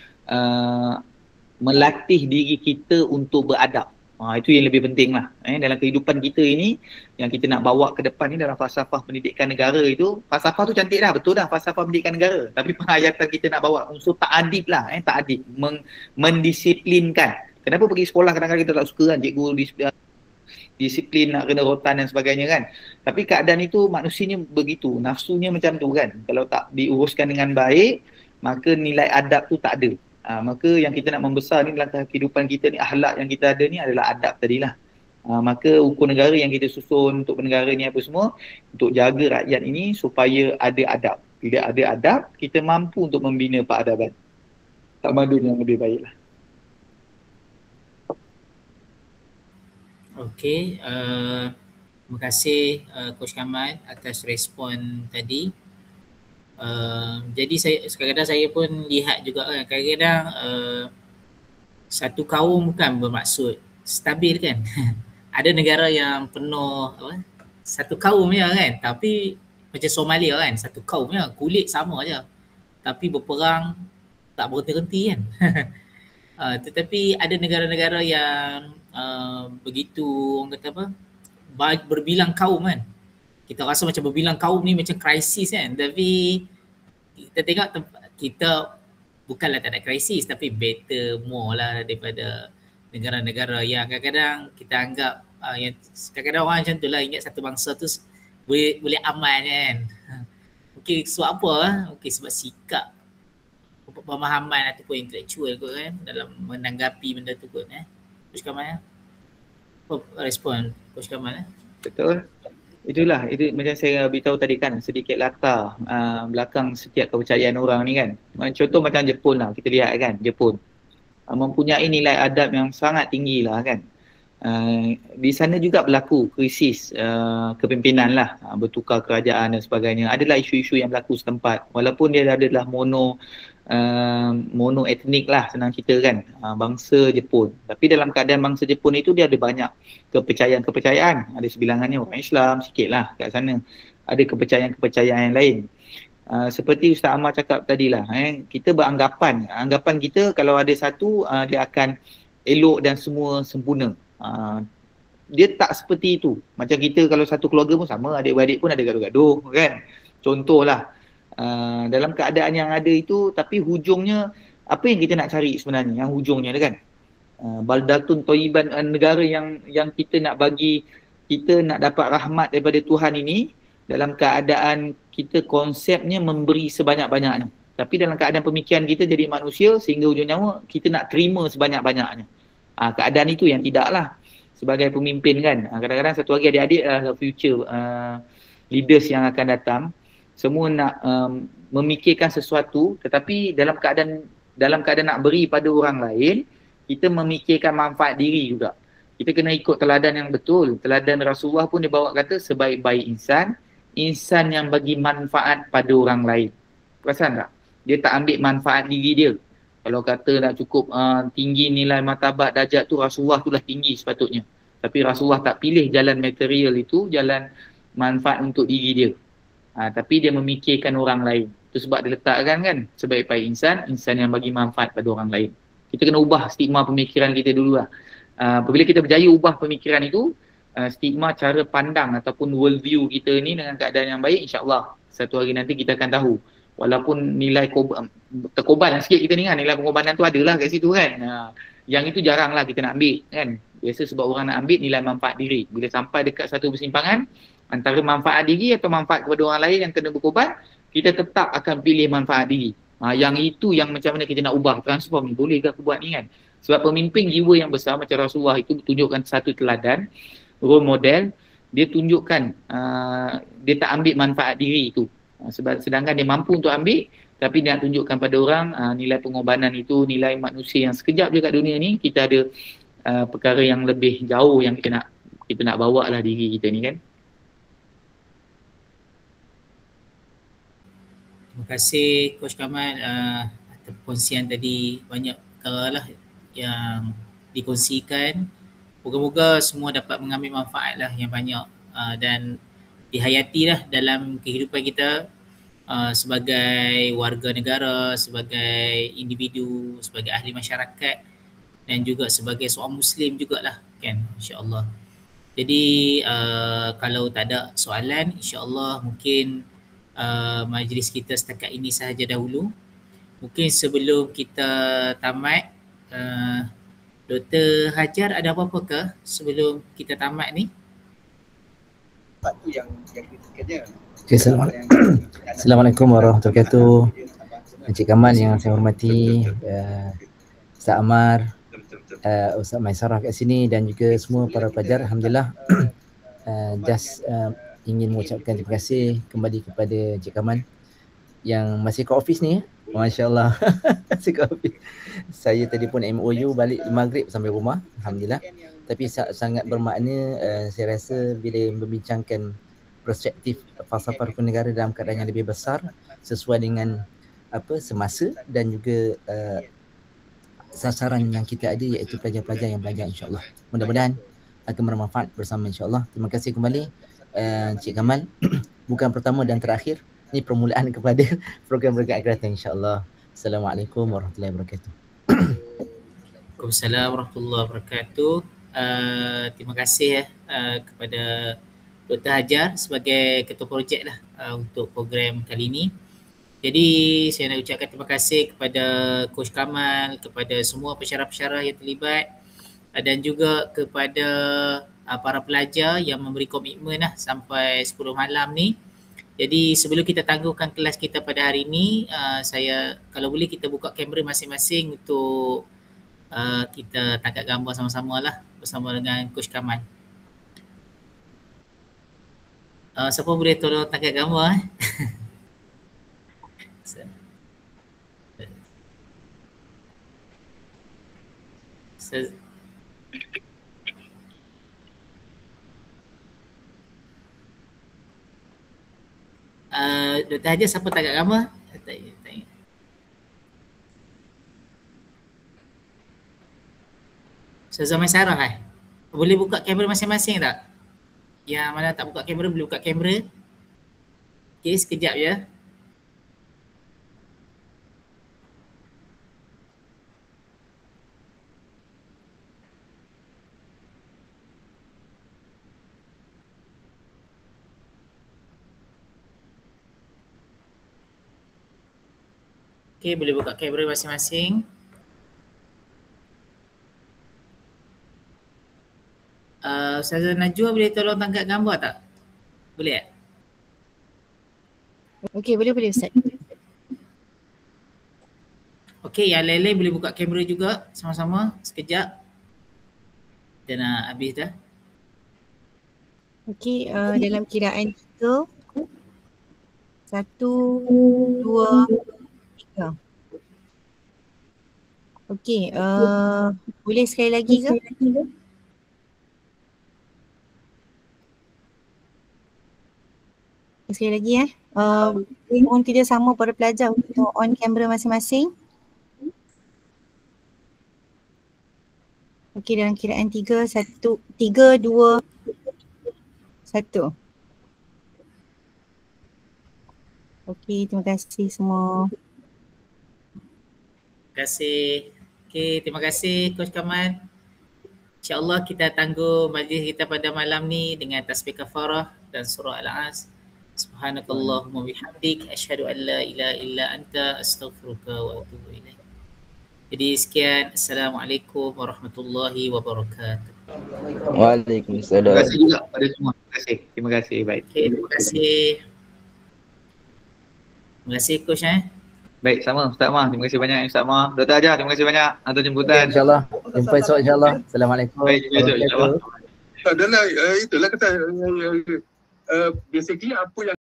melatih diri kita untuk beradab. Itu yang lebih penting lah. Dalam kehidupan kita ini yang kita nak bawa ke depan ni dalam falsafah pendidikan negara itu, falsafah tu cantik dah, betul dah falsafah pendidikan negara. Tapi penghayatan kita nak bawa unsur ta'adib lah, ta'adib, mendisiplinkan. Kenapa pergi sekolah kadang-kadang kita tak suka kan, cikgu disiplin nak kena rotan dan sebagainya kan. Tapi keadaan itu manusianya begitu, nafsunya macam tu kan. Kalau tak diuruskan dengan baik, maka nilai adab tu tak ada. Maka yang kita nak membesar ni dalam kehidupan kita ni, akhlak yang kita ada ni adalah adab tadilah. Maka hukum negara yang kita susun untuk negara ni apa semua, untuk jaga rakyat ini supaya ada adab. Bila ada adab, kita mampu untuk membina peradaban tamadun yang lebih baiklah. Okey, terima kasih Coach Kamal atas respon tadi. Jadi kadang-kadang saya pun lihat juga kan, kadang-kadang satu kaum bukan bermaksud stabil kan. Ada negara yang penuh satu kaum je kan, tapi macam Somalia kan, satu kaum je, kulit sama je, tapi berperang tak berhenti-henti kan. Tetapi ada negara-negara yang begitu, orang kata apa, berbilang kaum kan. Kita rasa macam berbilang kaum ni macam krisis kan, tapi kita tengok kita bukanlah tak ada krisis, tapi better more lah daripada negara-negara yang kadang-kadang kita anggap yang kadang-kadang orang macam tu lah, ingat satu bangsa tu boleh aman kan. Mungkin sebab apa? Mungkin sebab sikap pemahaman ataupun intelektual kot kan dalam menanggapi benda tu kot. Coach Kamal respon Coach Kamal. Betul. Itulah, itu macam saya beritahu tadi kan, sedikit latar belakang setiap kepercayaan orang ni kan. Contoh macam Jepun lah, kita lihat kan, Jepun mempunyai nilai adab yang sangat tinggi lah kan. Di sana juga berlaku krisis kepimpinan lah, bertukar kerajaan dan sebagainya. Adalah isu-isu yang berlaku setempat, walaupun dia adalah mono etnik lah, senang cerita kan, bangsa Jepun. Tapi dalam keadaan bangsa Jepun itu dia ada banyak kepercayaan. Ada sebilangannya orang Islam sikit lah kat sana. Ada kepercayaan yang lain. Seperti Ustaz Amar cakap tadilah, kita anggapan kita kalau ada satu, dia akan elok dan semua sempurna. Dia tak seperti itu. Macam kita kalau satu keluarga pun sama, adik-beradik pun ada gaduh-gaduh kan. Contohlah, dalam keadaan yang ada itu, tapi hujungnya apa yang kita nak cari sebenarnya, yang hujungnya kan, baldatun thayyiban, negara yang kita nak bagi, kita nak dapat rahmat daripada Tuhan ini, dalam keadaan kita konsepnya memberi sebanyak-banyaknya, tapi dalam keadaan pemikiran kita jadi manusia sehingga hujung nyawa kita nak terima sebanyak-banyaknya. Keadaan itu yang tidaklah sebagai pemimpin kan. Kadang-kadang satu hari adik-adik future leaders yang akan datang, semua nak memikirkan sesuatu, tetapi dalam keadaan nak beri pada orang lain, kita memikirkan manfaat diri juga. Kita kena ikut teladan yang betul. Teladan Rasulullah pun dia bawa kata sebaik-baik insan yang bagi manfaat pada orang lain. Perasan tak? Dia tak ambil manfaat diri dia. Kalau kata nak cukup tinggi nilai martabat darjat tu, Rasulullah tu dah tinggi sepatutnya. Tapi Rasulullah tak pilih jalan material itu, jalan manfaat untuk diri dia. Tapi dia memikirkan orang lain. Itu sebab dia letakkan kan, sebaik-baik insan yang bagi manfaat pada orang lain. Kita kena ubah stigma pemikiran kita dulu lah. Apabila kita berjaya ubah pemikiran itu, stigma cara pandang ataupun world view kita ni dengan keadaan yang baik, insyaAllah satu hari nanti kita akan tahu. Walaupun nilai terkorban sikit kita ni kan, nilai pengorbanan tu adalah kat situ kan. Yang itu jaranglah kita nak ambil kan. Biasa sebab orang nak ambil nilai manfaat diri. Bila sampai dekat satu persimpangan antara manfaat diri atau manfaat kepada orang lain yang kena berkorban, kita tetap akan pilih manfaat diri. Yang itu yang macam mana kita nak ubah, transform ni. Boleh ke aku buat ni kan? Sebab pemimpin jiwa yang besar macam Rasulullah itu tunjukkan satu teladan, role model. Dia tunjukkan dia tak ambil manfaat diri itu. Sedangkan dia mampu untuk ambil, tapi dia nak tunjukkan pada orang nilai pengorbanan itu, nilai manusia yang sekejap je kat dunia ni, kita ada perkara yang lebih jauh yang kita nak bawa lah diri kita ni kan. Terima kasih Coach Kamal atas perkongsian tadi. Banyak perkara lah yang dikongsikan. Moga-moga semua dapat mengambil manfaat lah yang banyak dan dihayati lah dalam kehidupan kita sebagai warga negara, sebagai individu, sebagai ahli masyarakat dan juga sebagai seorang Muslim jugalah kan, insyaAllah. Jadi kalau tak ada soalan, insyaAllah mungkin majlis kita setakat ini sahaja dahulu. Mungkin sebelum kita tamat, Dr. Hajar ada apa-apa ke sebelum kita tamat ni? Okay, Assalamualaikum warahmatullahi wabarakatuh. Encik Kamal yang saya hormati, Ustaz Amar, Ustaz Maisarah kat sini dan juga semua para pelajar. Alhamdulillah, ingin mengucapkan terima kasih kembali kepada Encik Kamal yang masih kat office ni. Masya Allah. Masih kat office. Saya tadi pun MOU balik maghrib sampai rumah. Alhamdulillah. Tapi sangat bermakna, saya rasa bila membincangkan perspektif falsafah rukun negara dalam keadaan yang lebih besar sesuai dengan semasa dan juga sasaran yang kita ada, iaitu pelajar-pelajar yang belajar, insyaAllah. Mudah-mudahan akan bermanfaat bersama, insyaAllah. Terima kasih kembali Encik Kamal. Bukan pertama dan terakhir, ini permulaan kepada program-program akan datang, insyaAllah. Assalamualaikum warahmatullahi wabarakatuh. Waalaikumsalam warahmatullahi wabarakatuh. Terima kasih kepada Dr. Hajar sebagai ketua projek lah untuk program kali ini. Jadi saya nak ucapkan terima kasih kepada Coach Kamal, kepada semua pensyarah-pensyarah yang terlibat dan juga kepada para pelajar yang memberi komitmen lah sampai 10 malam ni. Jadi sebelum kita tangguhkan kelas kita pada hari ini, saya kalau boleh kita buka kamera masing-masing untuk kita tangkap gambar sama-sama lah bersama dengan Coach Kamal. Siapa boleh tolong tangkap gambar? Dr. Hajar siapa tak kat gambar? Tak ingat. Ustazah Maisarah boleh buka kamera masing-masing tak? Yang mana tak buka kamera boleh buka kamera. Okay, sekejap ya. Okay, boleh buka kamera masing-masing. Ustazah Najwa boleh tolong tangkap gambar tak? Boleh tak? Okey, boleh Ustaz. Okey, yang lain-lain boleh buka kamera juga sama-sama sekejap. Dah nak habis dah. Okey, dalam kiraan kita 1, 2, 3. Okey, boleh sekali lagi ke? Sekali lagi mohon kerjasama para pelajar untuk on kamera masing-masing. Okey, dalam kiraan 3, 2, 1. Okey, terima kasih semua. Terima kasih. Okey, terima kasih Coach Kamal. InsyaAllah kita tangguh majlis kita pada malam ni dengan tasbih kafarah dan surah Al-As. Subhanakallahumma bihamdik asyhadu an la ilaha illa anta astaghfiruka wa atubu ilaik. Jadi sekian, Assalamualaikum warahmatullahi wabarakatuh. Waalaikumsalam. Terima kasih juga pada semua. Terima kasih. Baik. Okay, terima kasih. Terima kasih Coach Baik, sama Ustaz Mah. Terima kasih banyak Ustaz Mah. Dr. Hajar, terima kasih banyak atas jemputan. InsyaAllah. Jumpa esok insyaAllah. Assalamualaikum. Baik, esok insyaAllah. Adalah itulah kata basically apa yang